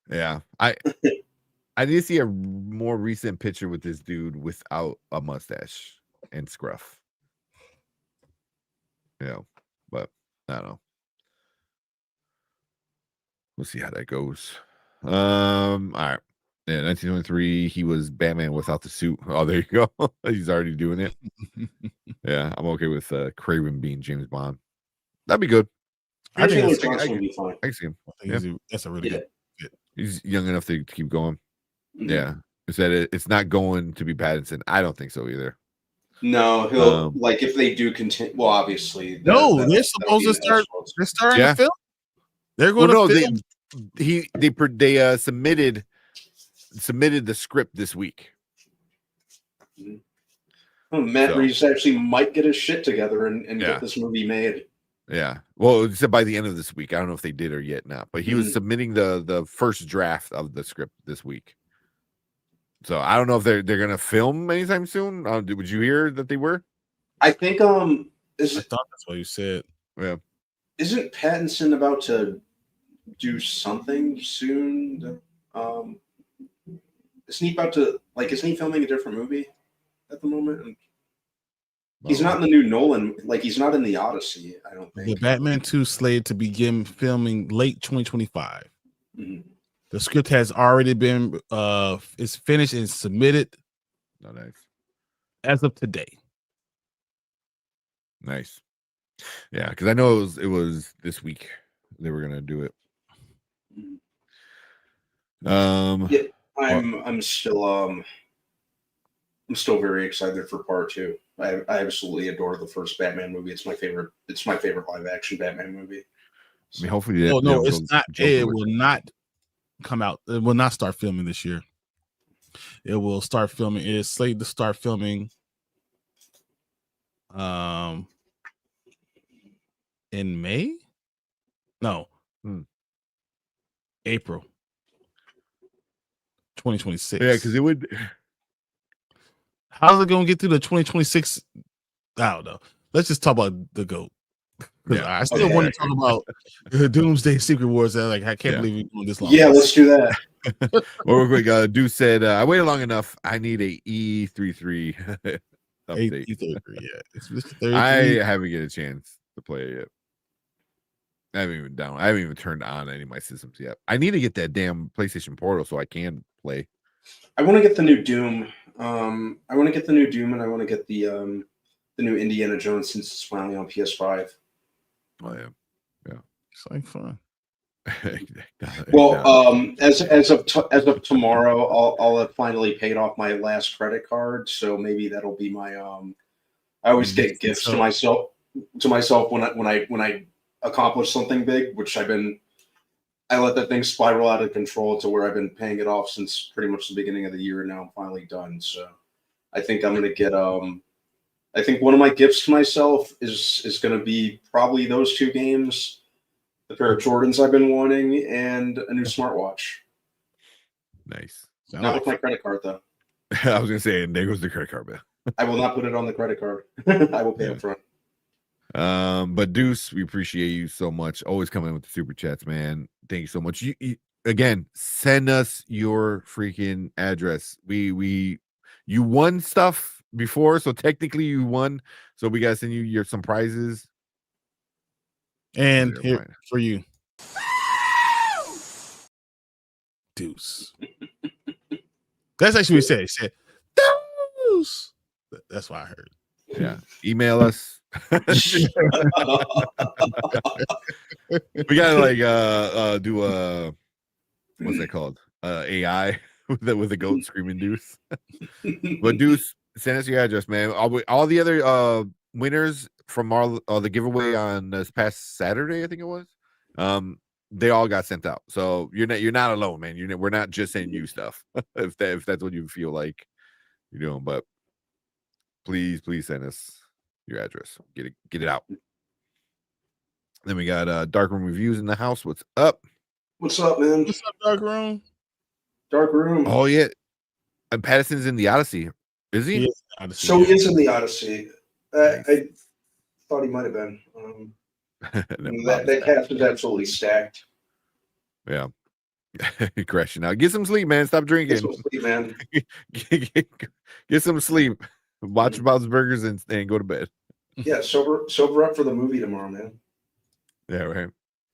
Yeah, I need to see a more recent picture with this dude without a mustache and scruff. You know, but I don't know. We'll see how that goes. All right. Yeah, 1923, he was Batman without the suit. Oh, there you go. He's already doing it. Yeah, I'm okay with Craven being James Bond. That'd be good. I think Johnson would be fine. I can see him. That's a really good fit. He's young enough to keep going. Mm-hmm. Yeah. It's that it's not going to be Pattinson. I don't think so either. No, he'll like if they do continue. Well, obviously, they're supposed to start. They're starting to film. They're going to film. They submitted the script this week. Well, Matt Reeves actually might get his shit together and get this movie made. Yeah. Well, it said by the end of this week. I don't know if they did or yet not, but he was submitting the first draft of the script this week. So I don't know if they're gonna film anytime soon. Would you hear that they were? I think I thought that's what you said. Yeah. Isn't Pattinson about to do something soon? Isn't he about to isn't he filming a different movie at the moment? He's not in the new Nolan, he's not in the Odyssey, I don't think. The Batman 2 slated to begin filming late 2025. Mm-hmm. The script has already been is finished and submitted. Oh, nice. As of today. Nice. Yeah, because I know it was this week they were gonna do it. Yeah, I'm still very excited for part 2. I absolutely adore the first Batman movie. It's my favorite live action Batman movie. I mean, hopefully it's not. It will not come out. It will not start filming this year. It will start filming. It is slated to start filming in May. No. April 2026. Yeah, because it would. How's it going to get through the 2026? I don't know. Let's just talk about the GOAT. Yeah, I still want to talk about the Doomsday Secret Wars. I can't believe we're doing this long. Yeah, let's do that. Well, real quick, Dude said, I waited long enough. I need a E33 update. E33, yeah. I haven't get a chance to play it yet. I haven't even turned on any of my systems yet. I need to get that damn PlayStation Portal so I can play. I want to get the new Doom. And I want to get the new Indiana Jones since it's finally on PS5. Oh yeah, it's like fun. Well, as of tomorrow, I'll have finally paid off my last credit card, so maybe that'll be my I always get gifts to myself when I accomplish something big, which I let that thing spiral out of control to where I've been paying it off since pretty much the beginning of the year. And now I'm finally done. So I think I'm gonna get I think one of my gifts to myself is going to be probably those 2 games, the pair of Jordans I've been wanting, and a new smartwatch. Nice. Not with my credit card, though. I was gonna say, and there goes the credit card bill. I will not put it on the credit card. I will pay up front. But Deuce, we appreciate you so much. Always coming in with the super chats, man. Thank you so much. You again, send us your freaking address. You won stuff before, so technically you won. So we gotta send you some prizes. And here for you, Deuce. That's actually what he said. He said, Deuce. That's what I heard. Yeah. Email us. We gotta like do what's that called? AI with a goat screaming Deuce. But Deuce, send us your address, man. All the other winners from the giveaway on this past Saturday, I think it was. They all got sent out. So you're not alone, man. We're not just sending you stuff if that's what you feel like you're doing. But please send us your address. Get it out. Then we got Dark Room Reviews in the house. What's up? What's up, man? What's up, Dark Room? Dark Room. Oh yeah. And Patterson's in the Odyssey. Is he? So he is in the Odyssey. I thought he might have been. That cast is absolutely stacked. Yeah. Crashing out. Get some sleep, man. Stop drinking. Get some sleep, man. Get some sleep. Watch Bob's Burgers and go to bed. Yeah, sober up for the movie tomorrow, man. Yeah, right.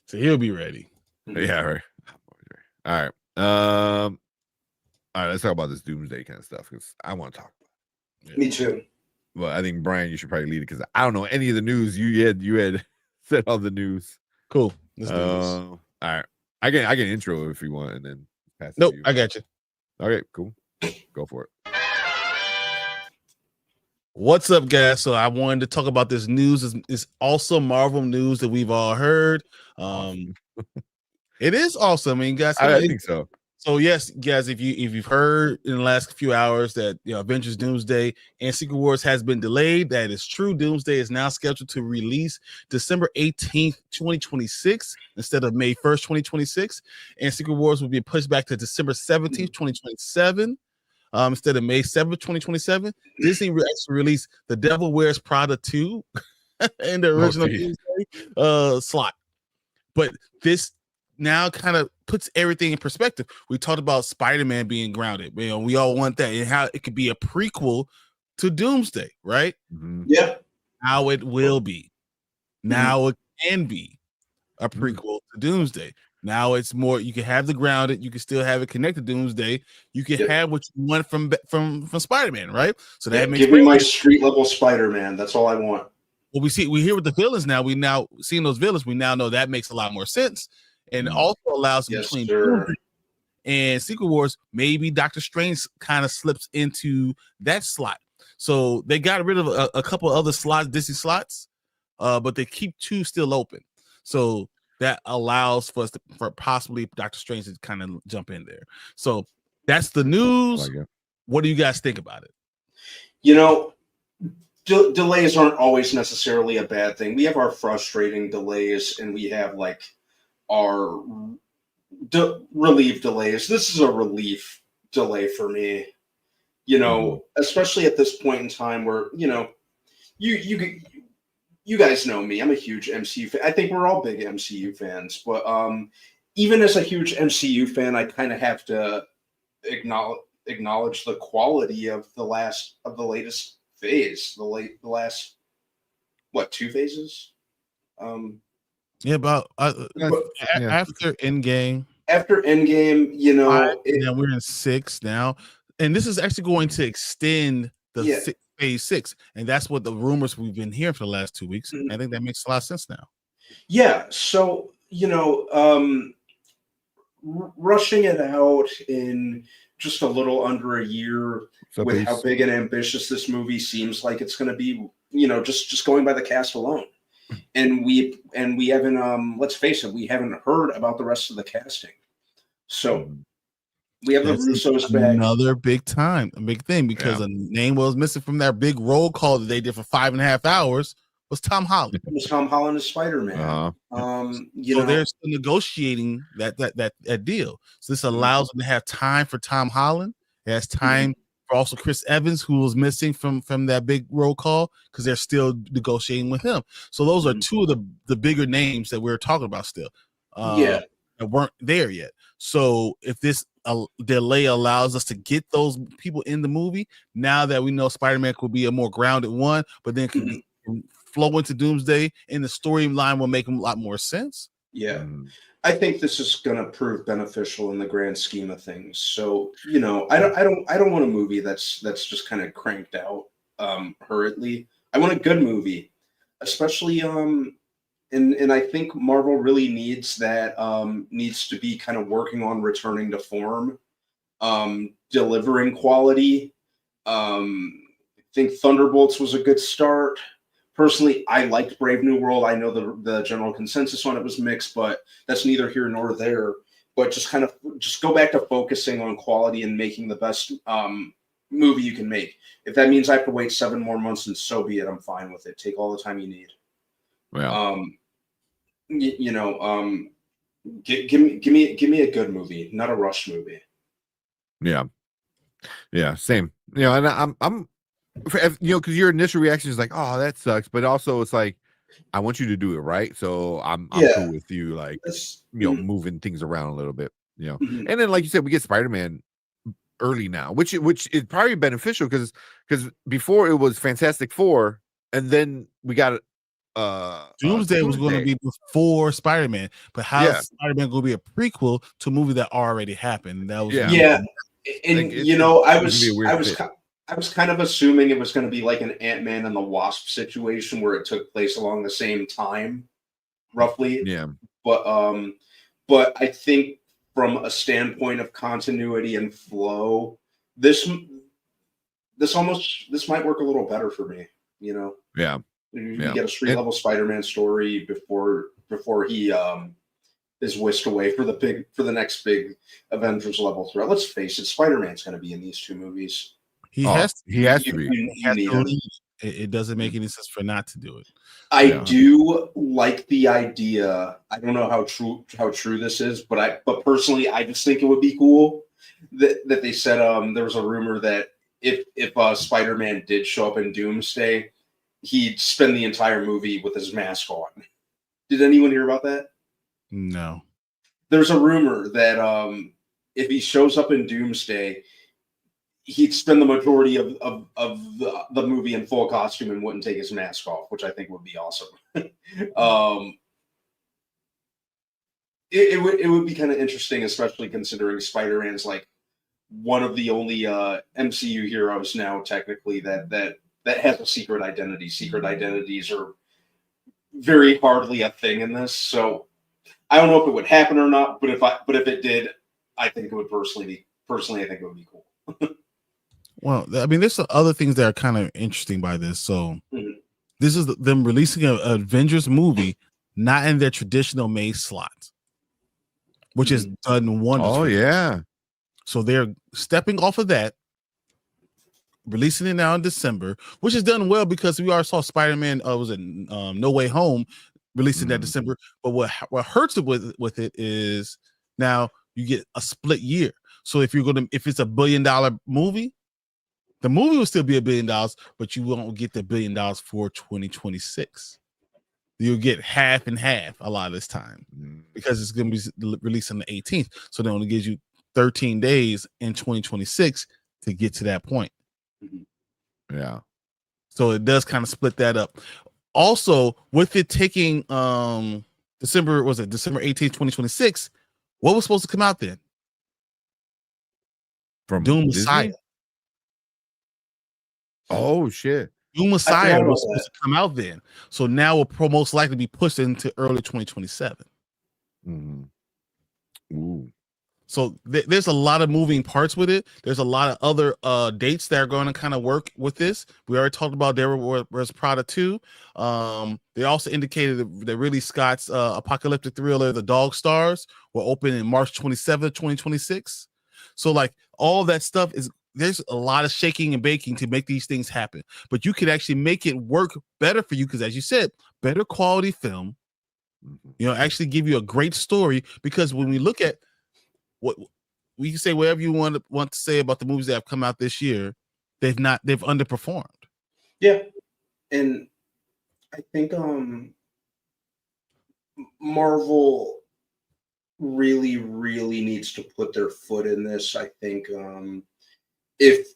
So he'll be ready. Yeah, right. All right. All right, let's talk about this Doomsday kind of stuff because I want to talk about it. Me too. Well, I think Brian, you should probably lead it because I don't know any of the news. You had said all the news. Cool. Let's do this. All right. I can intro if you want and then pass it Nope, to you. I got you. Okay, cool. Go for it. What's up, guys? So I wanted to talk about this news. It's also Marvel news that we've all heard. It is awesome. I mean, guys, I think so. So yes, guys, if you've heard in the last few hours that Avengers Doomsday and Secret Wars has been delayed, that is true. Doomsday is now scheduled to release December 18th, 2026 instead of May 1st, 2026. And Secret Wars will be pushed back to December 17th, 2027. Instead of May 7th, 2027. Disney actually released The Devil Wears Prada 2 in the original Doomsday slot. But this now kind of puts everything in perspective. We talked about Spiderman being grounded. We all want that and how it could be a prequel to Doomsday, right? Mm-hmm. Yeah. How it will be. Now it can be a prequel to Doomsday. Now it's more. You can have the grounded. You can still have it connected to Doomsday. You can have what you want from Spider-Man, right? So that makes give me my street level Spider-Man. That's all I want. Well, we hear with the villains now. We now seeing those villains. We now know that makes a lot more sense, and also allows between Doomsday and Secret Wars. Maybe Doctor Strange kind of slips into that slot. So they got rid of a couple other slots, Disney slots, but they keep 2 still open. So that allows for us for possibly Doctor Strange to kind of jump in there. So that's the news. What do you guys think about it? Delays aren't always necessarily a bad thing. We have our frustrating delays, and we have like our relief delays. This is a relief delay for me. Especially at this point in time where you guys know me. I'm a huge MCU fan. I think we're all big MCU fans, but even as a huge MCU fan, I kind of have to acknowledge the quality of the latest phase. The last 2 phases? After Endgame. After Endgame, we're in 6 now, and this is actually going to extend the phase 6, and that's what the rumors we've been hearing for the last 2 weeks. I think that makes a lot of sense now. Yeah, so rushing it out in just a little under a year with how big and ambitious this movie seems like it's going to be, just going by the cast alone, and we haven't let's face it, we haven't heard about the rest of the casting. So We have the Russos back. Another big thing, because a name was missing from that big roll call that they did for 5.5 hours was Tom Holland. It was Tom Holland as Spider-Man. They're still negotiating that deal. So this allows them to have time for Tom Holland. It has time for also Chris Evans, who was missing from that big roll call, because they're still negotiating with him. So those are two of the bigger names that we're talking about still. That weren't there yet. So if this delay allows us to get those people in the movie, now that we know Spider-Man could be a more grounded one, but then could be flow into Doomsday, and the storyline will make a lot more sense. Yeah. I think this is going to prove beneficial in the grand scheme of things. So, I don't want a movie that's just kind of cranked out hurriedly. I want a good movie, especially and I think Marvel really needs that, needs to be kind of working on returning to form, delivering quality. I think Thunderbolts was a good start. Personally, I liked Brave New World. I know the general consensus on it was mixed, but that's neither here nor there. But just go back to focusing on quality and making the best movie you can make. If that means I have to wait 7 more months, then so be it. I'm fine with it. Take all the time you need. Yeah. Give me a good movie, not a rush movie. Yeah, same. And I'm because your initial reaction is like, oh, that sucks, but also it's like, I want you to do it right, so I'm cool with you, like, moving things around a little bit, and then, like you said, we get Spider-Man early now, which is probably beneficial, because before it was Fantastic Four, and then we got Doomsday was going to be before Spider-Man, but how is Spider-Man going to be a prequel to a movie that already happened? That was and I was kind of assuming it was going to be like an Ant-Man and the Wasp situation where it took place along the same time, roughly. Yeah. But I think from a standpoint of continuity and flow, this might work a little better for me. You get a street level Spider-Man story before he is whisked away for the next big Avengers level threat. Let's face it, Spider-Man's going to be in these 2 movies. He has to be. You it doesn't make any sense for not to do it. I do like the idea. I don't know how true this is, but personally, I just think it would be cool that they said there was a rumor that if Spider-Man did show up in Doomsday, he'd spend the entire movie with his mask on. Did anyone hear about that? No. There's a rumor that if he shows up in Doomsday, he'd spend the majority of the movie in full costume and wouldn't take his mask off, which I think would be awesome. It would be kind of interesting, especially considering Spider-Man's like one of the only MCU heroes now, technically, that has a secret identity. Secret identities are very hardly a thing in this, so I don't know if it would happen or not. But if it did, I think it would personally, I think it would be cool. Well, I mean, there's some other things that are kind of interesting by this. So this is them releasing an Avengers movie, not in their traditional May slot, which is done wonders. Oh, yeah. So they're stepping off of that, releasing it now in December, which is done well, because we already saw Spider-Man was in No Way Home releasing that December. But what hurts it with it is now you get a split year. So if it's a $1 billion movie, the movie will still be $1 billion, but you won't get the $1 billion for 2026. You'll get half and half a lot of this time, because it's going to be released on the 18th. So that only gives you 13 days in 2026 to get to that point. Yeah. So it does kind of split that up. Also, with it taking December 18th, 2026, what was supposed to come out then? From Doom Disney? Messiah. Oh shit. Doom Messiah was supposed to come out then. So now it will most likely be pushed into early 2027. Ooh. So there's a lot of moving parts with it. There's a lot of other dates that are going to kind of work with this. We already talked about there was Prada 2. They also indicated that Ridley Scott's apocalyptic thriller, The Dog Stars, will open in March 27th, 2026. So like all that stuff there's a lot of shaking and baking to make these things happen, but you could actually make it work better for you because, as you said, better quality film, actually give you a great story. Because when we look at what we can say, whatever you want to say about the movies that have come out this year, they've underperformed. Yeah, and I think Marvel really, really needs to put their foot in this. I think if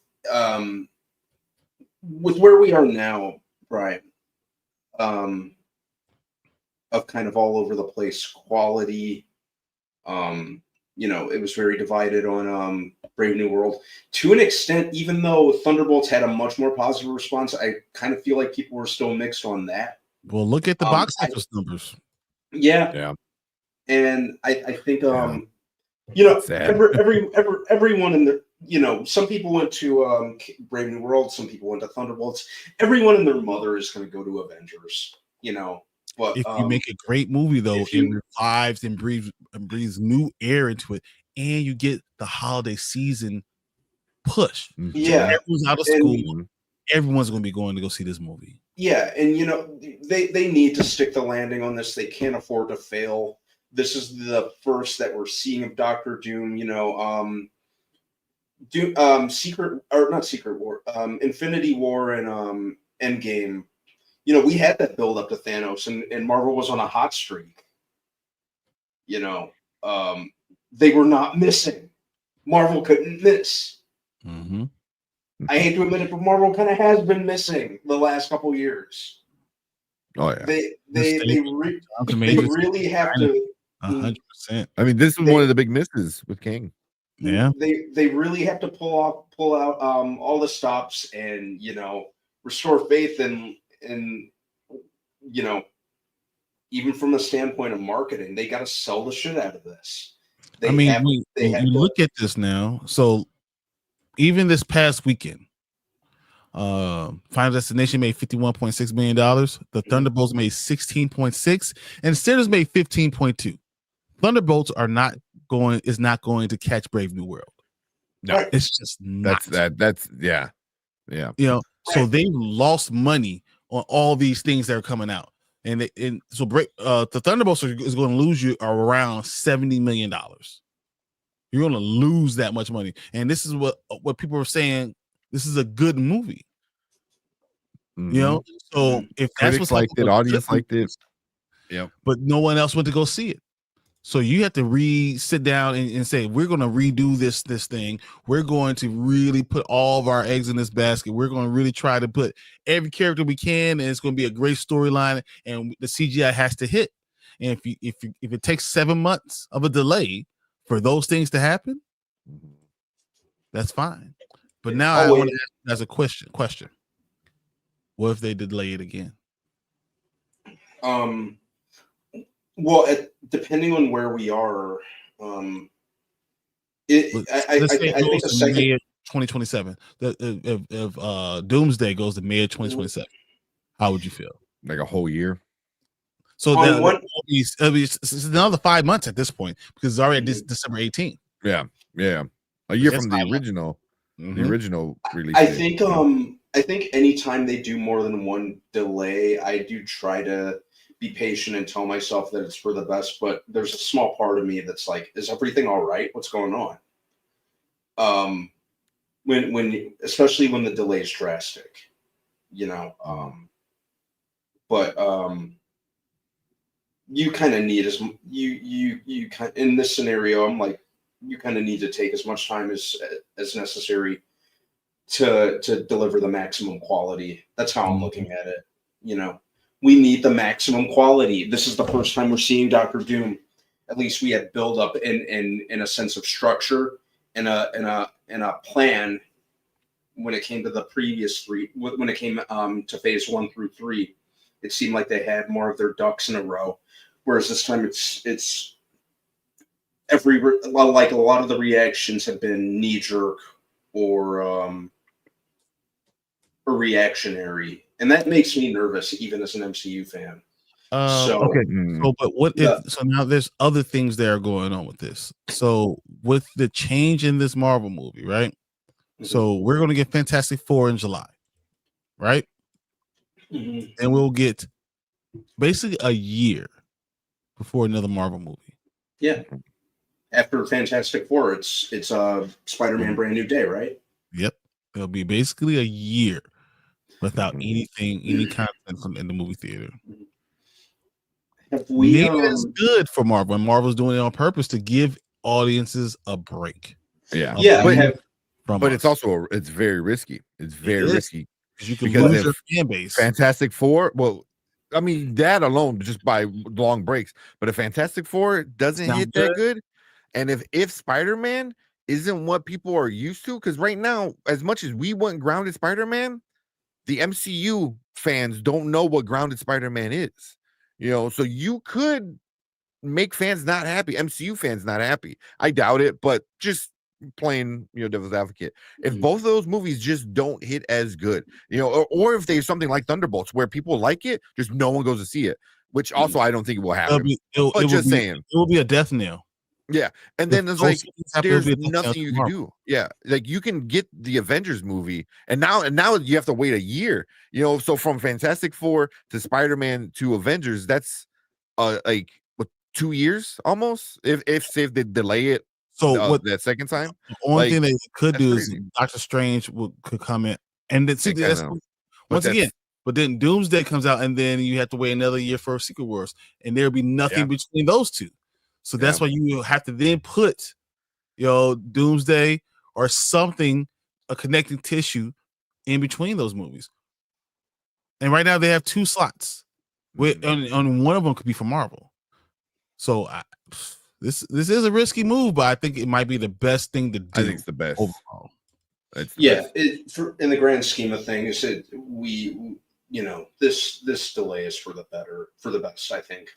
with where we are now, Brian, of kind of all over the place quality, it was very divided on Brave New World to an extent. Even though Thunderbolts had a much more positive response, I kind of feel like people were still mixed on that. Well, look at the box office numbers. Yeah, and I think everyone in the some people went to Brave New World, some people went to Thunderbolts. Everyone and their mother is going to go to Avengers. But if you make a great movie, though, it revives and breathes new air into it, and you get the holiday season push. Yeah, everyone's out of school. Everyone's going to be going to go see this movie. Yeah, and they need to stick the landing on this. They can't afford to fail. This is the first that we're seeing of Doctor Doom. Infinity War and Endgame. We had that build up to Thanos, and Marvel was on a hot streak. They were not missing. Marvel couldn't miss. Mm-hmm. I hate to admit it, but Marvel kind of has been missing the last couple years. Oh yeah, they really have to. 100%. I mean, this is one of the big misses with King. Yeah, they really have to pull out all the stops and restore faith and even from the standpoint of marketing, they got to sell the shit out of this. You look at this now. So even this past weekend, Final Destination made $51.6 million. The Thunderbolts made 16.6, and Sinners made 15.2. Thunderbolts is not going to catch Brave New World. No, it's just not. That's yeah. So they lost money on all these things that are coming out, the Thunderbolts is going to lose you around $70 million. You're going to lose that much money, and this is what people are saying. This is a good movie. So if critics that's liked it, audience liked it, but no one else went to go see it. So you have to sit down and say, we're going to redo this thing. We're going to really put all of our eggs in this basket. We're going to really try to put every character we can, and it's going to be a great storyline. And the CGI has to hit. And if it takes 7 months of a delay for those things to happen, that's fine. But now I want to ask as a question. What if they delay it again? Well, depending on where we are, I think the second May of 2027. If Doomsday goes to May of 2027, how would you feel? Like a whole year. So it's another 5 months at this point because it's already December 18th. Yeah. A year from the original. The original release. I think anytime they do more than one delay, I do try to be patient and tell myself that it's for the best, but there's a small part of me that's like, is everything all right? What's going on? Especially when the delay is drastic, but you kind of need in this scenario, I'm like, you kind of need to take as much time as necessary to deliver the maximum quality. That's how I'm looking at it. We need the maximum quality. This is the first time we're seeing Doctor Doom. At least we had build up in a sense of structure and a plan when it came to the previous three. When it came to phase 1 through 3, it seemed like they had more of their ducks in a row. Whereas this time it's a lot of the reactions have been knee jerk or reactionary. And that makes me nervous, even as an MCU fan. Okay. So, but what if? So now there's other things that are going on with this. So with the change in this Marvel movie, right? So we're going to get Fantastic Four in July, right? And we'll get basically a year before another Marvel movie. Yeah. After Fantastic Four, it's Spider-Man Brand New Day, right? Yep. It'll be basically a year without any content in the movie theater. Have we, Maybe that's good for Marvel, and Marvel's doing it on purpose to give audiences a break. Yeah. But it's also it's very risky. It's very risky because you can lose your fan base. Fantastic Four, well, I mean that alone just by long breaks. But if Fantastic Four doesn't hit that good, and if Spider-Man isn't what people are used to, because right now, as much as we want grounded Spider-Man, the MCU fans don't know what grounded Spider-Man is. You know, so you could make fans not happy, MCU fans not happy. I doubt it, but just playing, devil's advocate. If both of those movies just don't hit as good, or if there's something like Thunderbolts where people like it, just no one goes to see it, which also I don't think it will happen. Saying, it will be a death knell. Yeah, and then it's like there's nothing you can do. Yeah, like you can get the Avengers movie, and now you have to wait a year. So from Fantastic Four to Spider-Man to Avengers, that's like 2 years almost. If they delay it, so that second time, the only thing they could do crazy. is Doctor Strange could come in, and then but then Doomsday comes out, and then you have to wait another year for Secret Wars, and there'll be nothing between those two. So that's why you have to then put, Doomsday or something, a connecting tissue in between those movies. And right now they have 2 slots. On one of them could be for Marvel. So this is a risky move, but I think it might be the best thing to do. I think it's the best overall. In the grand scheme of things, this delay is for the best. I think.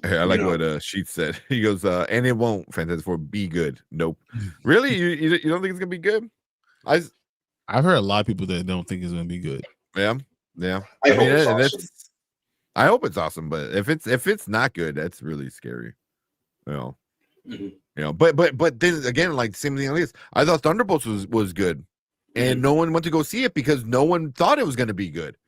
I like what Sheets said. He goes, and it won't Fantastic Four be good. Nope. Really? You don't think it's gonna be good? I've heard a lot of people that don't think it's gonna be good. Yeah. I hope it's awesome. I hope it's awesome, but if it's not good, that's really scary. But then again, like same thing like this. I thought Thunderbolts was good, and no one went to go see it because no one thought it was gonna be good.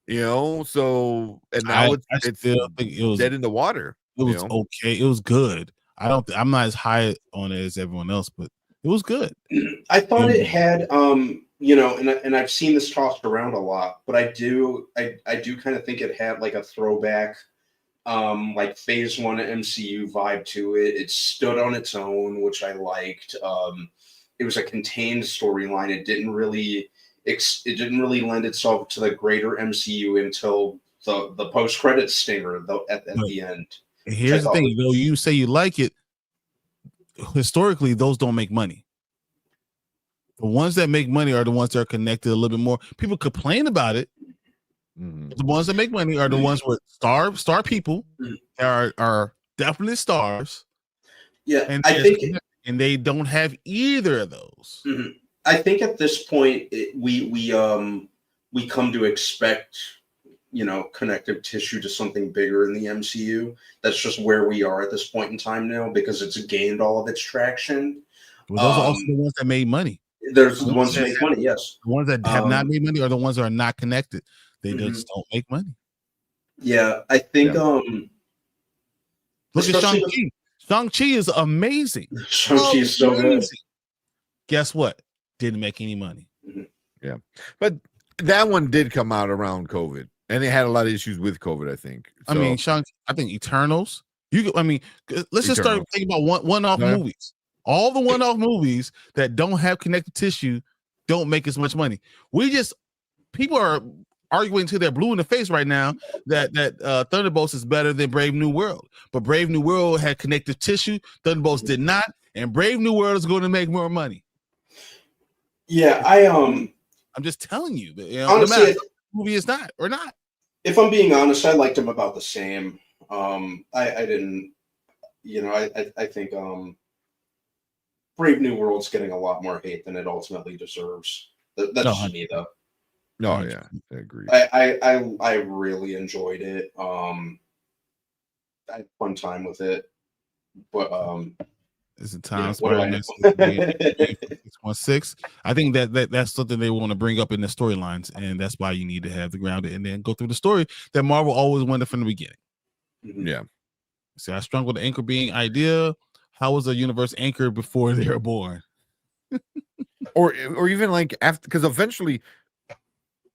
So and now it's still think it was dead in the water. It was okay. It was good. I'm not as high on it as everyone else, but it was good. I thought it had and I've seen this tossed around a lot, but I do kind of think it had like a throwback like Phase 1 MCU vibe to it. It stood on its own, which I liked. It was a contained storyline. It didn't really lend itself to the greater MCU until the post-credits stinger at the end. Here's the thing, though, you say you like it. Historically, those don't make money. The ones that make money are the ones that are connected a little bit more. People complain about it. The ones that make money are the ones with star people are definitely stars. Yeah, and I think, and they don't have either of those. I think at this point we come to expect connective tissue to something bigger in the MCU. That's just where we are at this point in time now because it's gained all of its traction. Well, those are also the ones that made money. There's the ones that make money, yes. The ones that have not made money are the ones that are not connected. They just don't make money. Yeah, I think look at Shang-Chi. Shang-Chi is amazing. Shang-Chi is so good. Guess what? Didn't make any money. Yeah. But that one did come out around COVID. And they had a lot of issues with COVID, I think. So, I think Eternals. Let's just start thinking about one-off movies. All the one-off movies that don't have connective tissue don't make as much money. People are arguing till they're blue in the face right now that Thunderbolts is better than Brave New World. But Brave New World had connective tissue. Thunderbolts did not. And Brave New World is going to make more money. Yeah, I'm just telling you. Honestly, no matter the movie is not or not. If I'm being honest, I liked them about the same. I didn't, I think Brave New World's getting a lot more hate than it ultimately deserves. That's just me, though. No, yeah, I agree. I really enjoyed it. I had a fun time with it, but Is it time? What do I Spider-Man know? 616. I think that's something they want to bring up in the storylines, and that's why you need to have the grounded and then go through the story that Marvel always wanted from the beginning. Yeah. See, I struggle with the anchor being idea. How was a universe anchored before they were born? or even like after, because eventually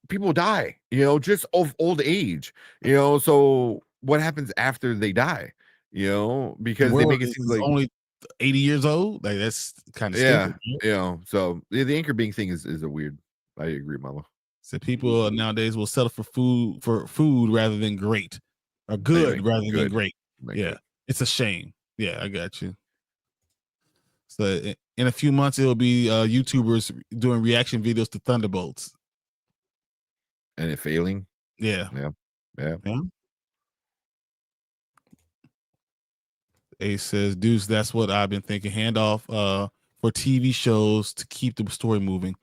people die, just of old age, so what happens after they die, because they make it seem like only 80 years old. Like that's kind of stupid. So the anchor being thing is a weird. I agree, Mama. So people nowadays will settle for food rather than great, or good rather than great. Yeah, it's a shame. Yeah, I got you. So in a few months, it'll be YouTubers doing reaction videos to Thunderbolts. And it failing. Yeah. Ace says, Deuce, that's what I've been thinking. Handoff for TV shows to keep the story moving.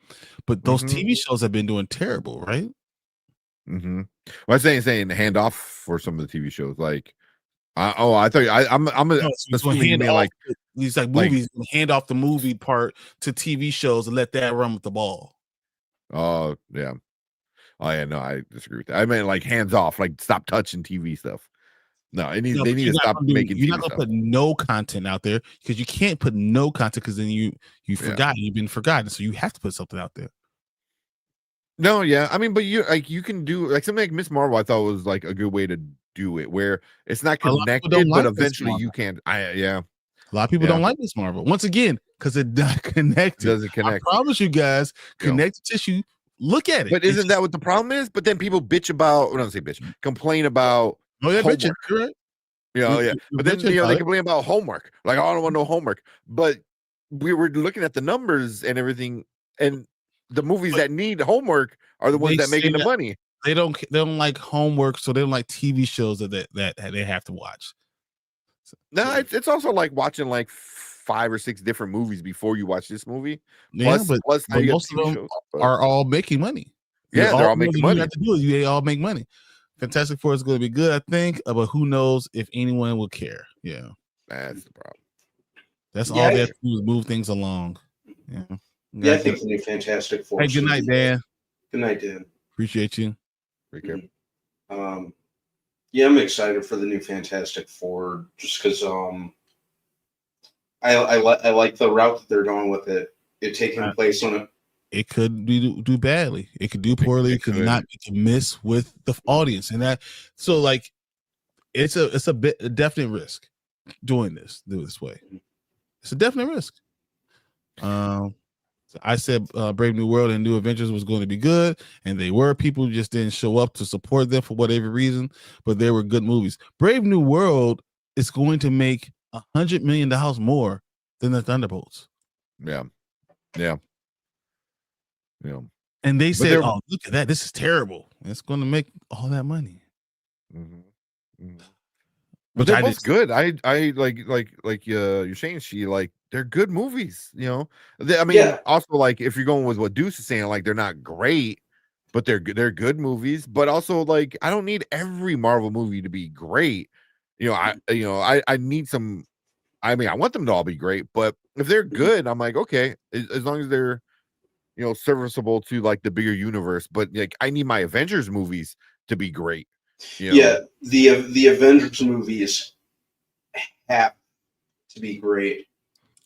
But those TV shows have been doing terrible, right? Well, I'm saying hand off for some of the TV shows. Like, I thought I'm assuming you mean like these like movies, hand off the movie part to TV shows and let that run with the ball. Oh yeah. Oh yeah, no, I disagree with that. I mean, like hands off, like stop touching TV stuff. No, they need to stop making. You're not gonna put no content out there because you can't put no content because then you forgot, you've been forgotten. So you have to put something out there. No, yeah, I mean, but you can do like something like Miss Marvel. I thought was like a good way to do it, where it's not connected, but eventually you can. A lot of people don't like Miss Marvel once again because it's not connected. Doesn't connect. I promise you guys, connective tissue. Look at it. But isn't that what the problem is? But then people bitch about. I don't say bitch. Complain about. Oh yeah, bitching. Right? Yeah. But then they complain about homework. Like, oh, I don't want no homework. But we were looking at the numbers and everything, and the movies that need homework are the ones that making the money. They don't like homework, so they don't like TV shows that they have to watch. No, it's also like watching like 5 or 6 different movies before you watch this movie. Yeah, but most of them are all making money. Yeah, they're all making money. You have to do is they all make money. Fantastic Four is going to be good, I think, but who knows if anyone will care. Yeah, that's the problem. That's all they have to do is move things along. Yeah, I think the new Fantastic Four. Hey, good night, Dan. Good night, Dan. Appreciate you. Take care. Yeah, I'm excited for the new Fantastic Four just because I like the route that they're going with it. It taking place on a. It could do badly. It could do poorly. It could not. It could miss with the audience, and that. So like, it's a definite risk doing this way. It's a definite risk. I said Brave New World and New Avengers was going to be good, and they were. People just didn't show up to support them for whatever reason, but they were good movies. Brave New World is going to make $100 million more than the Thunderbolts. Yeah. And they said, "Oh, look at that! This is terrible. It's going to make all that money." But they're both good. I like you're saying, they're good movies. Also like if you're going with what Deuce is saying, like they're not great, but they're good movies. But also like I don't need every Marvel movie to be great. I need some. I mean, I want them to all be great, but if they're good, I'm like, okay, as long as they're serviceable to like the bigger universe. But like I need my Avengers movies to be great. Yeah, the Avengers movies have to be great.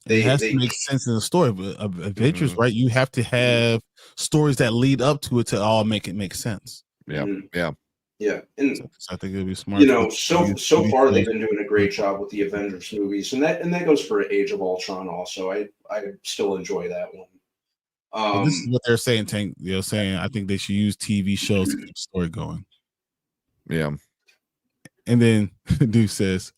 It has to make sense in the story. But Avengers, right? You have to have stories that lead up to it to all make sense. Yeah. And so I think it'll be smart. So far they've been doing a great job with the Avengers movies, and that goes for Age of Ultron also. I still enjoy that one. This is what they're saying, Tank. They're saying I think they should use TV shows to keep the story going. Yeah. And then Dude says,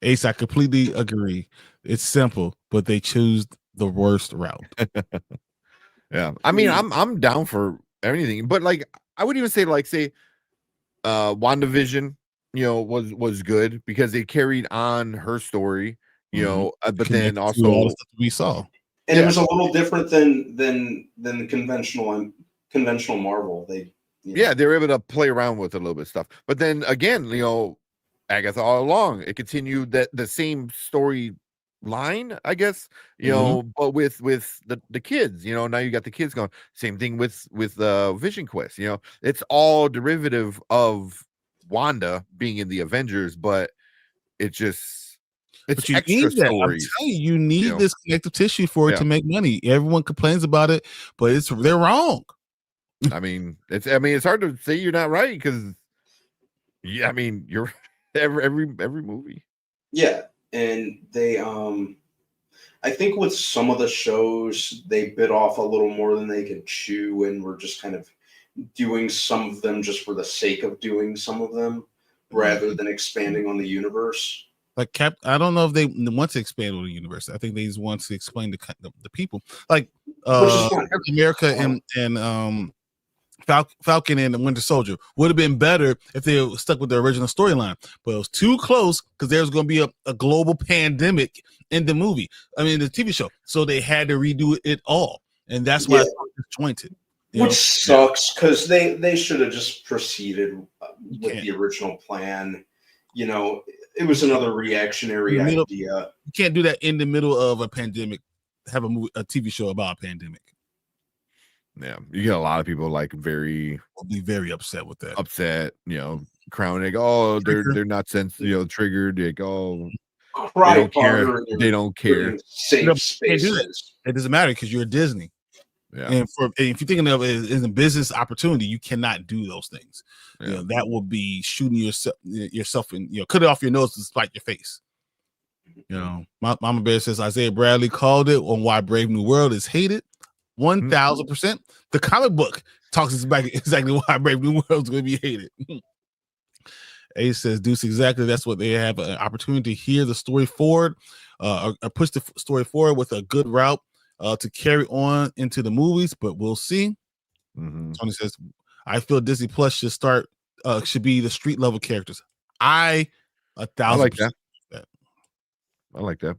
Ace, I completely agree. It's simple, but they choose the worst route. Yeah. I mean, I'm down for anything, but like I would even say WandaVision, was good because they carried on her story, but then also all the stuff we saw. And it was a little different than the conventional Marvel. They were able to play around with a little bit of stuff. But then again, Agatha all along, it continued that the same story line, I guess, you know, but with the kids, you know, now you got the kids going. Same thing with Vision Quest, you know, it's all derivative of Wanda being in the Avengers, but it's But you extra need that. I'm stories. telling you, you need you know. this connective tissue for it Yeah. to make money. Everyone complains about it, but they're wrong. I mean, it's hard to say you're not right because, yeah, I mean, you're every movie. Yeah, and they I think with some of the shows they bit off a little more than they could chew, and were just kind of doing some of them just for the sake of doing some of them rather than expanding on the universe. Like I don't know if they want to expand on the universe. I think they just want to explain the people, like America and Falcon and the Winter Soldier would have been better if they were stuck with the original storyline, but it was too close because there was going to be a global pandemic in the movie. I mean, the TV show, so they had to redo it all, and that's why it's disjointed. Which sucks because they should have just proceeded with the original plan. You know, it was another reactionary idea. You can't do that in the middle of a pandemic. Have a TV show about a pandemic. Yeah, you get a lot of people like will be very upset with that. Upset, you know, crowning. Oh, they're not sensitive, you know, triggered. They go, they don't care. They don't care. Safe spaces. It doesn't matter because you're Disney. Yeah. And if you're thinking of it as a business opportunity, you cannot do those things. Yeah. You know, that will be shooting yourself in, you know, cut it off your nose to spite your face. You know, Mama Bear says Isaiah Bradley called it on why Brave New World is hated. 1000%. The comic book talks about exactly why Brave New World is going to be hated. Ace says Deuce, exactly. That's what they have an opportunity to hear the story forward, or push the story forward with a good route to carry on into the movies, but we'll see. Tony says, I feel Disney Plus should be the street level characters. I 1,000% that. I like that.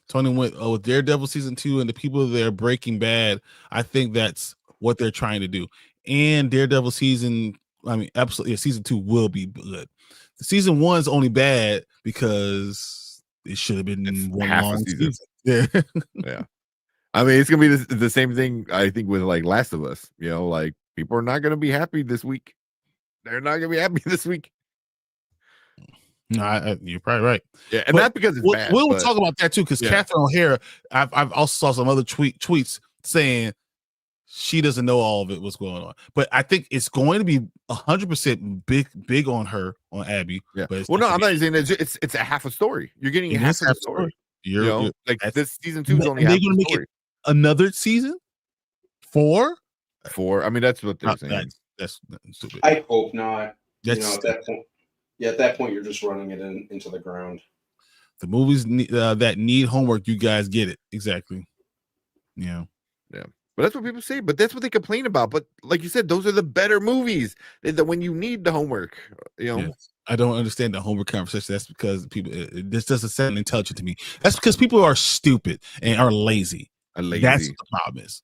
Tony went with Daredevil season 2 and the people there Breaking Bad. I think that's what they're trying to do. And Daredevil season 2 will be good. The season 1 is only bad because it should have been one long season. Yeah. Yeah. I mean, it's gonna be the same thing, I think, with like Last of Us. You know, like people are not gonna be happy this week. They're not gonna be happy this week. No, you're probably right. Yeah, and not because it's bad. We'll talk about that too, because Catherine O'Hara, I've also saw some other tweets saying she doesn't know all of it, what's going on. But I think it's going to be 100% big on her, on Abby. Yeah. But well, no, I'm not saying it's a half a story. You're getting a half of the story. You know, like this season 2 is only half the story. Another season? 4? I mean, that's what they're saying. That's stupid. I hope not. That's, you know, at that point. Yeah, at that point, you're just running it into the ground. The movies that need homework, you guys get it. Exactly. Yeah. Yeah. But that's what people say. But that's what they complain about. But like you said, those are the better movies that when you need the homework, you know. Yeah. I don't understand the homework conversation. That's because people, this doesn't sound intelligent to me. That's because people are stupid and are lazy. That's what the problem is.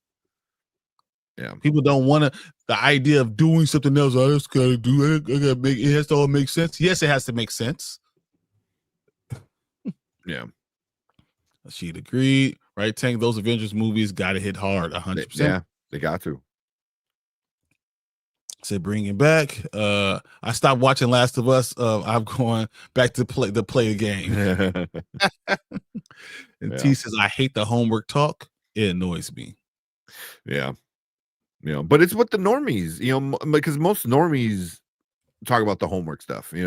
Yeah. People don't want to, the idea of doing something else. I just gotta do it. I gotta make it has to all make sense. Yes, it has to make sense. Yeah. She'd agreed, right? Tank, those Avengers movies gotta hit hard 100%. Yeah, they got to. Said bring it back. I stopped watching Last of Us. I'm going back to play the game. And T says, I hate the homework talk. It annoys me. Yeah. You know, but it's what the normies, you know, because most normies talk about the homework stuff, you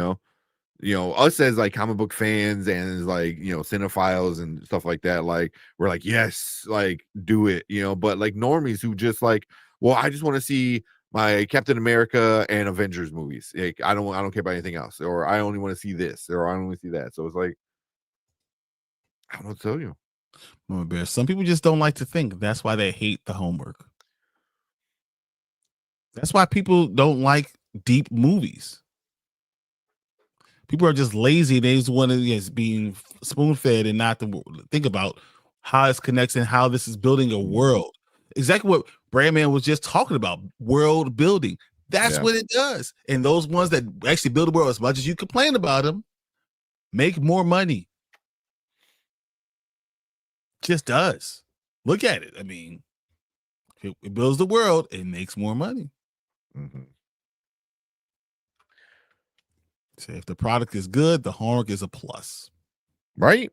know, us as like comic book fans and as like, you know, cinephiles and stuff like that, like we're like, yes, like do it, you know, but like normies who just like, well, I just want to see my Captain America and Avengers movies. Like I don't care about anything else, or I only want to see this, or I only want to see that. So it's like, I don't know what to tell you. Mama Bear, some people just don't like to think. That's why they hate the homework. That's why people don't like deep movies. People are just lazy. They just want to being spoon-fed and not to think about how it connects and how this is building a world. Exactly what Brandman was just talking about, world building. That's what it does. And those ones that actually build a world, as much as you complain about them, make more money. just does. Look at it. I mean, it builds the world. It makes more money. Mm-hmm. So if the product is good, the homework is a plus. Right?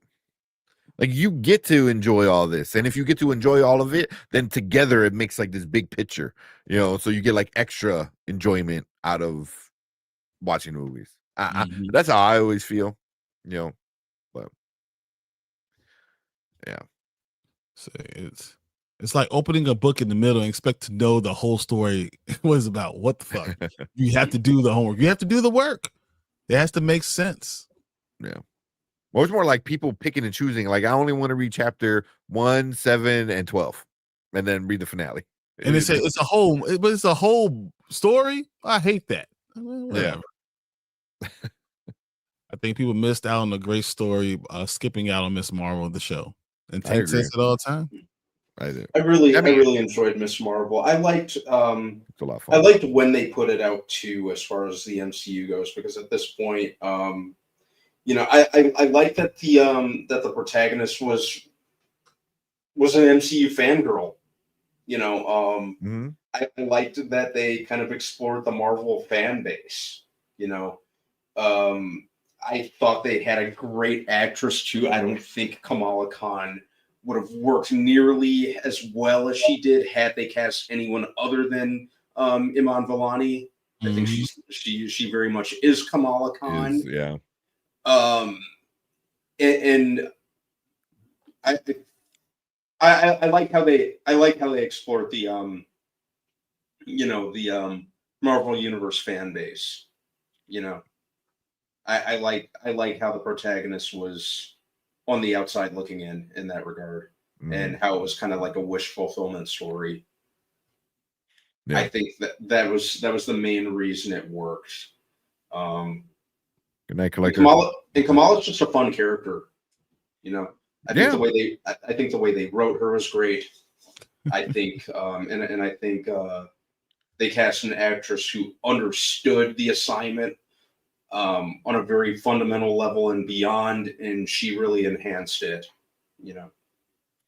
Like you get to enjoy all this. And if you get to enjoy all of it, then together it makes like this big picture, so you get like extra enjoyment out of watching movies. That's how I always feel, but yeah. So it's like opening a book in the middle and expect to know the whole story was about. What the fuck? You have to do the homework. You have to do the work. It has to make sense. Yeah. Well, it's more like people picking and choosing. Like I only want to read chapter 1, 7, and 12, and then read the finale. And it's a whole story. I hate that. Whatever. Yeah. I think people missed out on a great story, skipping out on Miss Marvel, the show. And I Tank agree. says it all the time. I do. I really enjoyed Miss Marvel. I liked It's a lot of fun. I liked when they put it out too, as far as the MCU goes, because at this point, I like that the protagonist was an MCU fangirl. I liked that they kind of explored the Marvel fan base. I thought they had a great actress too. I don't think Kamala Khan would have worked nearly as well as she did had they cast anyone other than Iman Vellani. I think she very much is Kamala Khan. Yeah. And I like how they explored the Marvel Universe fan base. I like how the protagonist was on the outside looking in that regard, and how it was kind of like a wish fulfillment story. Yeah. I think that was the main reason it worked. Good night, Collector. Kamala's just a fun character. I think the way they wrote her was great. I think, and I think they cast an actress who understood the assignment on a very fundamental level and beyond, and she really enhanced it.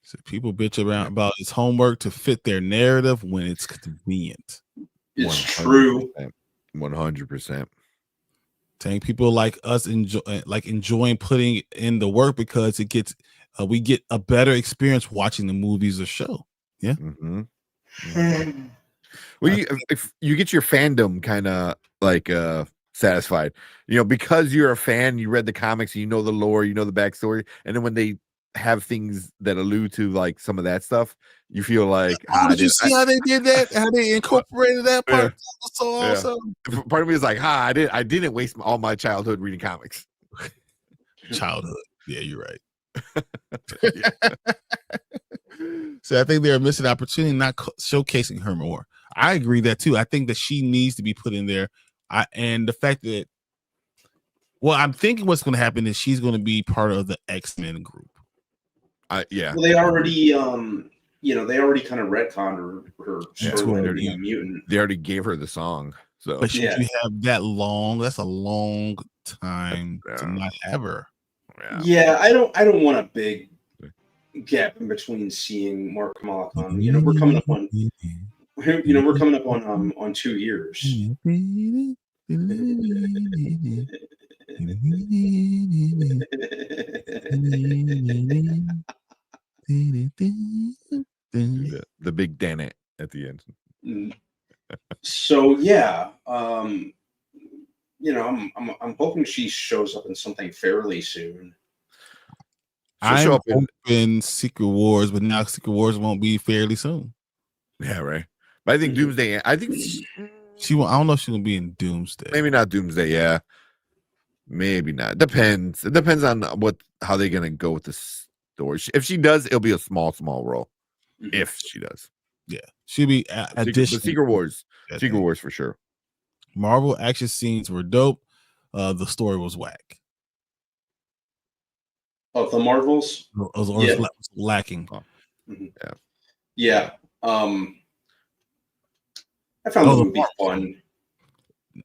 So people bitch about his homework to fit their narrative when it's convenient. It's 100%. True. 100%. Saying people like us enjoying putting in the work because it gets we get a better experience watching the movies or show. Yeah. Well, if you get your fandom kind of like satisfied, because you're a fan, you read the comics, you know the lore, you know the backstory, and then when they have things that allude to like some of that stuff, you feel like did you see how they did that? How they incorporated that part? Yeah. That was so awesome. Part of me is like, I didn't waste all my childhood reading comics. Childhood. Yeah, you're right. So I think they're missing opportunity, not showcasing her more. I agree that too. I think that she needs to be put in there. And the fact that, I'm thinking what's going to happen is she's going to be part of the X-Men group. Yeah. Well, they already, they already kind of retconned her story being a mutant. They already gave her the song. So, but should you have that long? That's a long time to not have her. Yeah, I don't want a big gap in between seeing more Kamala Khan. We're coming up on, we're coming up on 2 years. The big Danet at the end. So yeah, I'm hoping she shows up in something fairly soon. I'm hoping Secret Wars, but now Secret Wars won't be fairly soon. Yeah, right. But I think Doomsday. I think she won't. I don't know if she's gonna be in Doomsday. Maybe not Doomsday. Yeah, maybe not. Depends. It depends on how they're gonna go with the story. If she does, it'll be a small role. If she does, yeah, she'll be addition. Secret Wars. Secret Wars for sure. Marvel action scenes were dope. The story was whack. Of the Marvels, was lacking. Oh. Yeah. I found the movie fun.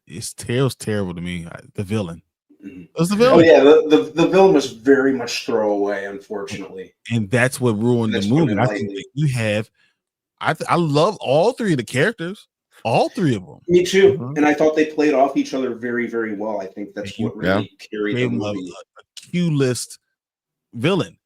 It's terrible to me. The villain. was the villain. Oh yeah, the villain was very much throwaway, unfortunately. And that's what ruined the movie. I think that you have. I love all three of the characters, all three of them. Me too. And I thought they played off each other very, very well. I think that's what really carried the movie. A Q list villain,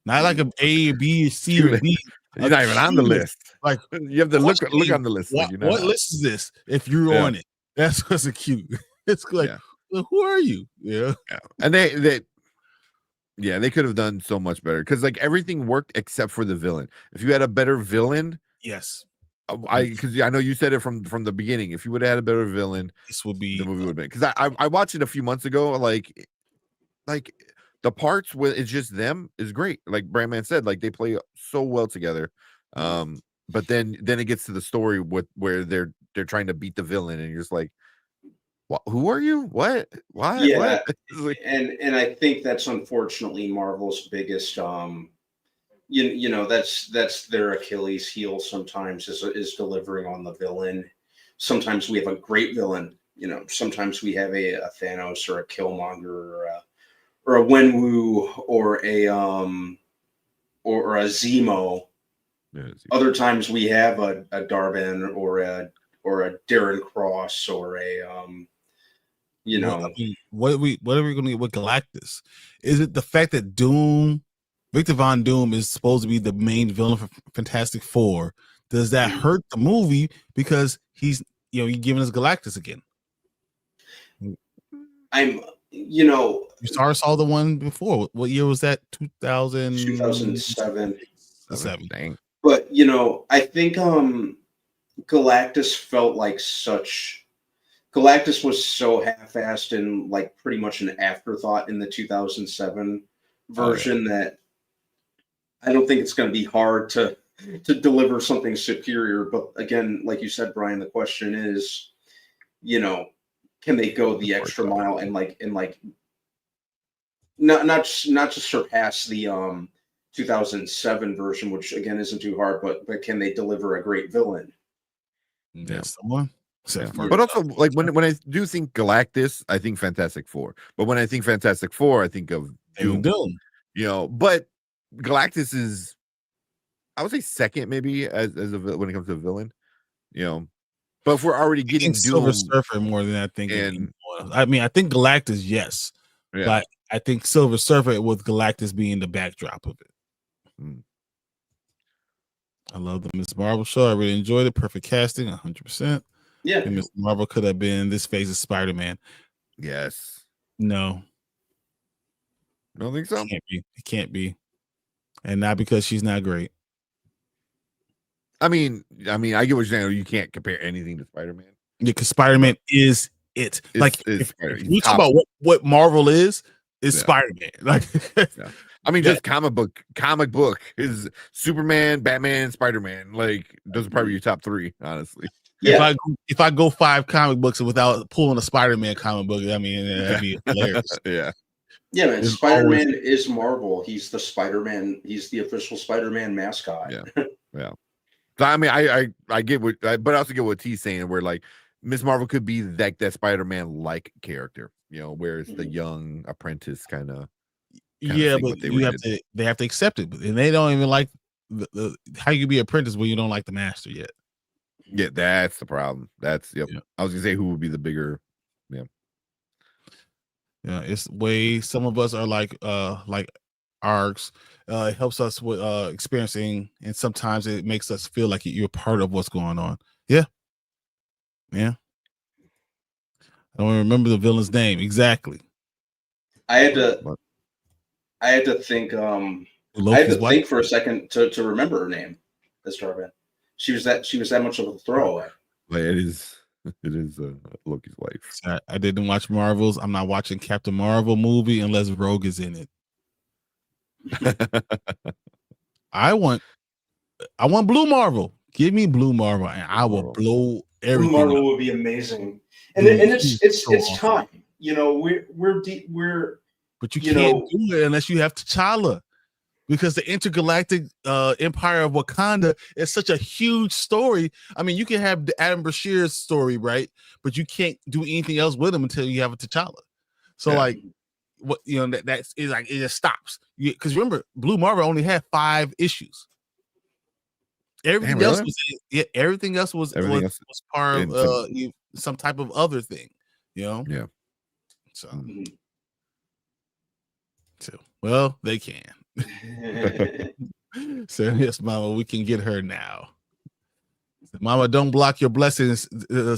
not like a B, C, or D. You're not even on the list. Like you have to look on the list. What list is this? If you're on it, that's what's a Q. It's like, well, who are you? Yeah. And they could have done so much better because like everything worked except for the villain. If you had a better villain, yes. Because I know you said it from the beginning. If you would have had a better villain, this would be the movie would have been. Because I watched it a few months ago. Like the parts where it's just them is great. Like Brandman said, like they play so well together. But then it gets to the story where they're trying to beat the villain, and you're just like, what, who are you? What? Why? Yeah, what? and I think that's unfortunately Marvel's biggest you know that's their Achilles heel sometimes is delivering on the villain. Sometimes we have a great villain, you know, sometimes we have a Thanos or a Killmonger or a Wenwu or a Zemo. Other times we have a Darvin or a Darren Cross or a you know. I mean, what are we going to get with Galactus? Is it the fact that Victor Von Doom is supposed to be the main villain for Fantastic Four? Does that hurt the movie because he's giving us Galactus again? You saw the one before. What year was that? 2007. Dang. But I think Galactus felt like Galactus was so half-assed and like pretty much an afterthought in the 2007 version that I don't think it's going to be hard to deliver something superior. But again, like you said, Brian, the question is, can they go the extra mile and not just surpass the 2007 version, which again isn't too hard, but can they deliver a great villain? That's the one. But also, like when I do think Galactus, I think Fantastic Four. But when I think Fantastic Four, I think of Doom. But Galactus is, I would say, second maybe as when it comes to a villain. But if we're already getting Silver Surfer more than I think. I think Galactus, yes, but I think Silver Surfer with Galactus being the backdrop of it. I love the Miss Marvel show. I really enjoyed it. Perfect casting, 100%. Yeah, and Miss Marvel could have been this phase of Spider-Man. Yes. No. I don't think so. It can't be. And not because she's not great. I mean, I get what you're saying. You can't compare anything to Spider-Man. Yeah, because Spider-Man is it. If we talk about what Marvel is Spider-Man. I mean, just comic book is Superman, Batman, Spider-Man. Like, those are probably your top three, honestly. Yeah. If I go 5 comic books without pulling a Spider-Man comic book, I mean, that'd be hilarious. Yeah, man. Spider-Man is Marvel. He's the Spider-Man. He's the official Spider-Man mascot. Yeah. So, I mean, I get what, but I also get what T's saying, where like Miss Marvel could be like that Spider-Man like character, where it's the young apprentice kind of. Yeah, but they have to accept it, and they don't even like how you can be apprentice when you don't like the master yet. Yeah, that's the problem. That's I was gonna say who would be the bigger. Yeah, it's way some of us are like arcs. It helps us with experiencing, and sometimes it makes us feel like you're part of what's going on. Yeah. I don't even remember the villain's name exactly. I had to think. I had to think for a second to remember her name. As Darvin, she was that much of a throwaway. It is Loki's wife. I didn't watch Marvels. I'm not watching Captain Marvel movie unless Rogue is in it. I want Blue Marvel. Give me Blue Marvel, and I will blow everything. Blue Marvel would be amazing, and it's time. We're deep. But you can't do it unless you have T'Challa, because the intergalactic empire of Wakanda is such a huge story. I mean, you can have the Adam Bashir's story, right? But you can't do anything else with him until you have a T'Challa. So like, what that's is like it just stops. Because remember, Blue Marvel only had 5 issues. Everything else was everything else was part of some type of other thing, Yeah. So, well, they can. So yes, Mama, we can get her now. Mama, don't block your blessings,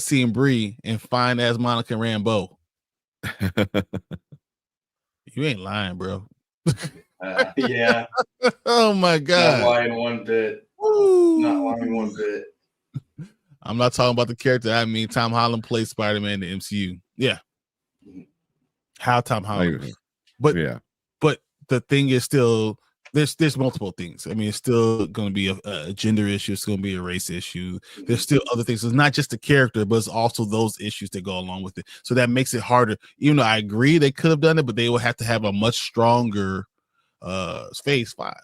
seeing Bree and fine as Monica Rambeau. You ain't lying, bro. Yeah. Oh my God. Not lying one bit. Not lying one bit. I'm not talking about the character. I mean, Tom Holland plays Spider-Man in the MCU. Yeah. How Tom Holland. But the thing is still there's multiple things. I mean, it's still going to be a gender issue. It's going to be a race issue. There's still other things. It's not just the character, but it's also those issues that go along with it. So that makes it harder. Even though I agree they could have done it, but they would have to have a much stronger Phase 5.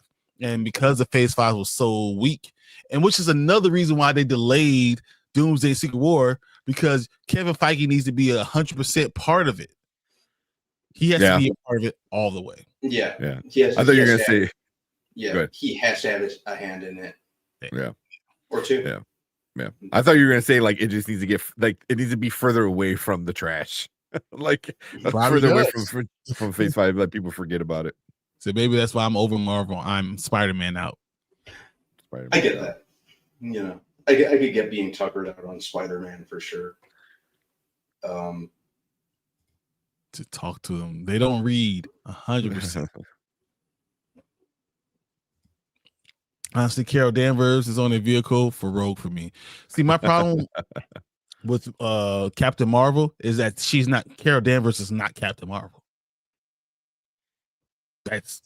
And because the Phase 5 was so weak, and which is another reason why they delayed Doomsday Secret War, because Kevin Feige needs to be 100% part of it. He has to be a part of it all the way. Yeah. I thought you were gonna say. He has to have a hand in it. Yeah. Or 2. Yeah. I thought you were gonna say like it just needs to get it needs to be further away from the trash, like further away from Phase 5. Let people forget about it. So maybe that's why I'm over Marvel. I'm Spider-Man out. I get that. I could get being tuckered out on Spider-Man for sure. To talk to them, they don't read 100%. Honestly, Carol Danvers is on a vehicle for Rogue for me. See, my problem with Captain Marvel is that Carol Danvers is not Captain Marvel. That's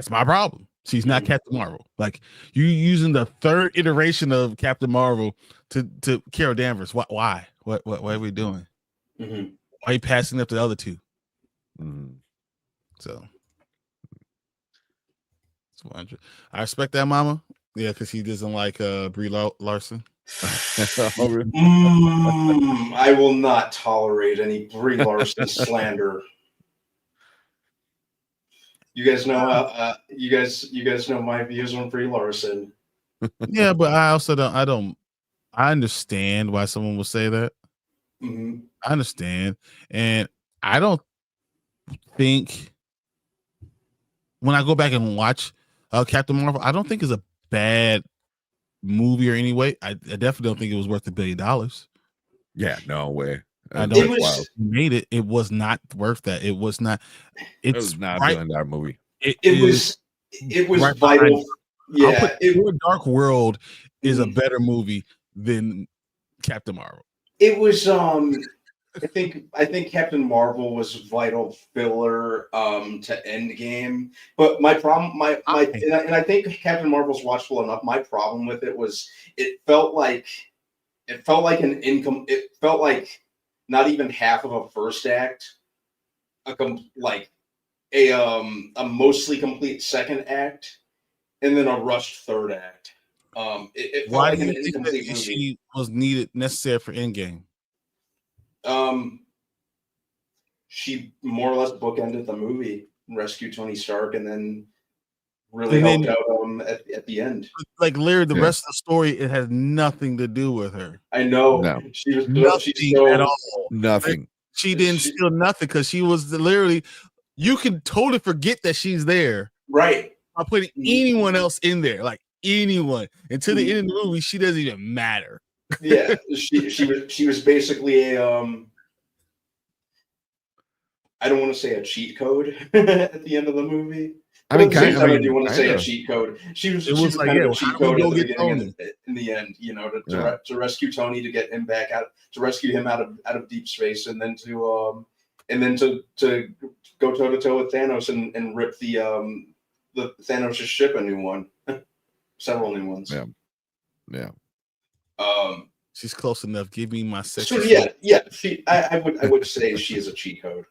my problem. She's not Captain Marvel. Like, you using the 3rd iteration of Captain Marvel to Carol Danvers. Why? What are we doing? Mm-hmm. Why are you passing up the other 2? So I respect that, Mama. Yeah, because he doesn't like Brie Larson. I will not tolerate any Brie Larson slander. You guys know you guys know my views on Brie Larson. Yeah, but I also don't. I understand why someone would say that. Mm-hmm. I understand, and I don't think when I go back and watch Captain Marvel, I don't think it's a bad movie or any way. I definitely don't think it was worth $1 billion. Yeah, no way. Made it. It was not worth that. It was not. It was not $1 billion movie. It was right vital. Yeah, Dark World is a better movie than Captain Marvel. It was. I think Captain Marvel was vital filler to Endgame. But my problem, and I think Captain Marvel's watchable enough. My problem with it was it felt like an income. It felt like not even half of a first act, a mostly complete second act, and then a rushed third act. It felt like an incomplete movie. She was necessary for Endgame? She more or less bookended the movie, rescued Tony Stark, and then really helped out at the end. Like literally, the rest of the story, it has nothing to do with her. I know. No. She was nothing at all. Nothing. Like, she didn't steal nothing because she was literally. You can totally forget that she's there, right? By putting anyone else in there, like anyone, until the end of the movie, she doesn't even matter. Yeah, she was basically a I don't want to say a cheat code at the end of the movie. I mean, kind of. I do want to say a cheat code. She was like, kind of a cheat code at the beginning and in the end. To rescue Tony, to get him back out, to rescue him out of deep space, and then to go toe to toe with Thanos and rip the Thanos' ship a new one, several new ones. Yeah. She's close enough. Give me my sex. So yeah. I would say she is a cheat code.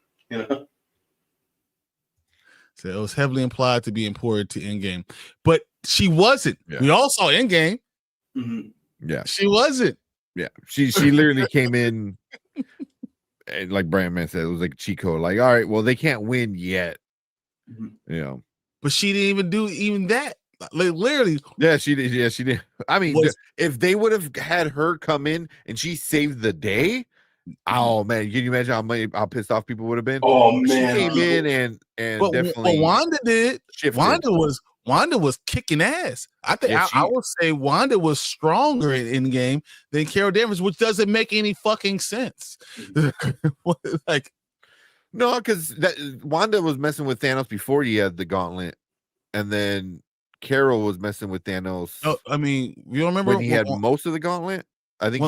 So it was heavily implied to be important to Endgame, but she wasn't. Yeah. We all saw Endgame. Mm-hmm. Yeah, she wasn't. Yeah, she literally came in like Brandman said, it was like a cheat code. Like, all right, well, they can't win yet. You know, but she didn't even do even that. Like literally, yeah, she did. Yeah, she did. I mean, if they would have had her come in and she saved the day, oh man, can you imagine how pissed off people would have been? Oh She man, came in and definitely. But Wanda did. Shifted. Wanda was kicking ass. I think I would say Wanda was stronger in the game than Carol Danvers, which doesn't make any fucking sense. Like, no, because Wanda was messing with Thanos before he had the gauntlet, and then Carol was messing with Thanos. Oh, I mean, you don't remember when he had most of the gauntlet? I think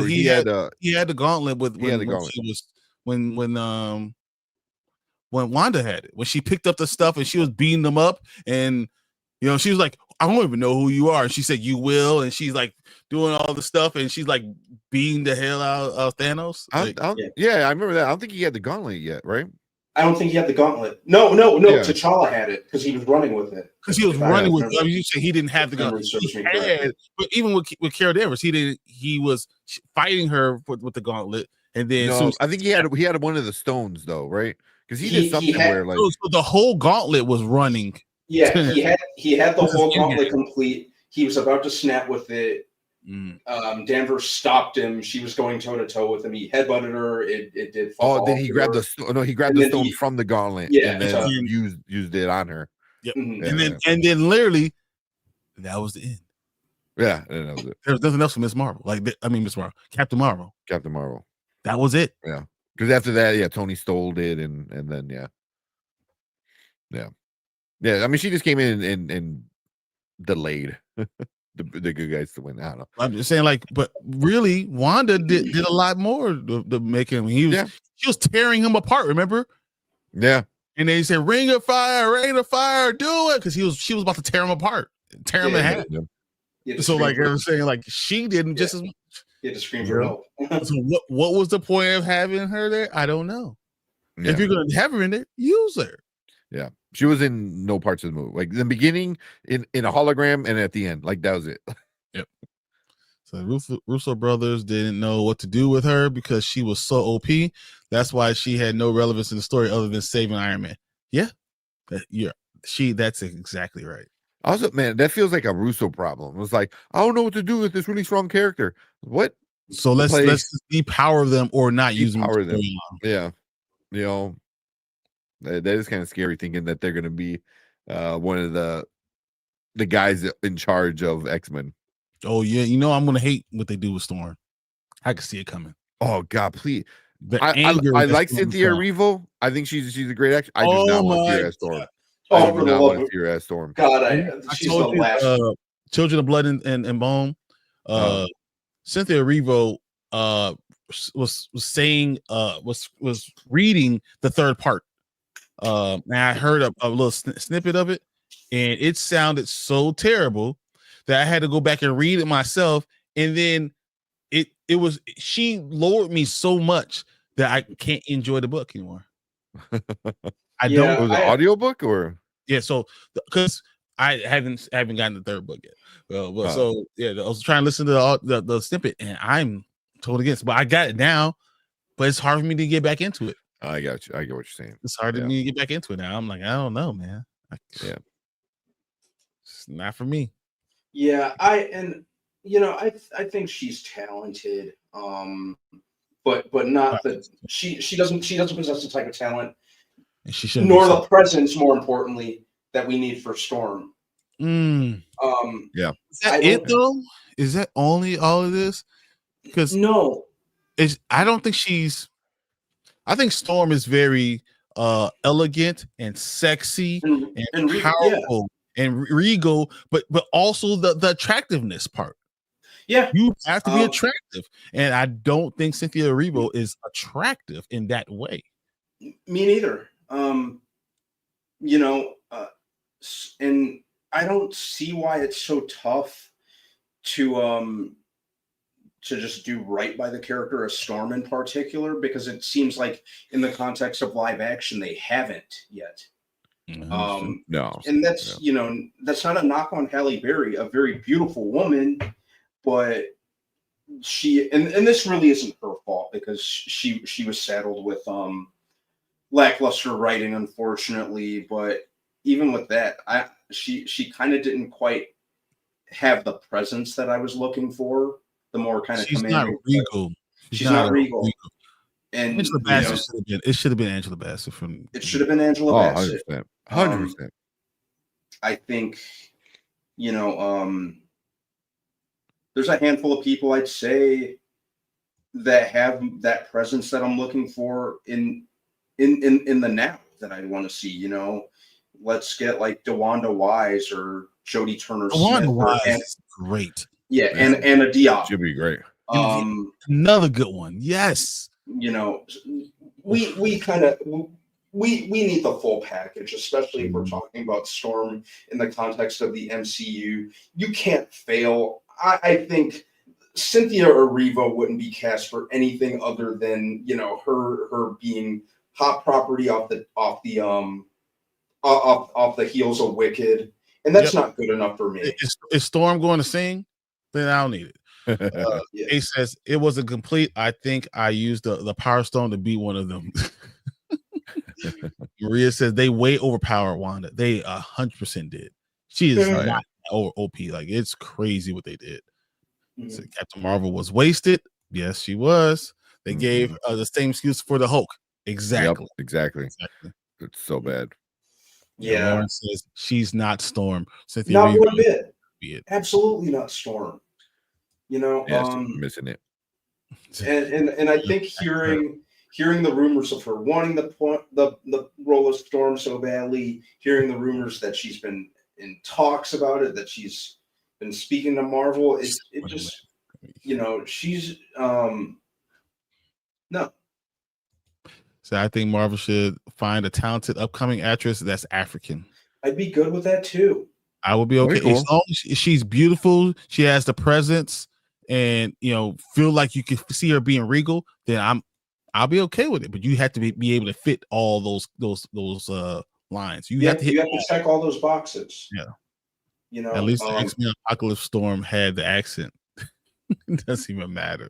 he had the gauntlet when Wanda had it, when she picked up the stuff and she was beating them up, and you know, she was like, I don't even know who you are. And she said, you will. And she's like doing all the stuff, and she's like beating the hell out of Thanos. Yeah, I remember that. I don't think he had the gauntlet yet, right? I don't think he had the gauntlet. No. Yeah. T'Challa had it because he was running with it. Because he was running with it. I mean, you say he didn't have the gauntlet. But even with Carol Danvers, he didn't. He was fighting her with the gauntlet, and then I think he had one of the stones though, right? Because he did something where like so the whole gauntlet was running. Yeah, he had the whole gauntlet complete. He was about to snap with it. Danvers stopped him. She was going toe to toe with him. He headbutted her. It did. Then he grabbed the stone from the gauntlet. Yeah, and then used it on her. Yep. And then literally, that was the end. Yeah, and that was it. There was nothing else for Miss Marvel. Miss Marvel, Captain Marvel. That was it. Yeah, because after that, Tony stole it, and then yeah. I mean, she just came in and delayed the good guys to win. I don't know. I'm just saying, but really, Wanda did a lot more to make him. She was tearing him apart. Remember? Yeah. And they said, "Ring of fire, do it," because she was about to tear him apart, tear him in half. Yeah. So, like I was saying, she didn't just as much. You had to scream for help. So what was the point of having her there? I don't know. Yeah. If you're going to have her in there, use her. Yeah. She was in no parts of the movie. Like in the beginning, in a hologram, and at the end. Like that was it. Yep. So Russo brothers didn't know what to do with her because she was so OP. That's why she had no relevance in the story other than saving Iron Man. Yeah. That's exactly right. Also, man, that feels like a Russo problem. It was like, I don't know what to do with this really strong character. What? So let's depower them or not use them. Yeah. You know, that is kind of scary thinking that they're going to be one of the guys in charge of X-Men. Oh yeah, I'm going to hate what they do with Storm. I can see it coming. Oh God, please! I like Cynthia Erivo. I think she's a great actress. I do not want to hear Storm. I do not want to hear as Storm. God, she's the last. Children of Blood and Bone. Cynthia Erivo was saying was reading the third part. And I heard a little snippet of it, and it sounded so terrible that I had to go back and read it myself. And then she lowered me so much that I can't enjoy the book anymore. I don't. Was it an audiobook or? Yeah, so because I haven't gotten the third book yet. So I was trying to listen to the snippet, and I'm totally against. But I got it now, but it's hard for me to get back into it. I got you. I get what you're saying. It's hard for me to get back into it now. I'm like, I don't know, man. It's not for me. Yeah, I think she's talented, but not that she doesn't possess the type of talent, nor the presence, more importantly, that we need for Storm. Yeah, is that it though? Is that only all of this? Because no, I don't think she's. I think Storm is very elegant and sexy and powerful and regal, but also the attractiveness part. Yeah, you have to be attractive, and I don't think Cynthia Erivo is attractive in that way. Me neither. And I don't see why it's so tough to just do right by the character of Storm in particular, because it seems like in the context of live action they haven't yet. No, and that's that's not a knock on Halle Berry, a very beautiful woman, but she and this really isn't her fault because she was saddled with lackluster writing, unfortunately. But even with that, she kind of didn't quite have the presence that I was looking for. The more kind of commanding. She's not regal. And Angela Bassett should have been. It should have been Angela Bassett from. It should have been Angela Bassett. 100%. I think, there's a handful of people I'd say that have that presence that I'm looking for in the now that I want to see. Let's get like DeWanda Wise or Jodie Turner DeWanda Smith. Wise is great. Yeah, and Anna Diop. Should be great. Another good one. Yes. We need the full package, especially if we're talking about Storm in the context of the MCU. You can't fail. I think Cynthia Erivo wouldn't be cast for anything other than her being hot property off the heels of Wicked, and that's not good enough for me. Is Storm going to sing? Then I don't need it. Yeah. He says it was a complete. I think I used the Power Stone to beat one of them. Maria says they way overpowered Wanda. They 100% did. She is not over OP. Like, it's crazy what they did. So Captain Marvel was wasted. Yes, she was. They gave the same excuse for the Hulk. Exactly. Yep, exactly. It's so bad. Yeah. Lauren says she's not Storm. Cynthia Not Reeve one bit. Be it. Absolutely not Storm. Missing it. And I think hearing the rumors of her wanting the role of Storm so badly, hearing the rumors that she's been in talks about it, that she's been speaking to Marvel, it just she's no. So I think Marvel should find a talented upcoming actress that's African. I'd be good with that too. I would be okay. Cool. As long as she's beautiful, she has the presence, and feel like you can see her being regal, then I'll be okay with it. But you have to be able to fit all those lines. You have to check all those boxes. Yeah. At least the X-Men Apocalypse Storm had the accent. It doesn't even matter.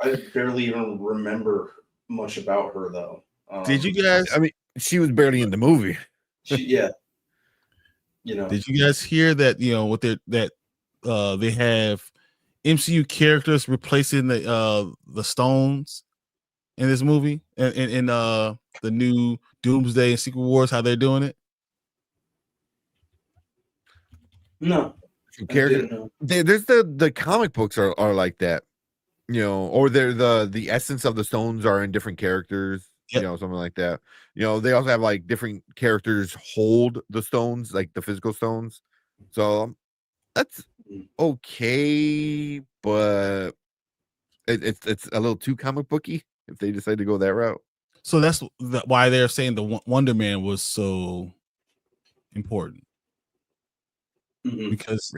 I barely even remember much about her though. Did you guys? I mean, she was barely in the movie. Yeah. Did you guys hear that? What they have MCU characters replacing the stones in this movie, in the new Doomsday and Secret Wars, how they're doing it? No. There's the comic books are like that, or they're the essence of the stones are in different characters, something like that. They also have like different characters hold the stones, like the physical stones. So that's okay, but it's a little too comic booky if they decide to go that route. So that's why they're saying the Wonder Man was so important. Because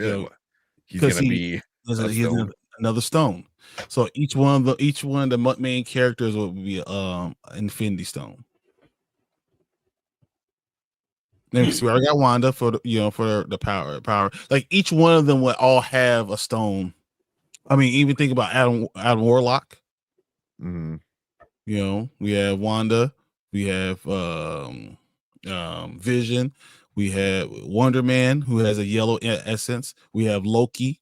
he's gonna be another stone. So each one of the main characters will be Infinity Stone. Next, we already got Wanda for the power. Like each one of them will all have a stone. I mean, even think about Adam Warlock. Mm-hmm. We have Wanda, we have Vision. We have Wonder Man, who has a yellow essence. We have Loki.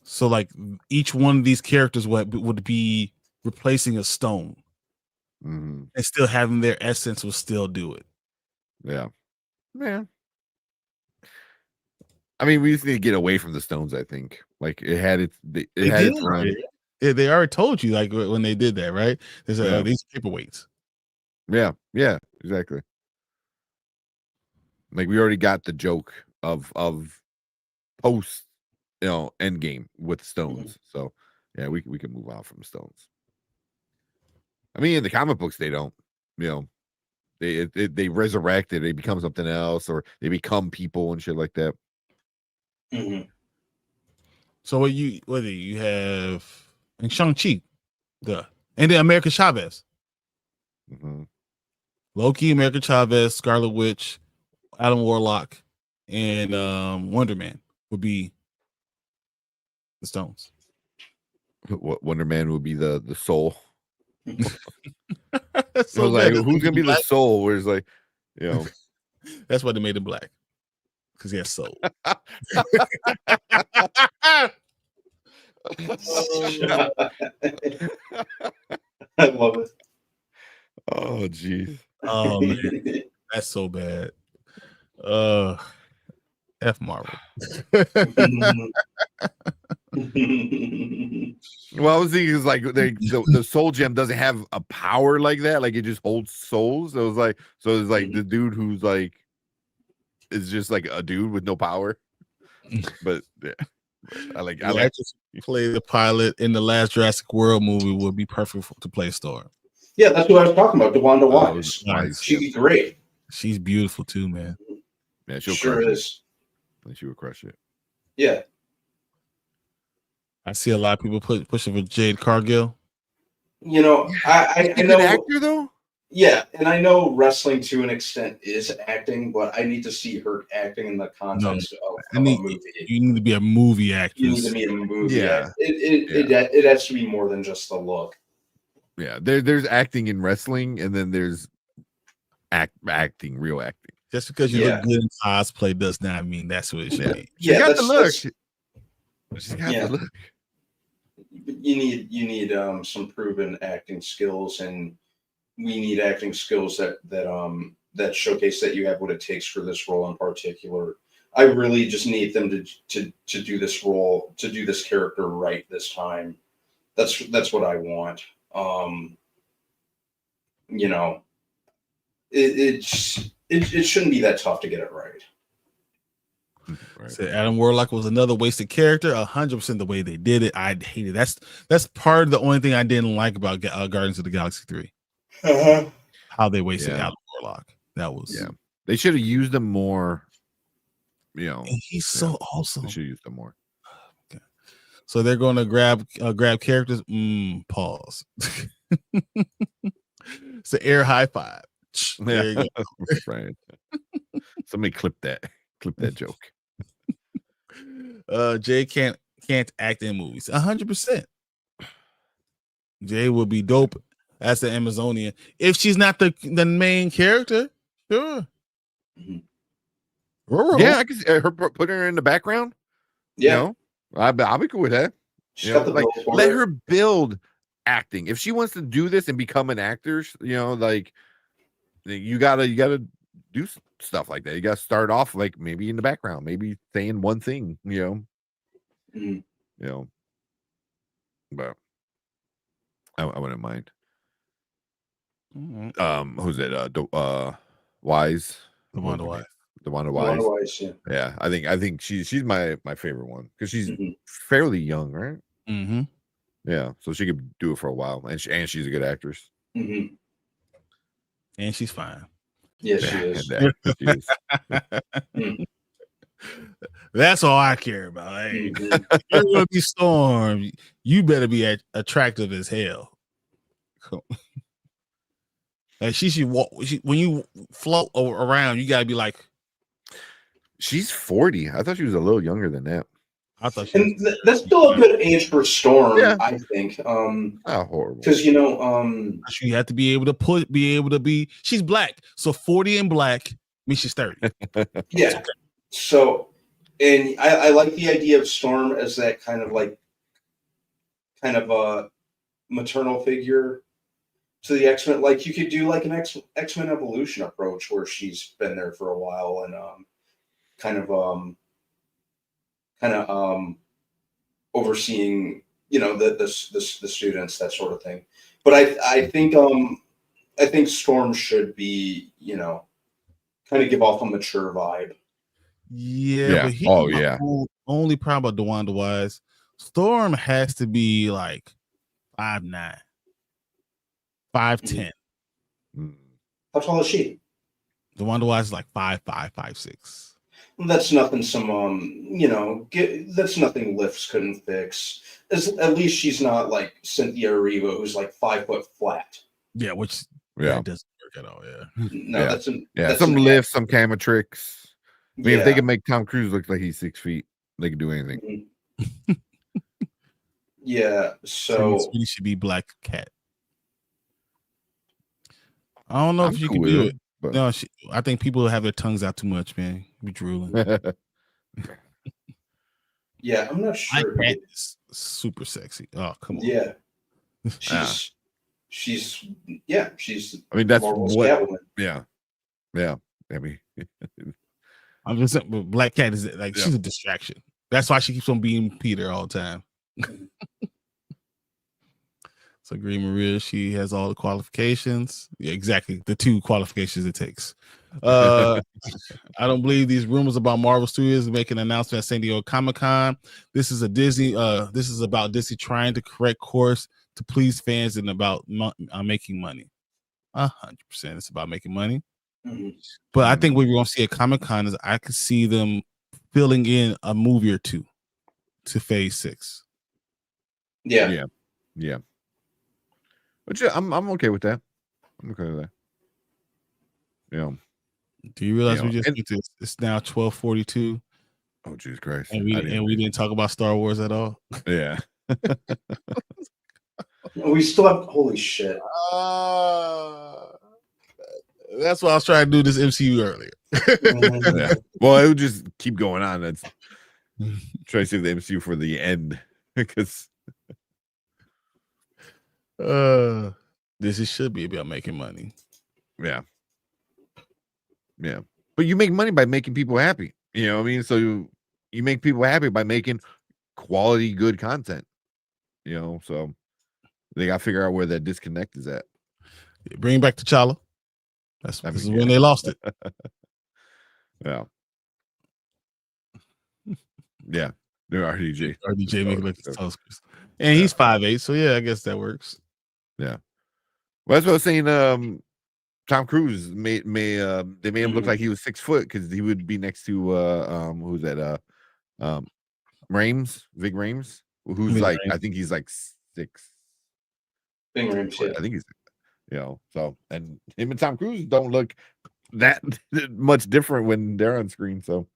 So, like, each one of these characters would be replacing a stone, and still having their essence will still do it. Yeah. I mean, we just need to get away from the stones. I think, like, it had its run. They already told you, like, when they did that, right? There's these paperweights. Yeah, exactly. Like, we already got the joke of post, Endgame with stones. So yeah, we can move on from stones. I mean, in the comic books, they don't. They resurrect it. They become something else, or they become people and shit like that. So what you have in Shang-Chi, and then America Chavez, Loki, America Chavez, Scarlet Witch, Adam Warlock, and Wonder Man. would be the Stones. What Wonder Man would be the soul. So like, bad. who's gonna be the soul? Where it's like, you know, that's why they made him black, because he has soul. I love it. Oh, geez. Oh man, that's so bad. F Marvel. Well, I was thinking is like the soul gem doesn't have a power like that. Like it just holds souls. So it's like the dude who's like is just like a dude with no power. But yeah, I like just play the pilot in the last Jurassic World movie would be perfect to play Storm. Yeah, that's what I was talking about. DeWanda Wise. Nice. She'd be great. She's beautiful too, man. Yeah, she'll sure crush is. It. She would crush it. Yeah. I see a lot of people pushing for Jade Cargill. You know, I know an actor though. Yeah, and I know wrestling to an extent is acting, but I need to see her acting in the context of a movie. You need to be a movie actress. You need to be a movie. Yeah. It has to be more than just the look. Yeah, there's acting in wrestling, and then there's acting, real acting. Just because you look good in cosplay does not mean that's what it should be. She got the look. She's got the look. You need some proven acting skills, and we need acting skills that showcase that you have what it takes for this role in particular. I really just need them to do this role, to do this character right this time. That's what I want. You know, it shouldn't be that tough to get it right. Right. So Adam Warlock was another wasted character. 100% the way they did it, I hated. That's part of the only thing I didn't like about Guardians of the Galaxy 3. How they wasted Adam Warlock. That was They should have used him more. You know, and he's so awesome. They should have used him more. Okay. So they're going to grab characters. Pause. It's an air high five. There you go. Right. Somebody clip that joke. Jay can't act in movies. 100%. Jay would be dope as the Amazonian if she's not the main character. Sure. Yeah, I can see her put her in the background. Yeah, you know, I'll be cool with that. You know, like, let her build acting. If she wants to do this and become an actor, you know, like you gotta do stuff like that. You gotta start off like maybe in the background, maybe saying one thing, you know. But I wouldn't mind. Who's it? Wise. DeWanda Wise. Yeah, I think she's my favorite one because she's fairly young, right? Mm-hmm. Yeah, so she could do it for a while, and she's a good actress. And she's fine. Yes, she is. She is. That's all I care about. Hey, you're gonna be Storm. You better be attractive as hell. Cool. Like she should walk. When you float around, you gotta be like. She's 40. I thought she was a little younger than that. I thought she was, that's still a good age for Storm. Yeah. I think. Not horrible. Because you know, she had to be able to be. She's black, so 40 and black means she's 30. Yeah. So, and I like the idea of Storm as that kind of a maternal figure to the X-Men. Like you could do like an X-Men evolution approach where she's been there for a while and kind of overseeing, you know, the students, that sort of thing. But I think Storm should be, you know, kind of give off a mature vibe. Yeah. But only problem about DeWanda Wise, Storm has to be like 5'9", 5'10". How tall is she? DeWanda Wise is like 5'5", 5'6". That's nothing. That's nothing lifts couldn't fix. At least she's not like Cynthia Erivo, who's like 5 foot flat. Yeah, which that doesn't work at all. Yeah. No, that's some lifts, some camera tricks. I mean, if they can make Tom Cruise look like he's 6 feet, they can do anything. Yeah, so This really should be Black Cat. I don't know I'm if you cool can with do it, it. but- No, I think people have their tongues out too much, man. Be drooling. yeah, I'm not sure. Black Cat is super sexy. Oh, come on. Yeah, Ah. she's I mean, that's Marvel's what. Catwoman. Yeah. I mean, I'm just saying, but Black Cat is like she's a distraction. That's why she keeps on being Peter all the time. So Green Maria, she has all the qualifications. Yeah, exactly. The 2 qualifications it takes. I don't believe these rumors about Marvel Studios making an announcement at San Diego Comic-Con. This is a Disney. This is about Disney trying to correct course to please fans and about making money. 100%, it's about making money. But I think what we're gonna see at Comic-Con is I could see them filling in a movie or 2 to Phase 6. Yeah. But yeah, I'm okay with that. I'm okay with that. Yeah. Do you realize we Yeah, just it's now 12:42? Oh, Jesus Christ! And we didn't talk about Star Wars at all. Yeah. We still have holy shit. That's why I was trying to do this MCU earlier. Yeah. Well, it would just keep going on. That's try to save the MCU for the end because this should be about making money. Yeah. But you make money by making people happy. You know what I mean? So you make people happy by making quality, good content. You know, so they got to figure out where that disconnect is at. Bring back T'Challa. This is when they lost it. Yeah. They're RDJ. RDJ making like the Tuskers. And he's 5'8", so yeah, I guess that works. Yeah. Well, that's what I was saying. Tom Cruise they made him look like he was 6 foot because he would be next to who's that? Vig Rames, who's Ving like Rhames. I think he's like 6. Ving Rhames, yeah. I think he's, so and him and Tom Cruise don't look that much different when they're on screen. So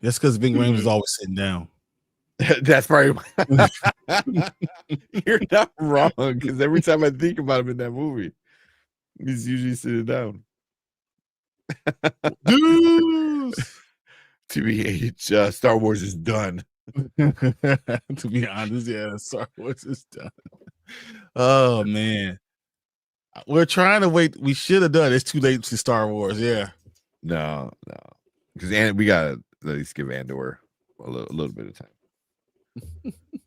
that's because Ving Rhames is always sitting down. That's probably you're not wrong because every time I think about him in that movie, he's usually sitting down. TBH, Star Wars is done. To be honest, yeah, Star Wars is done. Oh man, we're trying to wait. We should have done. It's too late to Star Wars. Yeah. No, because we gotta at least give Andor a little bit of time.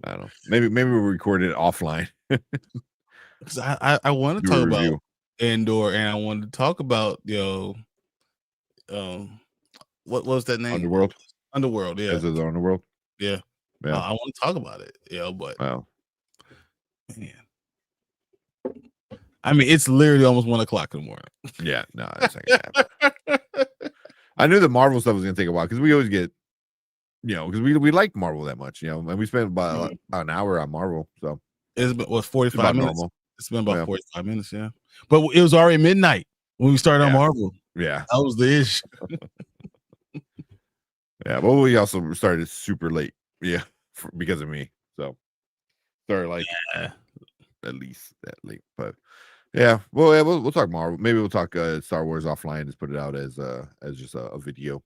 I don't know. Maybe we'll record it offline. Because I want to talk about Andor, and I wanted to talk about what was that name? Underworld, yeah. As of the Underworld. Yeah. I want to talk about it. But man. I mean, it's literally almost 1 o'clock in the morning. Yeah, no, it's not gonna happen. I knew the Marvel stuff was gonna take a while because we always get, because we like Marvel that much, and we spent about an hour on Marvel. So it's been 45 minutes. Normal. It's been about 45 minutes, yeah. But it was already midnight when we started on Marvel. Yeah, that was the issue. Yeah, but we also started super late. Yeah, because of me. So started like at least that late, but. Yeah, we'll talk Marvel. Maybe we'll talk Star Wars offline. Just put it out as just a video.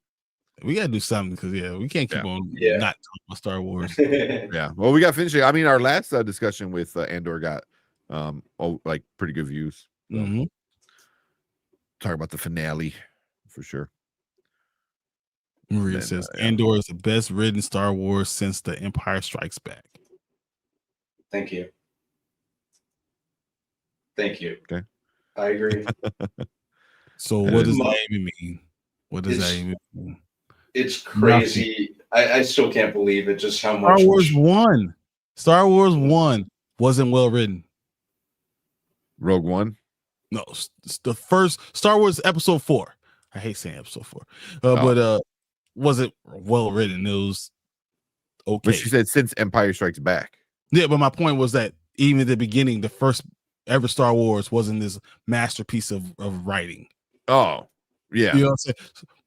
We gotta do something because we can't keep on not talking about Star Wars. Yeah, well, we got finished. I mean, our last discussion with Andor got like pretty good views. So. Talk about the finale for sure. Maria says Andor is the best written Star Wars since The Empire Strikes Back. Thank you. Okay. I agree. So what does that even mean? What does that even mean? It's crazy. I still can't believe it. Just how much Star Wars 1 wasn't well written. Rogue One? No, it's the first Star Wars Episode 4. I hate saying Episode 4, but wasn't well written. It was okay. But she said since Empire Strikes Back. Yeah, but my point was that even at the beginning, the first ever Star Wars wasn't this masterpiece of writing. Oh, yeah. You know what I'm saying?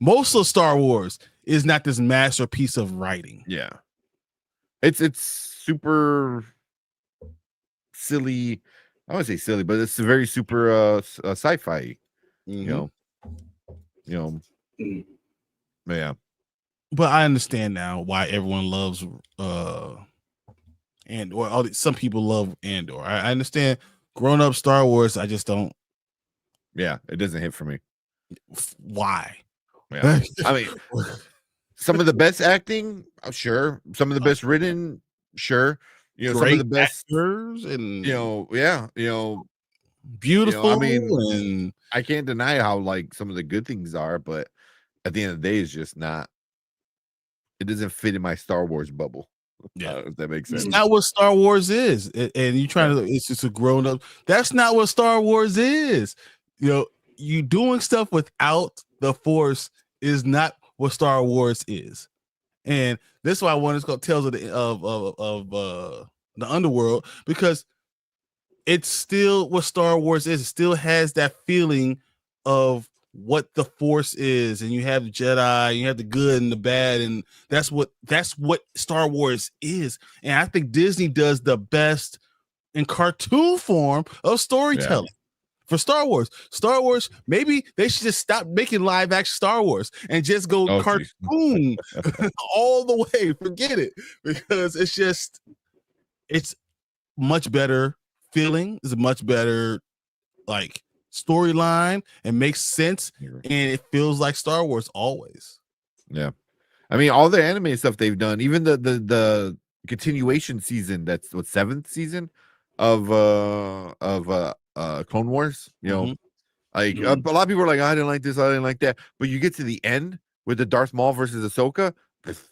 Most of Star Wars is not this masterpiece of writing. Yeah, it's super silly. I wouldn't say silly, but it's very super sci-fi. You know, yeah. But I understand now why everyone loves some people love Andor. I understand grown up Star Wars. I just don't. Yeah, it doesn't hit for me. Why? Yeah. I mean, some of the best acting, sure. Some of the best written, sure. Some of the best actors and beautiful. I mean, and I can't deny how like some of the good things are, but at the end of the day, it's just not. It doesn't fit in my Star Wars bubble. Yeah, if that makes sense. It's not what Star Wars is, and you trying to. It's just a grown up. That's not what Star Wars is. You doing stuff without the Force is not what Star Wars is, and this is why I wanted to call Tales of the Underworld, because it's still what Star Wars is. It still has that feeling of what the Force is, and you have the Jedi, you have the good and the bad, and that's what Star Wars is. And I think Disney does the best in cartoon form of storytelling. For Star Wars, maybe they should just stop making live action Star Wars and just go cartoon all the way. Forget it, because it's much better feeling. It's a much better like storyline and makes sense, and it feels like Star Wars always. Yeah, I mean, all the anime stuff they've done, even the continuation season, that's what 7th season of Clone Wars. Like a lot of people are like, I didn't like this, I didn't like that, but you get to the end with the Darth Maul versus Ahsoka. That's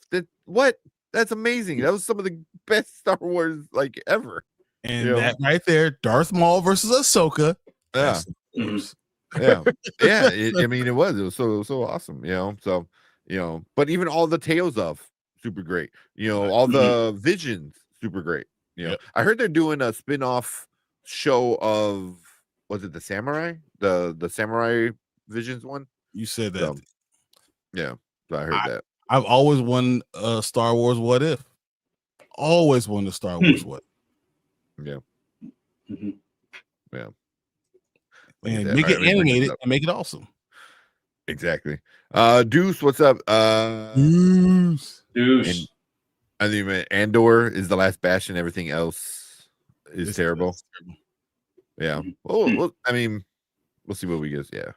amazing. That was some of the best Star Wars like ever. And that right there, Darth Maul versus Ahsoka. Yeah. I mean, it was so awesome, so but even all the tales of super great, all the visions super great. I heard they're doing a spin-off show of, was it the samurai, the samurai visions one? You said that. So I heard that. I've always wanted a Star Wars What If. Always wanted a Star Wars What. Yeah. And make it animated and make it awesome. Exactly. Deuce, what's up? Deuce. And I think Andor is the last bastion. Everything else is terrible. Yeah. Well, I mean, we'll see what we get. Yeah.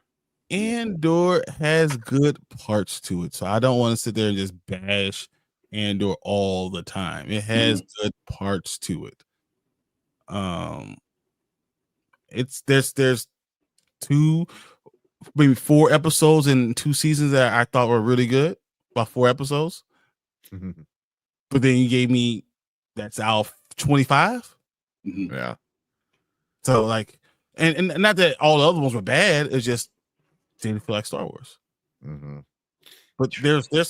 Andor has good parts to it, so I don't want to sit there and just bash Andor all the time. It has good parts to it. There's 2, maybe 4 episodes in 2 seasons that I thought were really good. About 4 episodes. But then you gave me that's out 25. Yeah. So like, and not that all the other ones were bad. It's just didn't feel like Star Wars. But there's been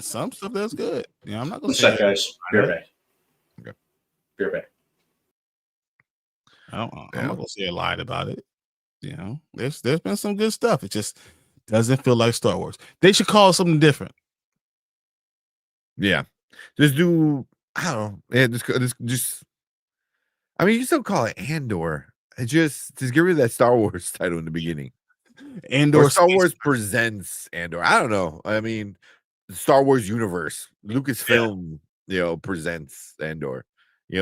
some stuff that's good. I'm not gonna say guys. Be right back. Okay. Be right back. I'm not gonna say I lied about it. There's been some good stuff. It just doesn't feel like Star Wars. They should call it something different. Yeah. Just do, I don't know. Yeah, just I mean, you still call it Andor. Just get rid of that Star Wars title in the beginning. Andor, or Star Wars presents Andor. I don't know. I mean, the Star Wars universe, Lucasfilm, presents Andor.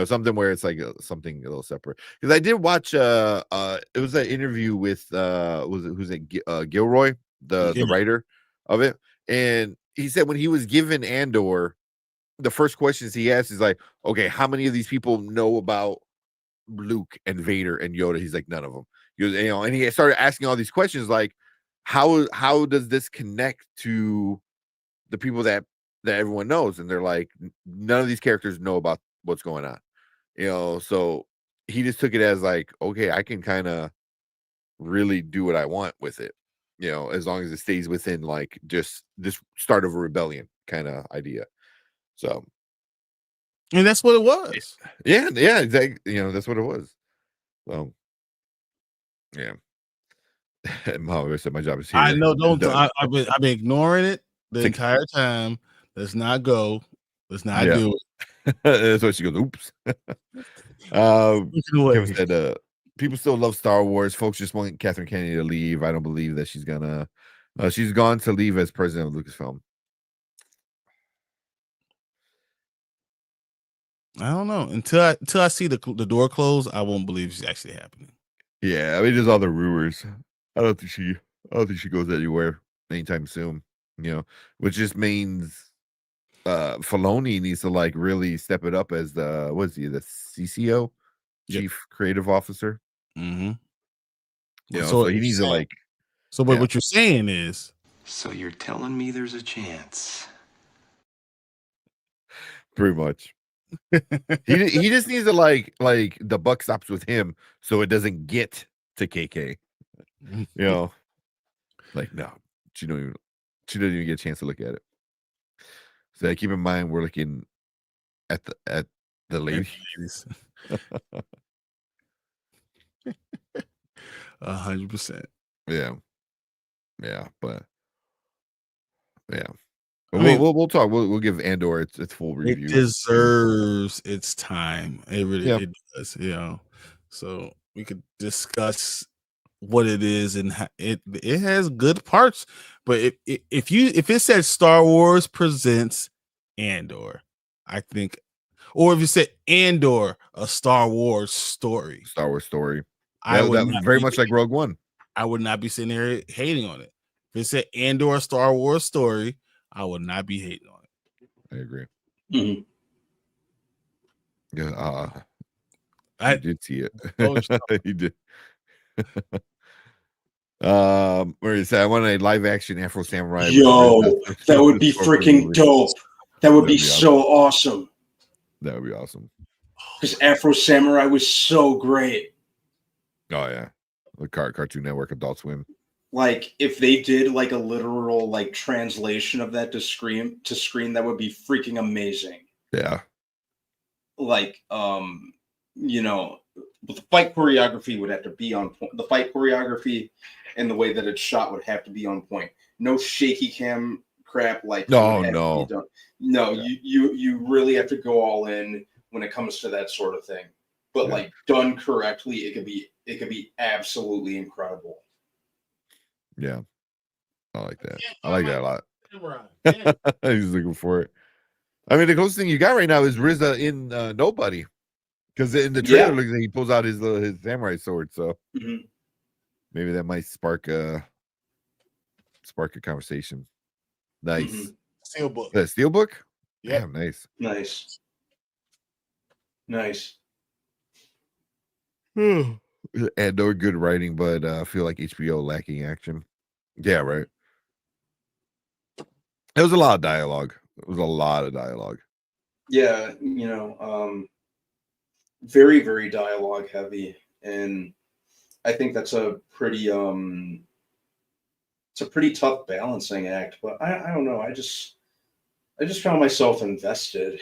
Something where it's like something a little separate. Because I did watch it was an interview with Gilroy, the writer of it, and he said when he was given Andor, the first questions he asked is like, okay, how many of these people know about Luke and Vader and Yoda? He's like, none of them. He was, and he started asking all these questions like, how does this connect to the people that everyone knows? And they're like, none of these characters know about what's going on. So he just took it as like, okay, I can kind of really do what I want with it, as long as it stays within like just this start of a rebellion kind of idea. So, and that's what it was. Yeah, exactly. That's what it was. So, yeah. Mom, I said my job is here. I know. I've been ignoring it, the entire time. Let's not go. Let's not Yeah. do it. That's why she goes, oops. Kevin said, people still love Star Wars. Folks just want Catherine Kennedy to leave. I don't believe that she's gonna. She's gone to leave as president of Lucasfilm. I don't know until I see the door close. I won't believe it's actually happening. Yeah, I mean, there's other rumors. I don't think she goes anywhere anytime soon. You know, which just means Filoni needs to like really step it up as the CCO, Chief Creative Officer. Mm-hmm. You know, so he needs to like. So, but what you're saying is, So you're telling me there's a chance? Pretty much. he just needs to like the buck stops with him, so it doesn't get to KK. You know, like no, she doesn't even get a chance to look at it. So keep in mind we're looking at the ladies. 100%. Yeah, but yeah. I mean, we'll talk. We'll give Andor its full review. It deserves its time. It really it does. You know, so we could discuss what it is and how it has good parts. But if it said Star Wars presents Andor, I think, or if you said Andor, a Star Wars story, I would very much like Rogue One. I would not be sitting here hating on it. If it said Andor, a Star Wars story, I would not be hating on it. I agree. Mm-hmm. Yeah, I did see it. Oh, He did. Where is that? I want a live action Afro Samurai. Yo, that would be freaking dope. That would be so awesome. That would be awesome. Because Afro Samurai was so great. Oh yeah, the Cartoon Network, Adult Swim. Like if they did like a literal like translation of that to screen, that would be freaking amazing. Yeah. Like you know, but the fight choreography would have to be on point. The fight choreography and the way that it's shot would have to be on point. No shaky cam crap like no. You really have to go all in when it comes to that sort of thing. But like done correctly, it could be absolutely incredible. Yeah, I like that. I like that a lot. He's looking for it. I mean, the closest thing you got right now is RZA in Nobody, because in the trailer looks like he pulls out his samurai sword. So maybe that might spark a conversation. Nice. Steelbook. The Steelbook. Yeah, nice. Andor, good writing, but I feel like HBO lacking action. Yeah, right. It was a lot of dialogue. Yeah, you know, very, very dialogue heavy, and I think that's a pretty it's a pretty tough balancing act. But I don't know. I just found myself invested.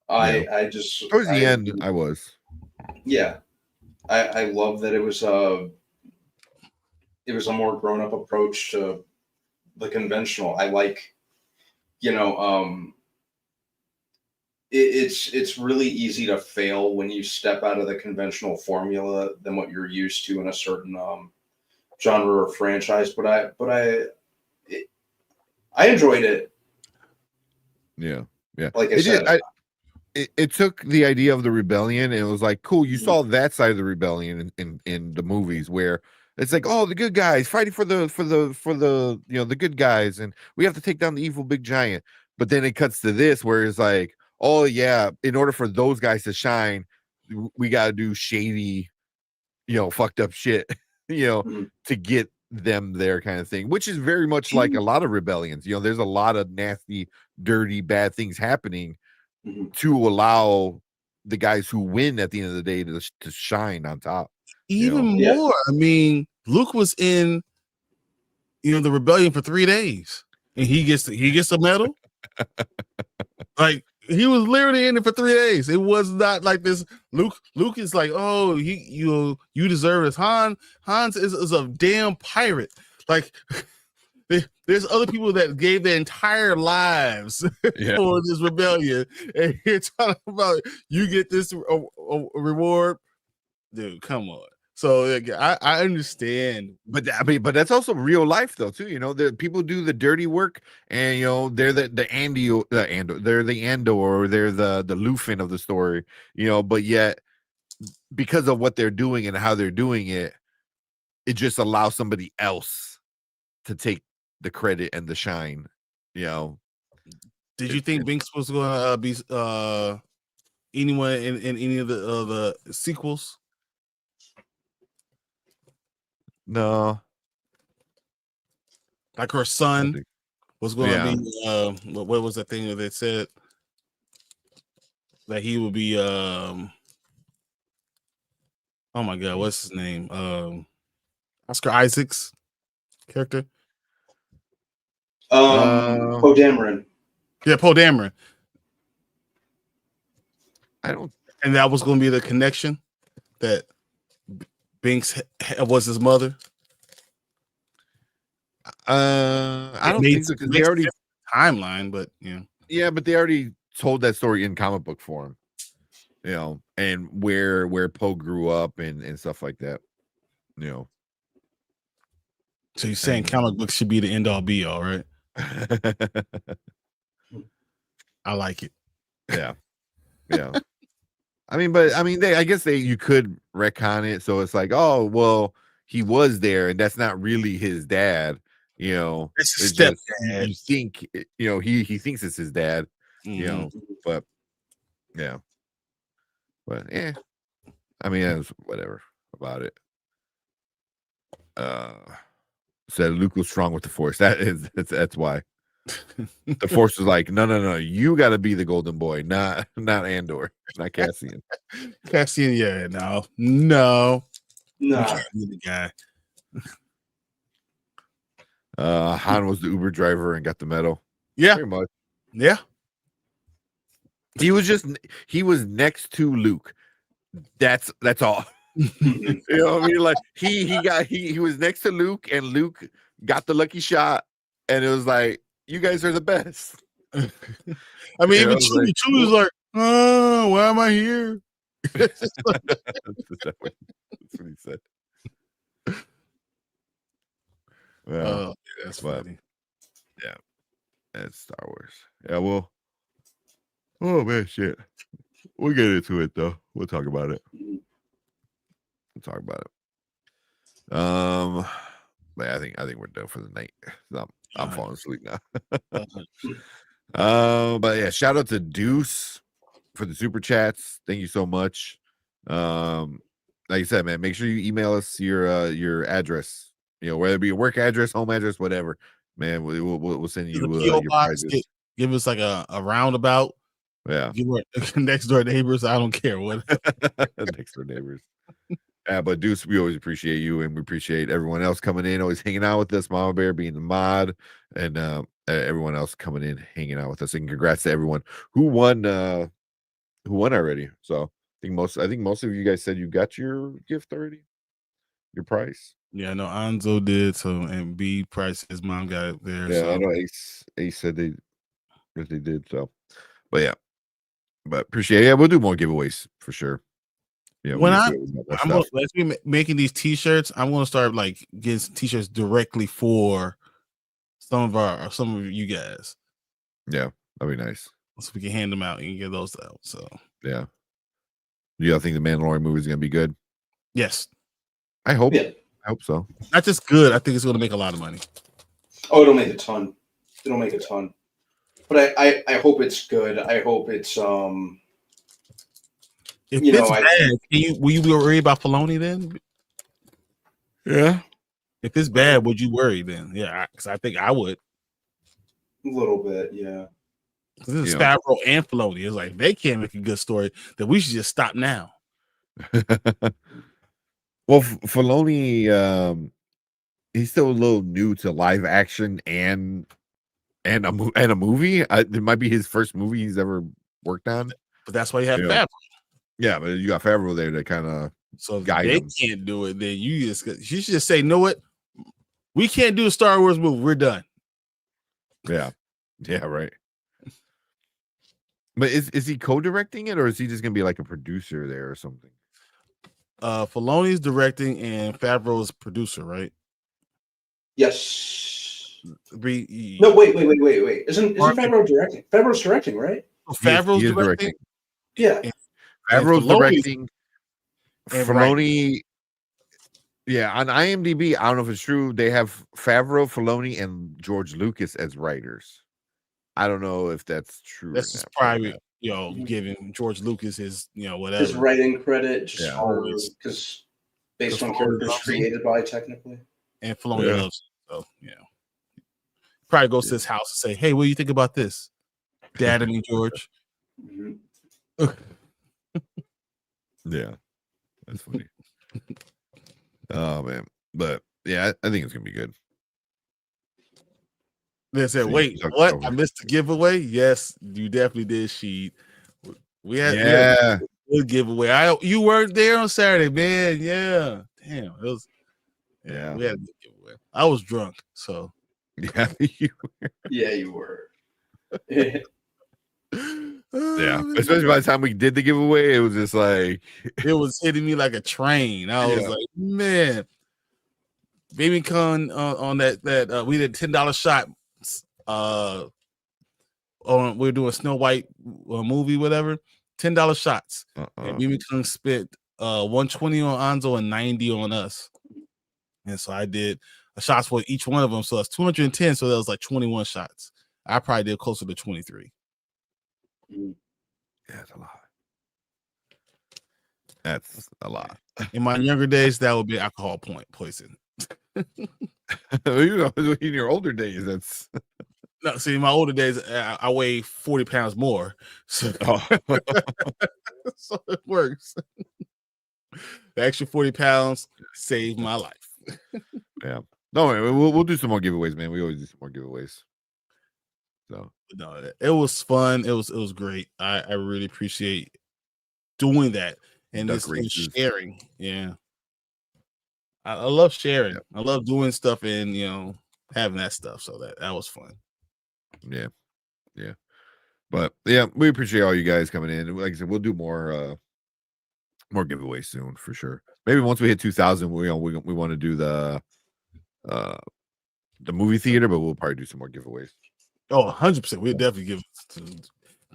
I just towards the end I was. Yeah. I love that it was a more grown-up approach to the conventional. I like, you know, it's really easy to fail when you step out of the conventional formula than what you're used to in a certain genre or franchise. But I enjoyed it. Yeah. Like I said. It took the idea of the rebellion and it was like, cool, you saw that side of the rebellion in the movies where it's like, oh, the good guys fighting for the you know, the good guys, and we have to take down the evil big giant. But then it cuts to this where it's like, oh yeah, in order for those guys to shine, we got to do shady, you know, fucked up shit, you know, to get them there, kind of thing, which is very much like a lot of rebellions. You know, there's a lot of nasty, dirty, bad things happening to allow the guys who win at the end of the day to shine on top. Even more. I mean, Luke was in, you know, the rebellion for 3 days, and he gets a medal. Like he was literally in it for 3 days. It was not like this. Luke is like, oh, you deserve this. Hans is a damn pirate. Like There's other people that gave their entire lives for this rebellion, and you're talking about you get this reward, dude. Come on. So I understand, but that's also real life though too. The people do the dirty work, and they're the Andor, they're the Andor, or they're the Lufin of the story. But yet because of what they're doing and how they're doing it, it just allows somebody else to take the credit and the shine. Did you think Binks was going to be anyone in any of the sequels? No. Like her son was going to be what was the thing that they said that he would be oh my god, what's his name? Oscar Isaac's character. Poe Dameron. Yeah, Poe Dameron. And that was going to be the connection that Binks was his mother. I don't think so, because they already timeline, but but they already told that story in comic book form, and where Poe grew up and stuff like that, So you're saying comic books should be the end all be all, right? I like it. Yeah. I guess you could retcon it, so it's like, oh well, he was there, and that's not really his dad. It's it's step just, you think, he thinks it's his dad, but yeah, it's whatever about it. Said Luke was strong with the Force. That's why. The Force was like, no, you got to be the golden boy, not Andor, not Cassian. Cassian, yeah, no, the guy. Han was the Uber driver and got the medal. Yeah, pretty much. Yeah, he was next to Luke. That's all. You know what I mean? Like he was next to Luke, and Luke got the lucky shot, and it was like, you guys are the best. I mean, even Chewie was like, oh, why am I here? That's what he said. Well, that's funny. Yeah, that's Star Wars. Yeah, well, oh man, shit. We'll get into it though. We'll talk about it. But I think we're done for the night. I'm falling asleep now. But yeah, shout out to Deuce for the super chats. Thank you so much. Like I said, man, make sure you email us your address. Whether it be a work address, home address, whatever. Man, we'll send you your prizes. Give us like a roundabout. Yeah. You were next door neighbors. I don't care what. Next door neighbors. But Deuce, we always appreciate you, and we appreciate everyone else coming in, always hanging out with us. Mama Bear being the mod, and everyone else coming in, hanging out with us. And congrats to everyone who won already. So I think most of you guys said you got your gift already, your prize. Yeah, no, Anzo did. So, and B Price, his mom got it there. Yeah, so. I know Ace said they did. So, but yeah, but appreciate it. Yeah, we'll do more giveaways for sure. Yeah, when let's be making these t-shirts, I'm gonna start like getting some t-shirts directly for some of you guys. Yeah, that'd be nice. So we can hand them out and get those out. So yeah. Do y'all think the Mandalorian movie is gonna be good? Yes. I hope. Yeah. I hope so. Not just good. I think it's gonna make a lot of money. Oh, it'll make a ton. But I hope it's good. I hope it's If it's bad, will you be worried about Filoni then? Yeah. If it's bad, would you worry then? Yeah, because I think I would. A little bit, yeah. This is Favreau and Filoni. It's like they can't make a good story. That we should just stop now. Well, Filoni, he's still a little new to live action and a movie. It might be his first movie he's ever worked on. But that's why you have Favreau. Yeah, but you got Favreau there to kind of so if they can't do it, then you should just say, know what? We can't do a Star Wars movie. We're done. Yeah, right. But is he co-directing it, or is he just gonna be like a producer there or something? Filoni's directing and Favreau's producer, right? Yes. Wait. No, wait. Isn't Favreau directing? Favreau's directing, right? Favreau's he is directing. Yeah. Favreau's directing. and Filoni. Yeah, on IMDb, I don't know if it's true. They have Favreau, Filoni, and George Lucas as writers. I don't know if that's true. That's just probably giving George Lucas his whatever His writing credit, just Yeah. always because based on characters created by technically. And Filoni loves it, so probably goes to his house and say, "Hey, what do you think about this, Dad and me, George?" Yeah, that's funny. Oh man, but yeah, I think it's gonna be good. They said, "Wait, what? I missed the giveaway." Yes, you definitely did, Sheed. We had a good giveaway. You weren't there on Saturday, man. Yeah, damn, it was. Yeah, we had a good giveaway. I was drunk, so yeah, you were. Yeah, especially by the time we did the giveaway, it was just like it was hitting me like a train. I was like, man, Baby Con on that we did $10 shot. On we were doing Snow White movie, whatever. $10 shots. And Baby Con spent $120 on Anzo and $90 on us. And so I did a shots for each one of them. So that's 210. So that was like 21 shots. I probably did closer to 23. Yeah, that's a lot. That's a lot. In my younger days, that would be alcohol poison. In your older days, that's no. See, in my older days, I weigh 40 pounds more, so, so it works. The extra 40 pounds saved my life. Yeah. No, we'll do some more giveaways, man. We always do some more giveaways. So no, it was fun. It was great. I really appreciate doing that and this sharing. Yeah, I love sharing. Yeah. I love doing stuff and having that stuff. So that was fun. Yeah. But yeah, we appreciate all you guys coming in. Like I said, we'll do more giveaways soon for sure. Maybe once we hit 2,000, we want to do the movie theater, but we'll probably do some more giveaways. Oh, 100%. We'll definitely give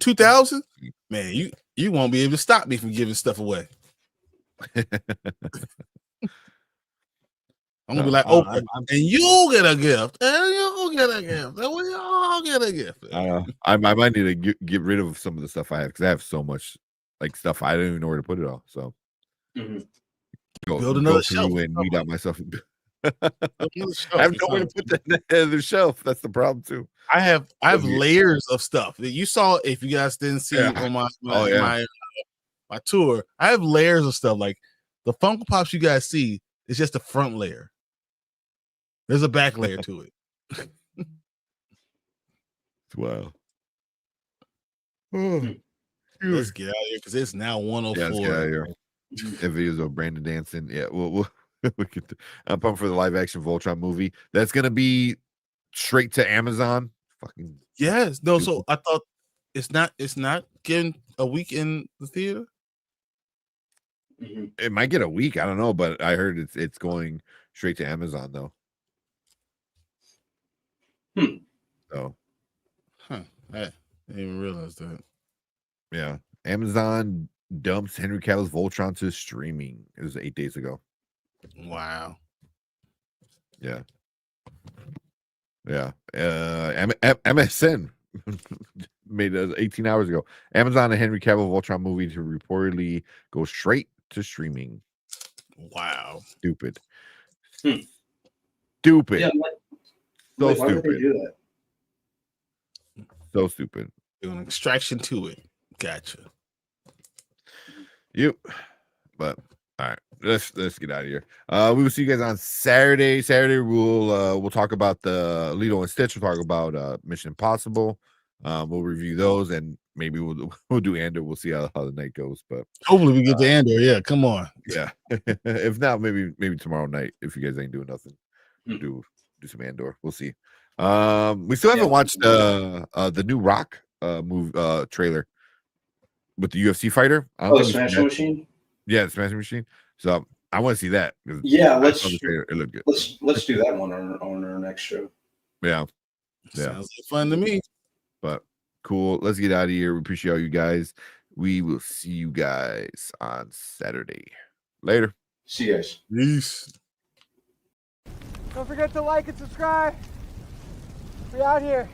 2,000. Man, you won't be able to stop me from giving stuff away. I'm gonna be like, Oprah, and you get a gift, and you get a gift, and we all get a gift. I might need to get rid of some of the stuff I have because I have so much like stuff I don't even know where to put it all. So build another shelf and weed out myself. I have nowhere to put the shelf. That's the problem too. I have layers of stuff that you saw. If you guys didn't see on my tour, I have layers of stuff. Like the Funko Pops you guys see is just the front layer. There's a back layer to it. Wow. Let's get out of here because it's now 1:04. Yeah, let's get out of here. That videos of Brandon dancing. Yeah, we'll I'm pumped for the live action Voltron movie. That's gonna be straight to Amazon. Fucking yes. No, so I thought it's not getting a week in the theater. It might get a week. I don't know, but I heard it's going straight to Amazon though. So, I didn't even realize that. Yeah, Amazon dumps Henry Cavill's Voltron to streaming. It was 8 days ago. Wow. Yeah. MSN made it 18 hours ago. Amazon and Henry Cavill Voltron movie to reportedly go straight to streaming. Wow. Stupid. Stupid. Yeah, so why would they do that? So stupid. Doing an extraction to it. Gotcha. Yep. But all right, let's get out of here. We will see you guys on Saturday. We'll talk about the Lilo and Stitch. We'll talk about Mission Impossible. We'll review those, and maybe we'll do Andor. We'll see how the night goes. But hopefully we get to Andor. Yeah, come on. Yeah. If not, maybe tomorrow night. If you guys ain't doing nothing, do do some Andor. We'll see. We still haven't watched the new Rock move trailer with the UFC fighter. I don't the think we've seen Smashing that. Machine. Yeah, the Smashing Machine. So I want to see that. Yeah, I saw the trailer. It looked good. let's do that one on our next show. Yeah. Sounds like fun to me. But cool. Let's get out of here. We appreciate all you guys. We will see you guys on Saturday. Later. See you guys. Peace. Don't forget to like and subscribe. We out here.